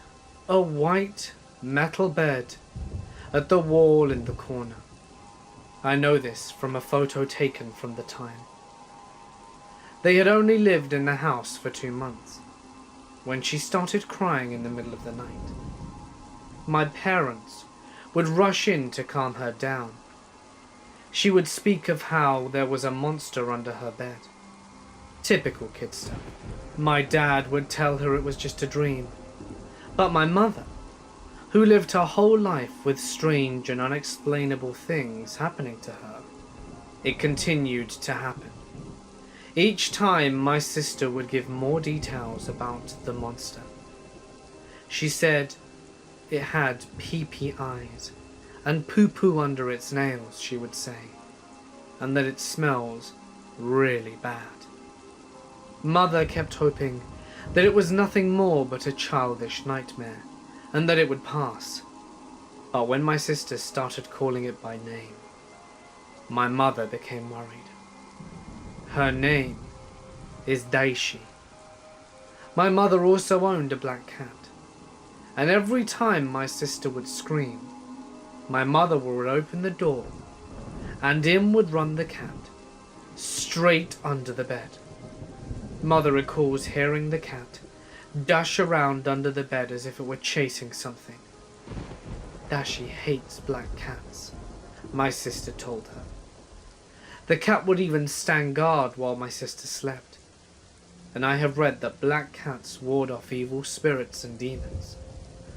Speaker 1: a white metal bed at the wall in the corner. I know this from a photo taken from the time. They had only lived in the house for 2 months, when she started crying in the middle of the night. My parents would rush in to calm her down. She would speak of how there was a monster under her bed. Typical kid stuff. My dad would tell her it was just a dream. But my mother, who lived her whole life with strange and unexplainable things happening to her, it continued to happen. Each time my sister would give more details about the monster. She said it had pee-pee eyes and poo-poo under its nails, she would say, and that it smells really bad. Mother kept hoping that it was nothing more but a childish nightmare, and that it would pass. But when my sister started calling it by name, my mother became worried. Her name is Daishi. My mother also owned a black cat, and every time my sister would scream, my mother would open the door, and in would run the cat, straight under the bed. Mother recalls hearing the cat dash around under the bed as if it were chasing something. Dashi hates black cats, my sister told her. The cat would even stand guard while my sister slept, and I have read that black cats ward off evil spirits and demons.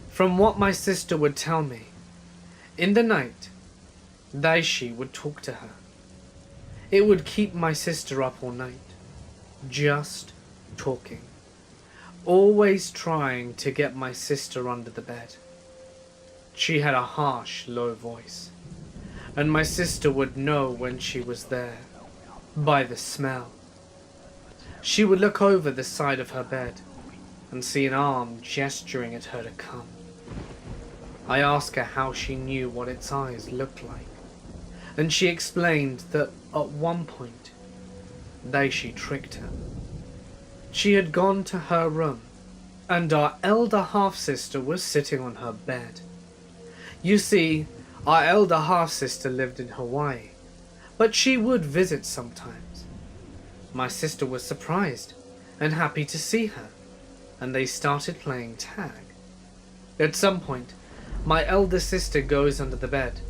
Speaker 1: From what my sister would tell me, in the night, Daishi would talk to her. It would keep my sister up all night, just talking, always trying to get my sister under the bed. She had a harsh, low voice, and my sister would know when she was there, by the smell. She would look over the side of her bed and see an arm gesturing at her to come. I asked her how she knew what its eyes looked like, and she explained that at one point, Daishi tricked her. She had gone to her room, and our elder half-sister was sitting on her bed. You see, our elder half-sister lived in Hawaii, but she would visit sometimes. My sister was surprised and happy to see her, and they started playing tag. At some point, my elder sister goes under the bed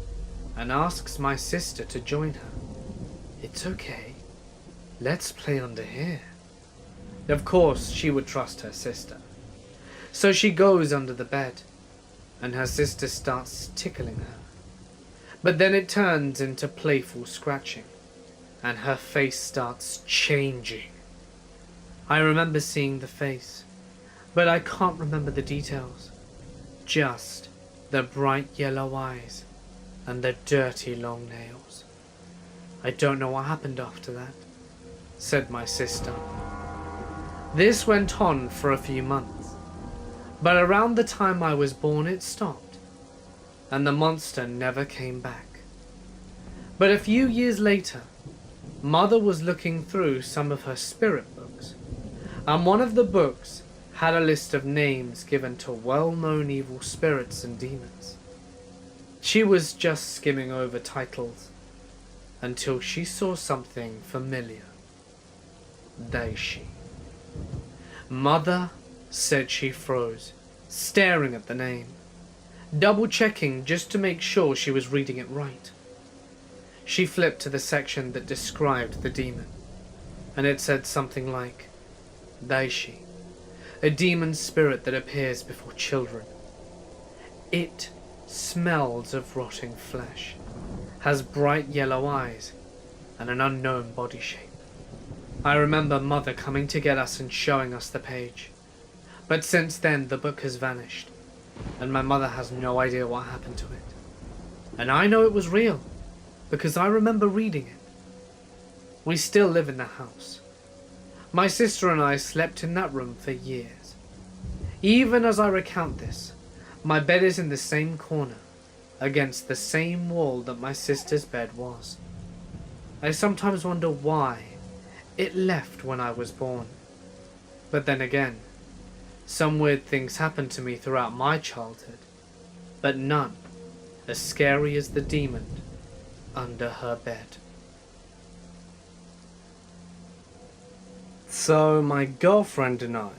Speaker 1: and asks my sister to join her. "It's okay. Let's play under here." Of course, she would trust her sister. So she goes under the bed, and her sister starts tickling her. But then it turns into playful scratching, and her face starts changing. I remember seeing the face, but I can't remember the details. Just the bright yellow eyes and the dirty long nails. "I don't know what happened after that," said my sister. This went on for a few months, but around the time I was born it stopped, and the monster never came back. But a few years later, Mother was looking through some of her spirit books, and one of the books had a list of names given to well-known evil spirits and demons. She was just skimming over titles until she saw something familiar. Daishi. Mother said she froze, staring at the name, double-checking just to make sure she was reading it right. She flipped to the section that described the demon, and it said something like, "Daishi, a demon spirit that appears before children. It smells of rotting flesh, has bright yellow eyes, and an unknown body shape." I remember Mother coming to get us and showing us the page, but since then the book has vanished, and my mother has no idea what happened to it. And I know it was real, because I remember reading it. We still live in the house. My sister and I slept in that room for years. Even as I recount this, my bed is in the same corner, against the same wall that my sister's bed was. I sometimes wonder why it left when I was born. But then again, some weird things happened to me throughout my childhood, but none as scary as the demon under her bed. So my girlfriend and I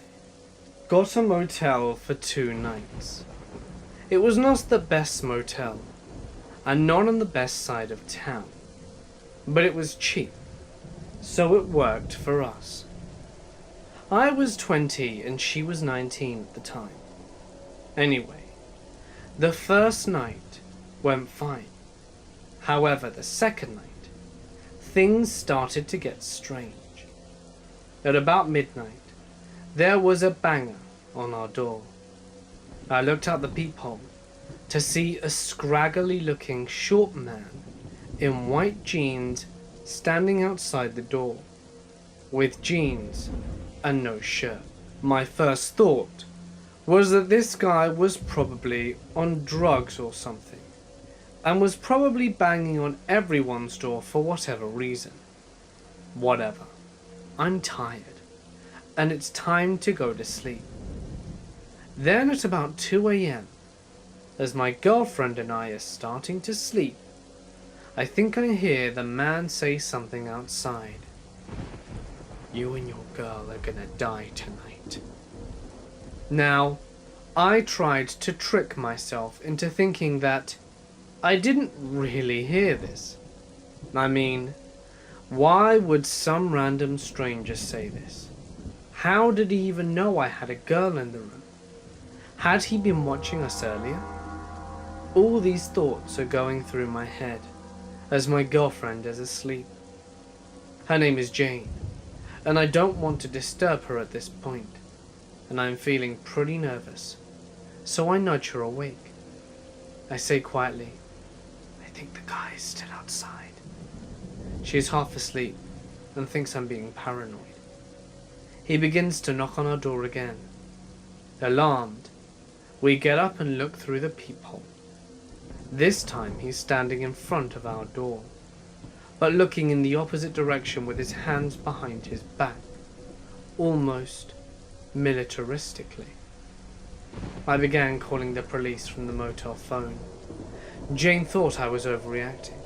Speaker 1: got a motel for 2 nights. It was not the best motel, and not on the best side of town, but it was cheap, so it worked for us. I was 20 and she was 19 at the time. Anyway, the first night went fine. However, the second night, things started to get strange. At about midnight, there was a banger on our door. I looked out the peephole to see a scraggly-looking short man in white jeans standing outside the door, with jeans and no shirt. My first thought was that this guy was probably on drugs or something, and was probably banging on everyone's door for whatever reason. Whatever. I'm tired, and it's time to go to sleep. Then at about 2 a.m., as my girlfriend and I are starting to sleep, I think I hear the man say something outside. "You and your girl are gonna die tonight." Now, I tried to trick myself into thinking that I didn't really hear this. I mean, why would some random stranger say this? How did he even know I had a girl in the room? Had he been watching us earlier? All these thoughts are going through my head as my girlfriend is asleep. Her name is Jane, and I don't want to disturb her at this point, and I'm feeling pretty nervous, so I nudge her awake. I say quietly, "I think the guy is still outside." She is half asleep and thinks I'm being paranoid. He begins to knock on our door again. Alarmed, we get up and look through the peephole. This time he's standing in front of our door, but looking in the opposite direction with his hands behind his back, almost militaristically. I began calling the police from the motel phone. Jane thought I was overreacting,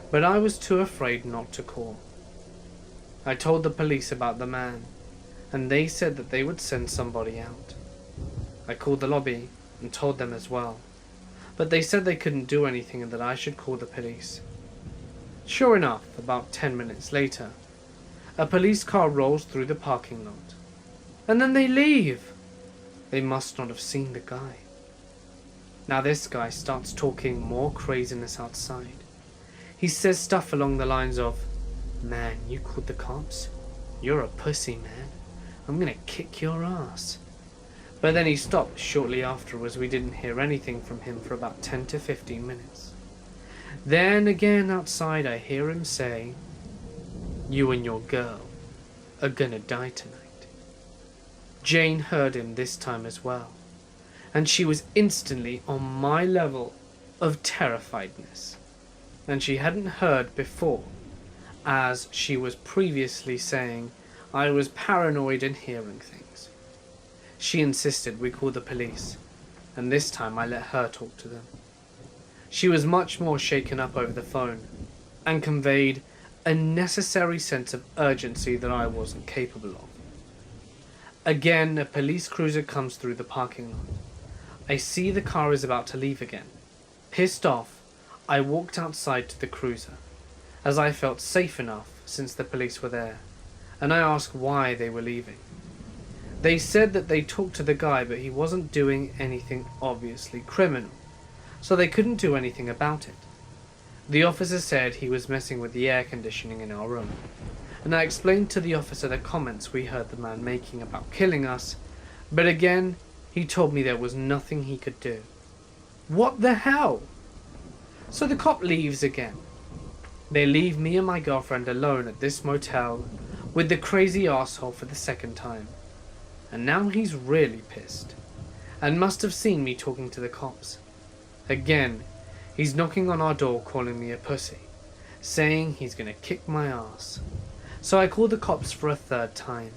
Speaker 1: but I was too afraid not to call. I told the police about the man, and they said that they would send somebody out. I called the lobby and told them as well, but they said they couldn't do anything and that I should call the police. Sure enough, about 10 minutes later, a police car rolls through the parking lot, and then they leave. They must not have seen the guy. Now this guy starts talking more craziness outside. He says stuff along the lines of, "Man, you called the cops? You're a pussy, man. I'm gonna kick your ass." But then he stopped shortly after, as we didn't hear anything from him for about 10 to 15 minutes. Then again outside I hear him say, "You and your girl are gonna die tonight." Jane heard him this time as well, and she was instantly on my level of terrifiedness, and she hadn't heard before, as she was previously saying I was paranoid and hearing things. She insisted we call the police, and this time I let her talk to them. She was much more shaken up over the phone, and conveyed a necessary sense of urgency that I wasn't capable of. Again, a police cruiser comes through the parking lot. I see the car is about to leave again. Pissed off, I walked outside to the cruiser, as I felt safe enough since the police were there, and I asked why they were leaving. They said that they talked to the guy, but he wasn't doing anything obviously criminal, so they couldn't do anything about it. The officer said he was messing with the air conditioning in our room, and I explained to the officer the comments we heard the man making about killing us, but again, he told me there was nothing he could do. What the hell? So the cop leaves again. They leave me and my girlfriend alone at this motel with the crazy asshole for the second time. And now he's really pissed, and must have seen me talking to the cops. Again, he's knocking on our door calling me a pussy, saying he's gonna kick my ass. So I called the cops for a third time,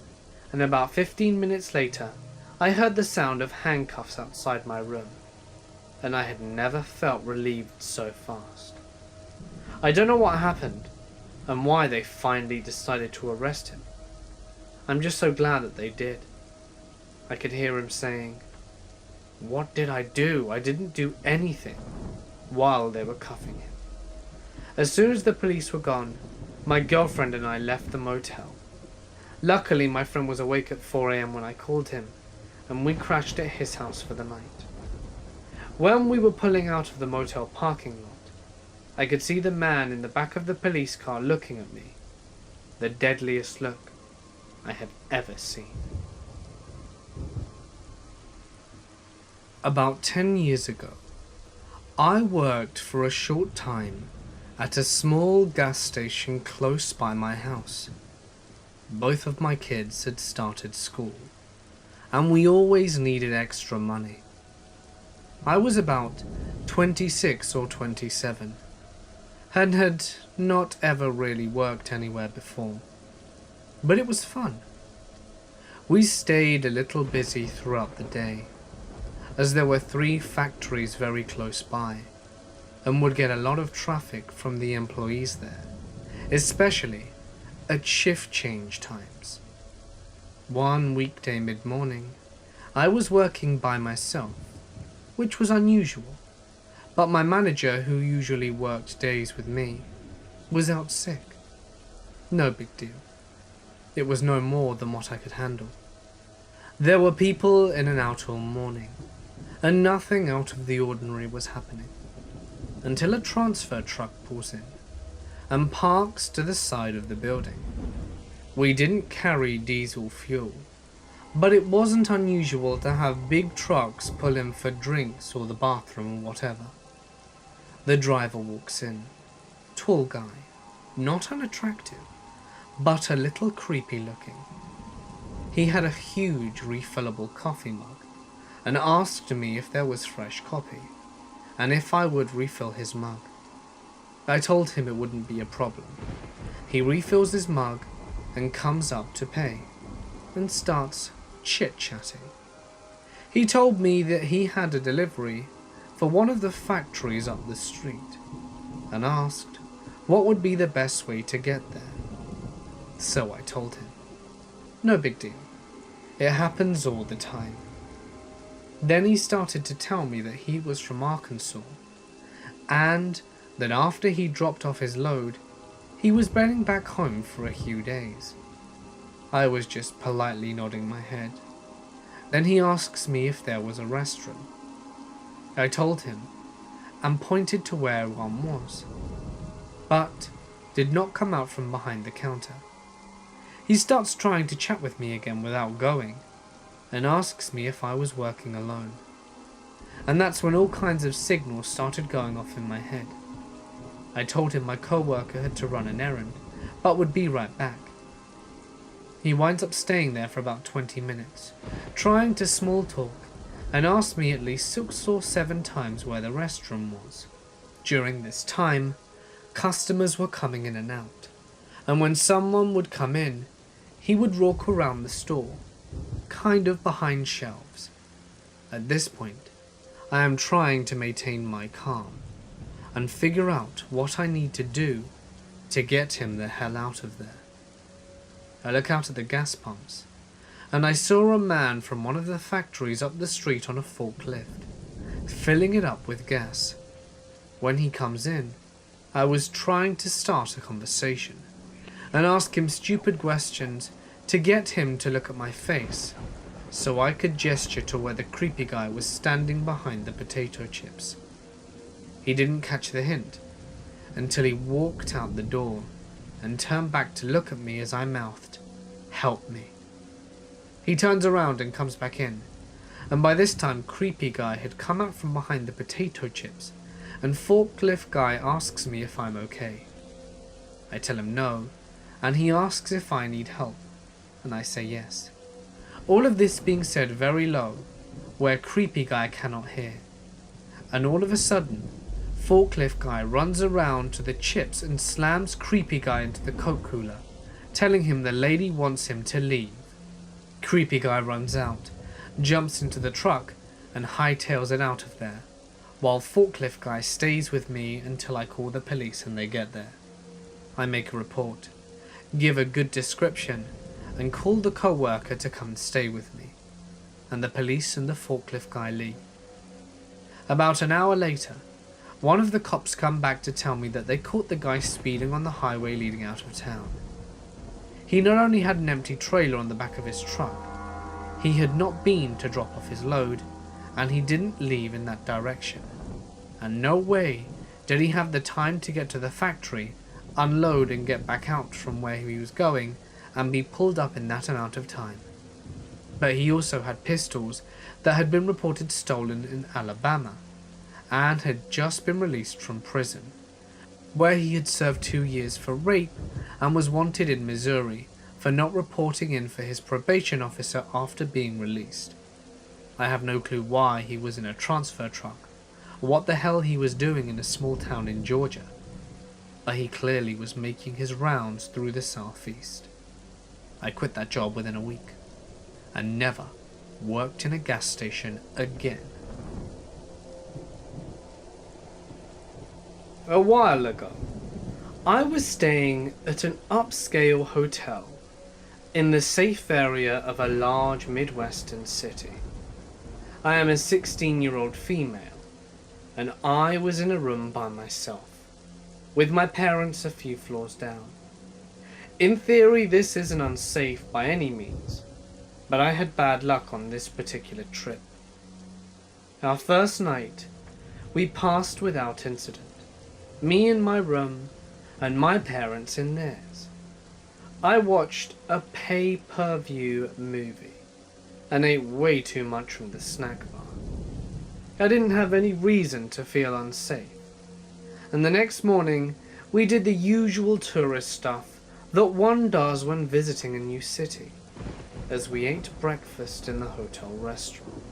Speaker 1: and about 15 minutes later, I heard the sound of handcuffs outside my room, and I had never felt relieved so fast. I don't know what happened, and why they finally decided to arrest him. I'm just so glad that they did. I could hear him saying, "What did I do? I didn't do anything," while they were cuffing him. As soon as the police were gone, my girlfriend and I left the motel. Luckily, my friend was awake at 4 a.m. when I called him, and we crashed at his house for the night. When we were pulling out of the motel parking lot, I could see the man in the back of the police car looking at me, the deadliest look I had ever seen. About 10 years ago, I worked for a short time at a small gas station close by my house. Both of my kids had started school, and we always needed extra money. I was about 26 or 27, and had not ever really worked anywhere before, but it was fun. We stayed a little busy throughout the day, as there were 3 factories very close by, and would get a lot of traffic from the employees there, especially at shift change times. One weekday mid-morning, I was working by myself, which was unusual, but my manager, who usually worked days with me, was out sick. No big deal. It was no more than what I could handle. There were people in and out all morning, and nothing out of the ordinary was happening, until a transfer truck pulls in and parks to the side of the building. We didn't carry diesel fuel, but it wasn't unusual to have big trucks pull in for drinks or the bathroom or whatever. The driver walks in, tall guy, not unattractive, but a little creepy looking. He had a huge refillable coffee mug and asked me if there was fresh coffee and if I would refill his mug. I told him it wouldn't be a problem. He refills his mug and comes up to pay and starts chit-chatting. He told me that he had a delivery for one of the factories up the street and asked what would be the best way to get there. So I told him, no big deal. It happens all the time. Then he started to tell me that he was from Arkansas and that after he dropped off his load, he was heading back home for a few days. I was just politely nodding my head. Then he asks me if there was a restaurant. I told him and pointed to where one was, but did not come out from behind the counter. He starts trying to chat with me again without going, and asks me if I was working alone. And that's when all kinds of signals started going off in my head. I told him my co-worker had to run an errand, but would be right back. He winds up staying there for about 20 minutes, trying to small talk, and asked me at least 6 or 7 times where the restroom was. During this time, customers were coming in and out, and when someone would come in, he would walk around the store, kind of behind shelves. At this point, I am trying to maintain my calm and figure out what I need to do to get him the hell out of there. I look out at the gas pumps, and I saw a man from one of the factories up the street on a forklift, filling it up with gas. When he comes in, I was trying to start a conversation and ask him stupid questions to get him to look at my face, so I could gesture to where the creepy guy was standing behind the potato chips. He didn't catch the hint until he walked out the door and turned back to look at me as I mouthed, "Help me." He turns around and comes back in, and by this time creepy guy had come out from behind the potato chips, and forklift guy asks me if I'm okay. I tell him no, and he asks if I need help, and I say yes. All of this being said very low, where creepy guy cannot hear. And all of a sudden, forklift guy runs around to the chips and slams creepy guy into the Coke cooler, telling him the lady wants him to leave. Creepy guy runs out, jumps into the truck, and hightails it out of there, while forklift guy stays with me until I call the police and they get there. I make a report, give a good description, and call the co-worker to come and stay with me, and the police and the forklift guy leave. About an hour later, one of the cops come back to tell me that they caught the guy speeding on the highway leading out of town. He not only had an empty trailer on the back of his truck, he had not been to drop off his load, and he didn't leave in that direction. And no way did he have the time to get to the factory, unload and get back out from where he was going, and be pulled up in that amount of time. But he also had pistols that had been reported stolen in Alabama, and had just been released from prison, where he had served 2 years for rape and was wanted in Missouri for not reporting in for his probation officer after being released. I have no clue why he was in a transfer truck, or what the hell he was doing in a small town in Georgia, but he clearly was making his rounds through the southeast. I quit that job within a week, and never worked in a gas station again. A while ago, I was staying at an upscale hotel in the safe area of a large Midwestern city. I am a 16-year-old female, and I was in a room by myself, with my parents a few floors down. In theory, this isn't unsafe by any means, But I had bad luck on this particular trip. Our first night, we passed without incident. Me in my room, and my parents in theirs. I watched a pay-per-view movie, and ate way too much from the snack bar. I didn't have any reason to feel unsafe. And the next morning, we did the usual tourist stuff that one does when visiting a new city, as we ate breakfast in the hotel restaurant.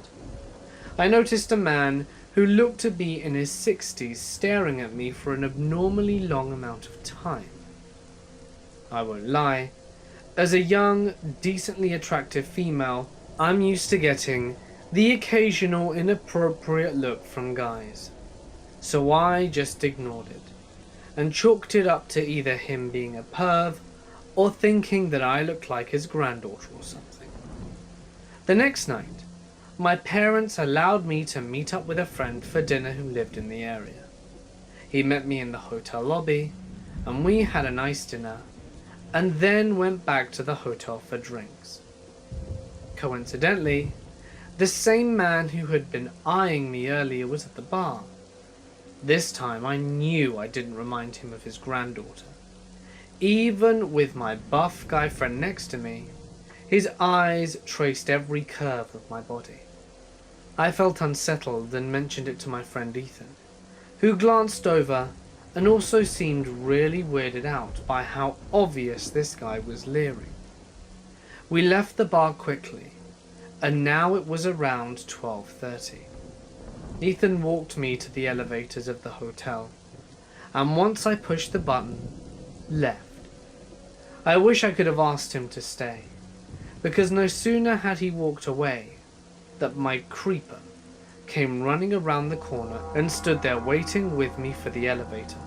Speaker 1: I noticed a man who looked to be in his 60s staring at me for an abnormally long amount of time. I won't lie, as a young, decently attractive female, I'm used to getting the occasional inappropriate look from guys. So I just ignored it, and chalked it up to either him being a perv, or thinking that I looked like his granddaughter or something. The next night, my parents allowed me to meet up with a friend for dinner who lived in the area. He met me in the hotel lobby, and we had a nice dinner, and then went back to the hotel for drinks. Coincidentally, the same man who had been eyeing me earlier was at the bar. This time I knew I didn't remind him of his granddaughter. Even with my buff guy friend next to me, his eyes traced every curve of my body. I felt unsettled and mentioned it to my friend Ethan, who glanced over and also seemed really weirded out by how obvious this guy was leering. We left the bar quickly, and now it was around 12:30. Ethan walked me to the elevators of the hotel, and once I pushed the button, left. I wish I could have asked him to stay, because no sooner had he walked away that my creeper came running around the corner and stood there waiting with me for the elevator.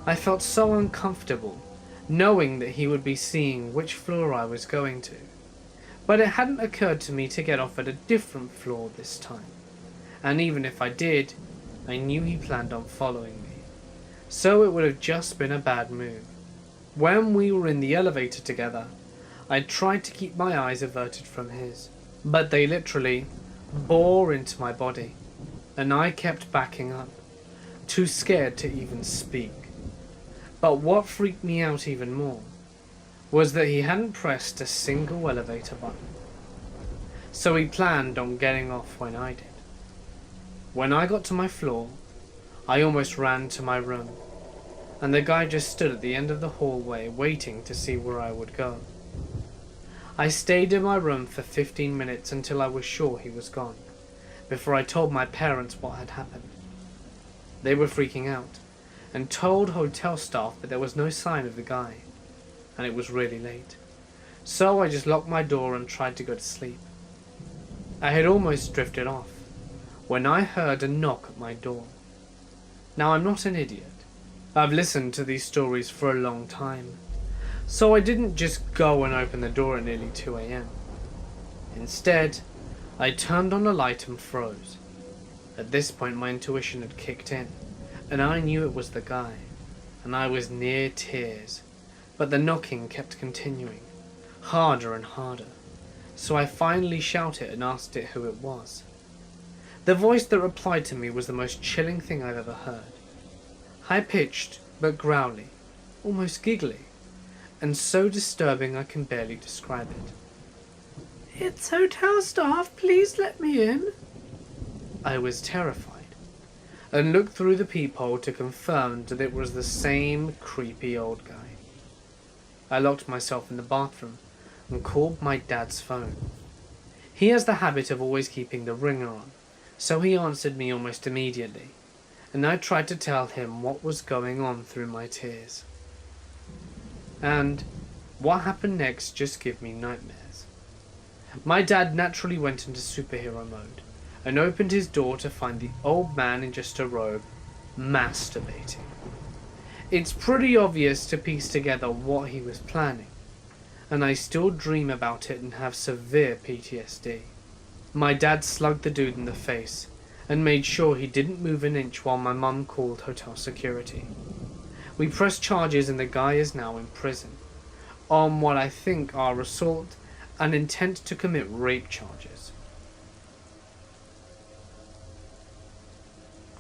Speaker 1: I felt so uncomfortable knowing that he would be seeing which floor I was going to, but it hadn't occurred to me to get off at a different floor this time, and even if I did, I knew he planned on following me, so it would have just been a bad move. When we were in the elevator together, I tried to keep my eyes averted from his, but they literally bore into my body, and I kept backing up, too scared to even speak. But what freaked me out even more was that he hadn't pressed a single elevator button, so he planned on getting off when I did. When I got to my floor, I almost ran to my room, and the guy just stood at the end of the hallway waiting to see where I would go. I stayed in my room for 15 minutes until I was sure he was gone, before I told my parents what had happened. They were freaking out, and told hotel staff that there was no sign of the guy, and it was really late. So I just locked my door and tried to go to sleep. I had almost drifted off, when I heard a knock at my door. Now I'm not an idiot. I've listened to these stories for a long time, so I didn't just go and open the door at nearly 2 a.m. Instead, I turned on the light and froze. At this point my intuition had kicked in, and I knew it was the guy, and I was near tears, but the knocking kept continuing, harder and harder, so I finally shouted and asked it who it was. The voice that replied to me was the most chilling thing I've ever heard. High-pitched, but growly, almost giggly, and so disturbing I can barely describe it. "It's hotel staff, please let me in." I was terrified, and looked through the peephole to confirm that it was the same creepy old guy. I locked myself in the bathroom and called my dad's phone. He has the habit of always keeping the ringer on, so he answered me almost immediately, and I tried to tell him what was going on through my tears. And what happened next just gave me nightmares. My dad naturally went into superhero mode, and opened his door to find the old man in just a robe, masturbating. It's pretty obvious to piece together what he was planning, and I still dream about it and have severe PTSD. My dad slugged the dude in the face, and made sure he didn't move an inch while my mum called hotel security. We pressed charges and the guy is now in prison, on what I think are assault and intent to commit rape charges.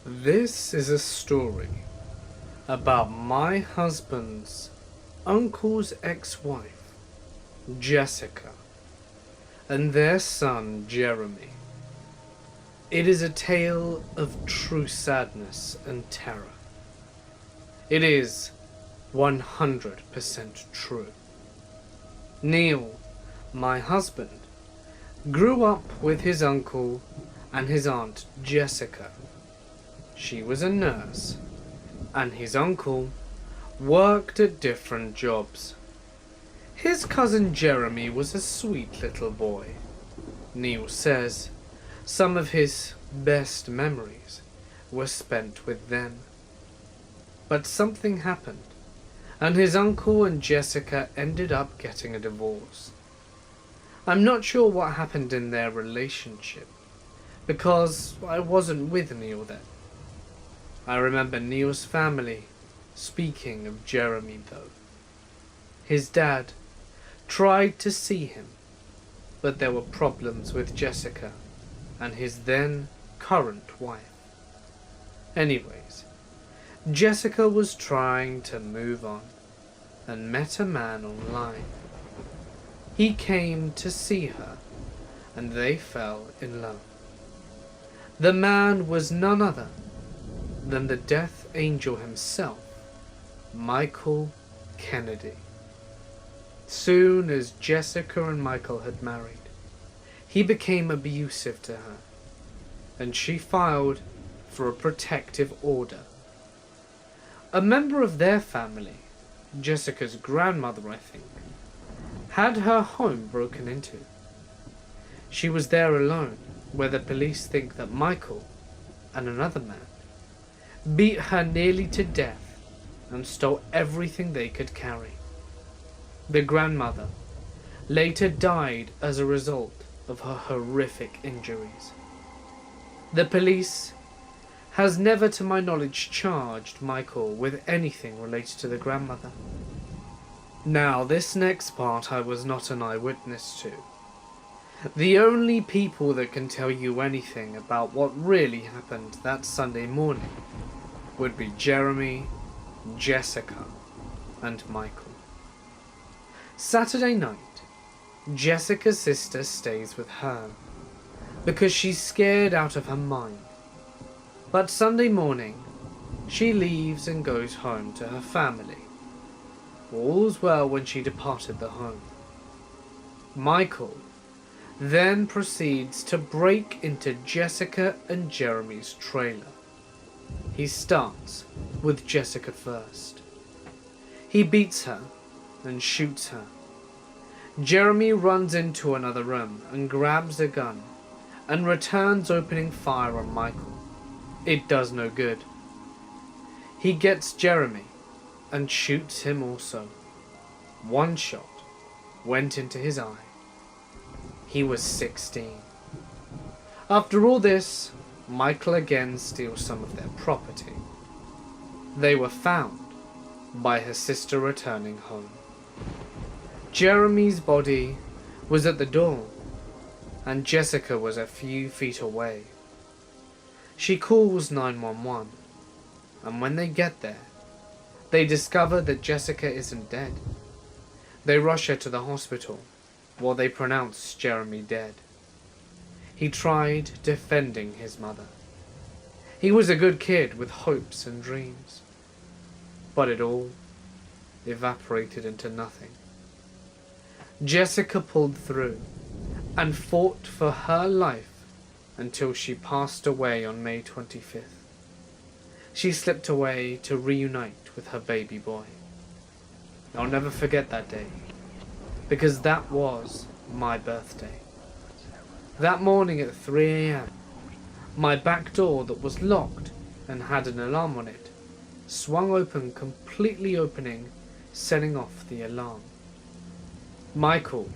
Speaker 1: This is a story about my husband's uncle's ex-wife, Jessica, and their son, Jeremy. It is a tale of true sadness and terror. It is 100% true. Neil, my husband, grew up with his uncle and his aunt Jessica. She was a nurse, and his uncle worked at different jobs. His cousin Jeremy was a sweet little boy. Neil says some of his best memories were spent with them. But something happened, and his uncle and Jessica ended up getting a divorce. I'm not sure what happened in their relationship, because I wasn't with Neil then. I remember Neil's family speaking of Jeremy though. His dad tried to see him, but there were problems with Jessica and his then current wife. Anyways, Jessica was trying to move on and met a man online. He came to see her and they fell in love. The man was none other than the death angel himself, Michael Kennedy. Soon as Jessica and Michael had married, he became abusive to her, and she filed for a protective order. A member of their family, Jessica's grandmother I think, had her home broken into. She was there alone, where the police think that Michael and another man beat her nearly to death and stole everything they could carry. The grandmother later died as a result of her horrific injuries. The police has never to my knowledge charged Michael with anything related to the grandmother. Now this next part I was not an eyewitness to. The only people that can tell you anything about what really happened that Sunday morning would be Jeremy, Jessica, and Michael. Saturday night, Jessica's sister stays with her because she's scared out of her mind. But Sunday morning, she leaves and goes home to her family. All's well when she departed the home. Michael then proceeds to break into Jessica and Jeremy's trailer. He starts with Jessica first. He beats her and shoots her. Jeremy runs into another room and grabs a gun and returns opening fire on Michael. It does no good. He gets Jeremy and shoots him also. One shot went into his eye. He was 16. After all this, Michael again steals some of their property. They were found by her sister returning home. Jeremy's body was at the door, and Jessica was a few feet away. She calls 911, and when they get there, they discover that Jessica isn't dead. They rush her to the hospital, while they pronounce Jeremy dead. He tried defending his mother. He was a good kid with hopes and dreams. But it all evaporated into nothing. Jessica pulled through and fought for her life until she passed away on May 25th. She slipped away to reunite with her baby boy. I'll never forget that day, because that was my birthday. That morning at 3 a.m, my back door that was locked and had an alarm on it swung open, completely opening, setting off the alarm. Michael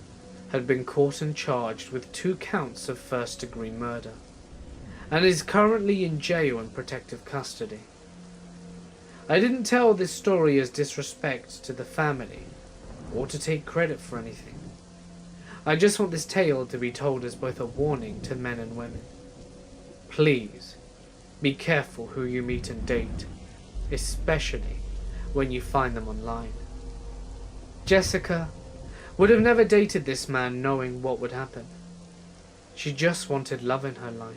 Speaker 1: had been caught and charged with 2 counts of first-degree murder and is currently in jail in protective custody. I didn't tell this story as disrespect to the family or to take credit for anything. I just want this tale to be told as both a warning to men and women. Please, be careful who you meet and date, especially when you find them online. Jessica would have never dated this man knowing what would happen. She just wanted love in her life.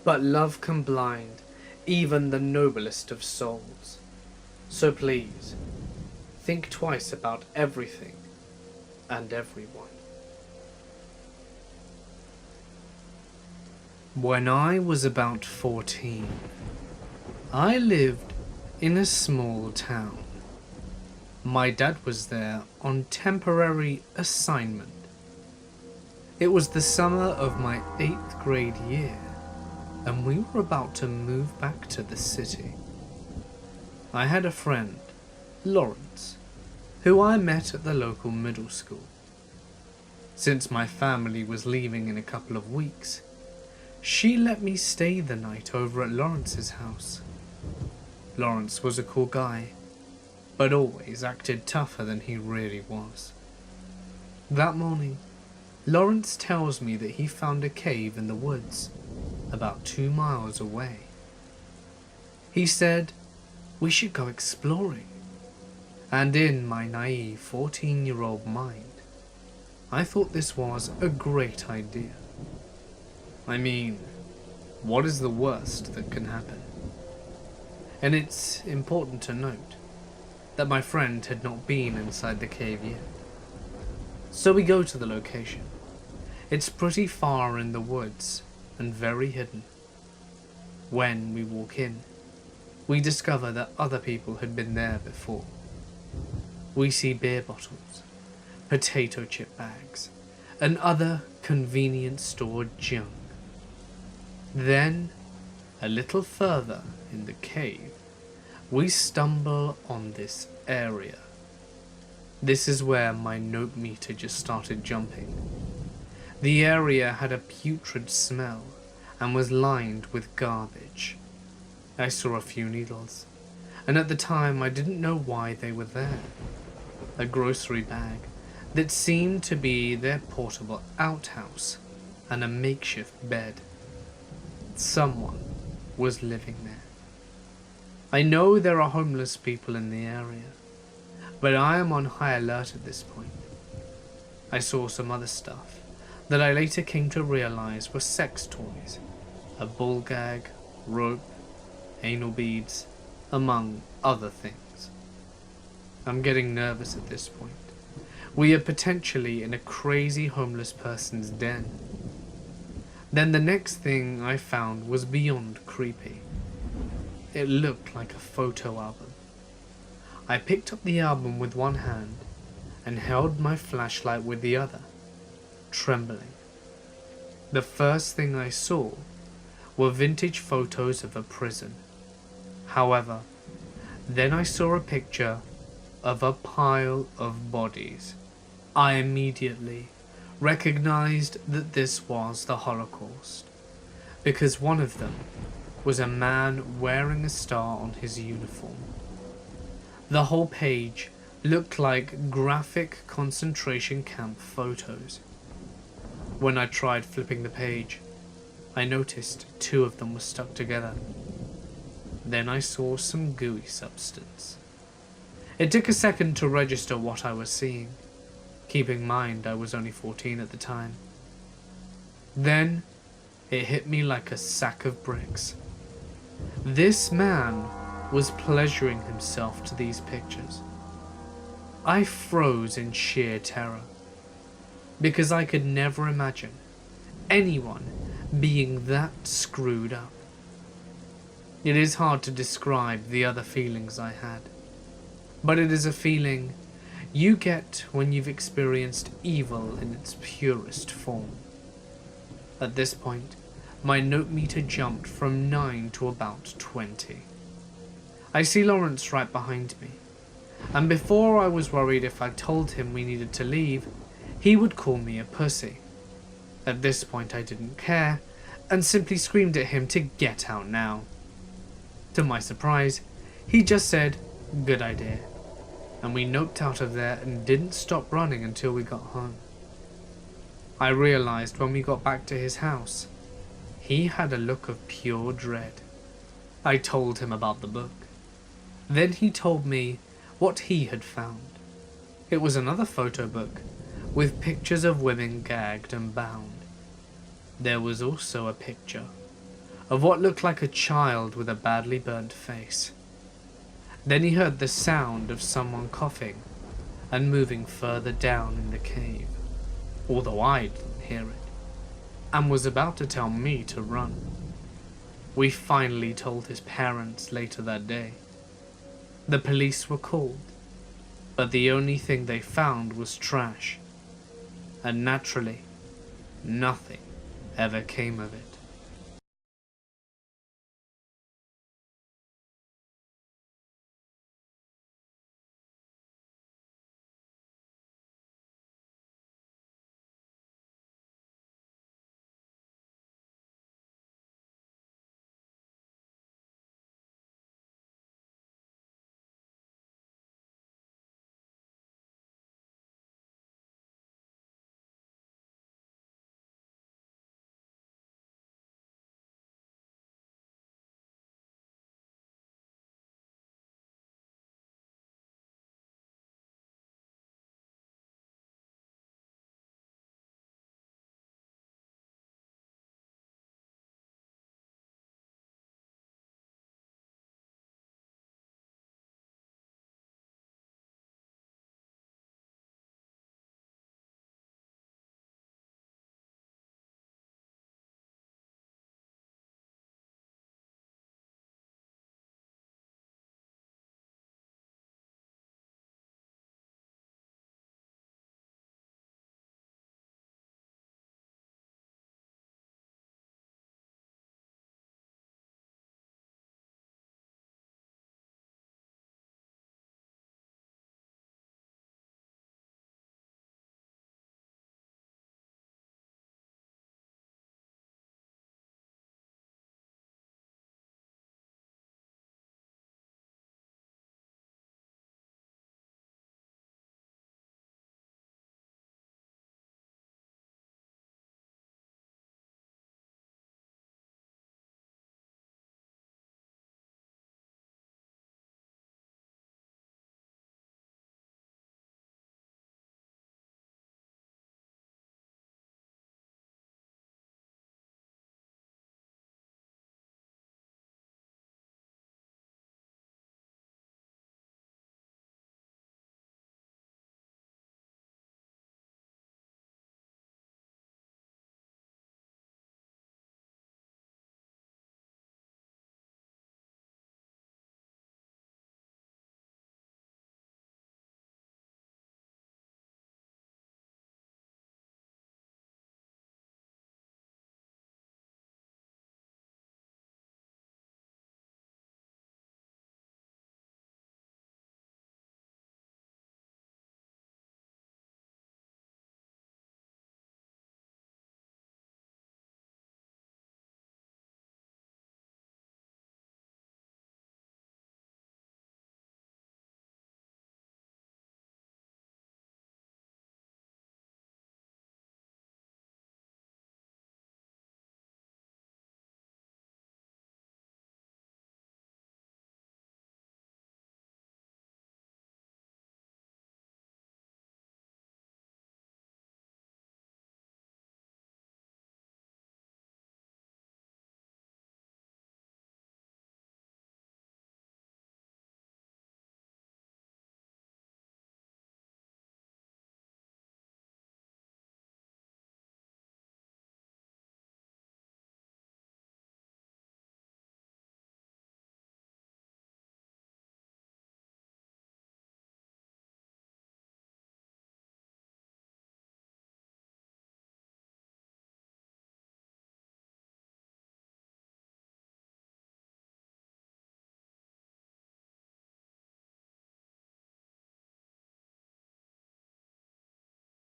Speaker 1: But love can blind even the noblest of souls. So please, think twice about everything and everyone. When I was about 14, I lived in a small town. My dad was there on temporary assignment. It was the summer of my 8th grade year, and we were about to move back to the city. I had a friend, Lawrence, who I met at the local middle school. Since my family was leaving in a couple of weeks, she let me stay the night over at Lawrence's house. Lawrence was a cool guy, but always acted tougher than he really was. That morning, Lawrence tells me that he found a cave in the woods, about 2 miles away. He said we should go exploring, and in my naive 14-year-old mind, I thought this was a great idea. I mean, what is the worst that can happen? And it's important to note that my friend had not been inside the cave yet. So we go to the location. It's pretty far in the woods and very hidden. When we walk in, we discover that other people had been there before. We see beer bottles, potato chip bags, and other convenience store junk. Then, a little further in the cave, we stumble on this area. This is where my note meter just started jumping. The area had a putrid smell and was lined with garbage. I saw a few needles, and at the time I didn't know why they were there. A grocery bag that seemed to be their portable outhouse, and a makeshift bed. Someone was living there. I know there are homeless people in the area, but I am on high alert at this point. I saw some other stuff that I later came to realize were sex toys, a ball gag, rope, anal beads, among other things. I'm getting nervous at this point. We are potentially in a crazy homeless person's den. Then the next thing I found was beyond creepy. It looked like a photo album. I picked up the album with one hand and held my flashlight with the other, trembling. The first thing I saw were vintage photos of a prison. However, then I saw a picture of a pile of bodies. I immediately recognized that this was the Holocaust, because one of them was a man wearing a star on his uniform. The whole page looked like graphic concentration camp photos. When I tried flipping the page, I noticed 2 of them were stuck together. Then I saw some gooey substance. It took a second to register what I was seeing, keeping in mind I was only 14 at the time. Then it hit me like a sack of bricks. This man was pleasuring himself to these pictures. I froze in sheer terror, because I could never imagine anyone being that screwed up. It is hard to describe the other feelings I had, but it is a feeling you get when you've experienced evil in its purest form. At this point, my note meter jumped from 9 to about 20. I see Lawrence right behind me, and before I was worried if I told him we needed to leave, he would call me a pussy. At this point I didn't care, and simply screamed at him to get out now. To my surprise, he just said, "Good idea," and we noped out of there and didn't stop running until we got home. I realized when we got back to his house, he had a look of pure dread. I told him about the book. Then he told me what he had found. It was another photo book with pictures of women gagged and bound. There was also a picture of what looked like a child with a badly burnt face. Then he heard the sound of someone coughing and moving further down in the cave, although I didn't hear it, and was about to tell me to run. We finally told his parents later that day. The police were called, but the only thing they found was trash, and naturally, nothing ever came of it.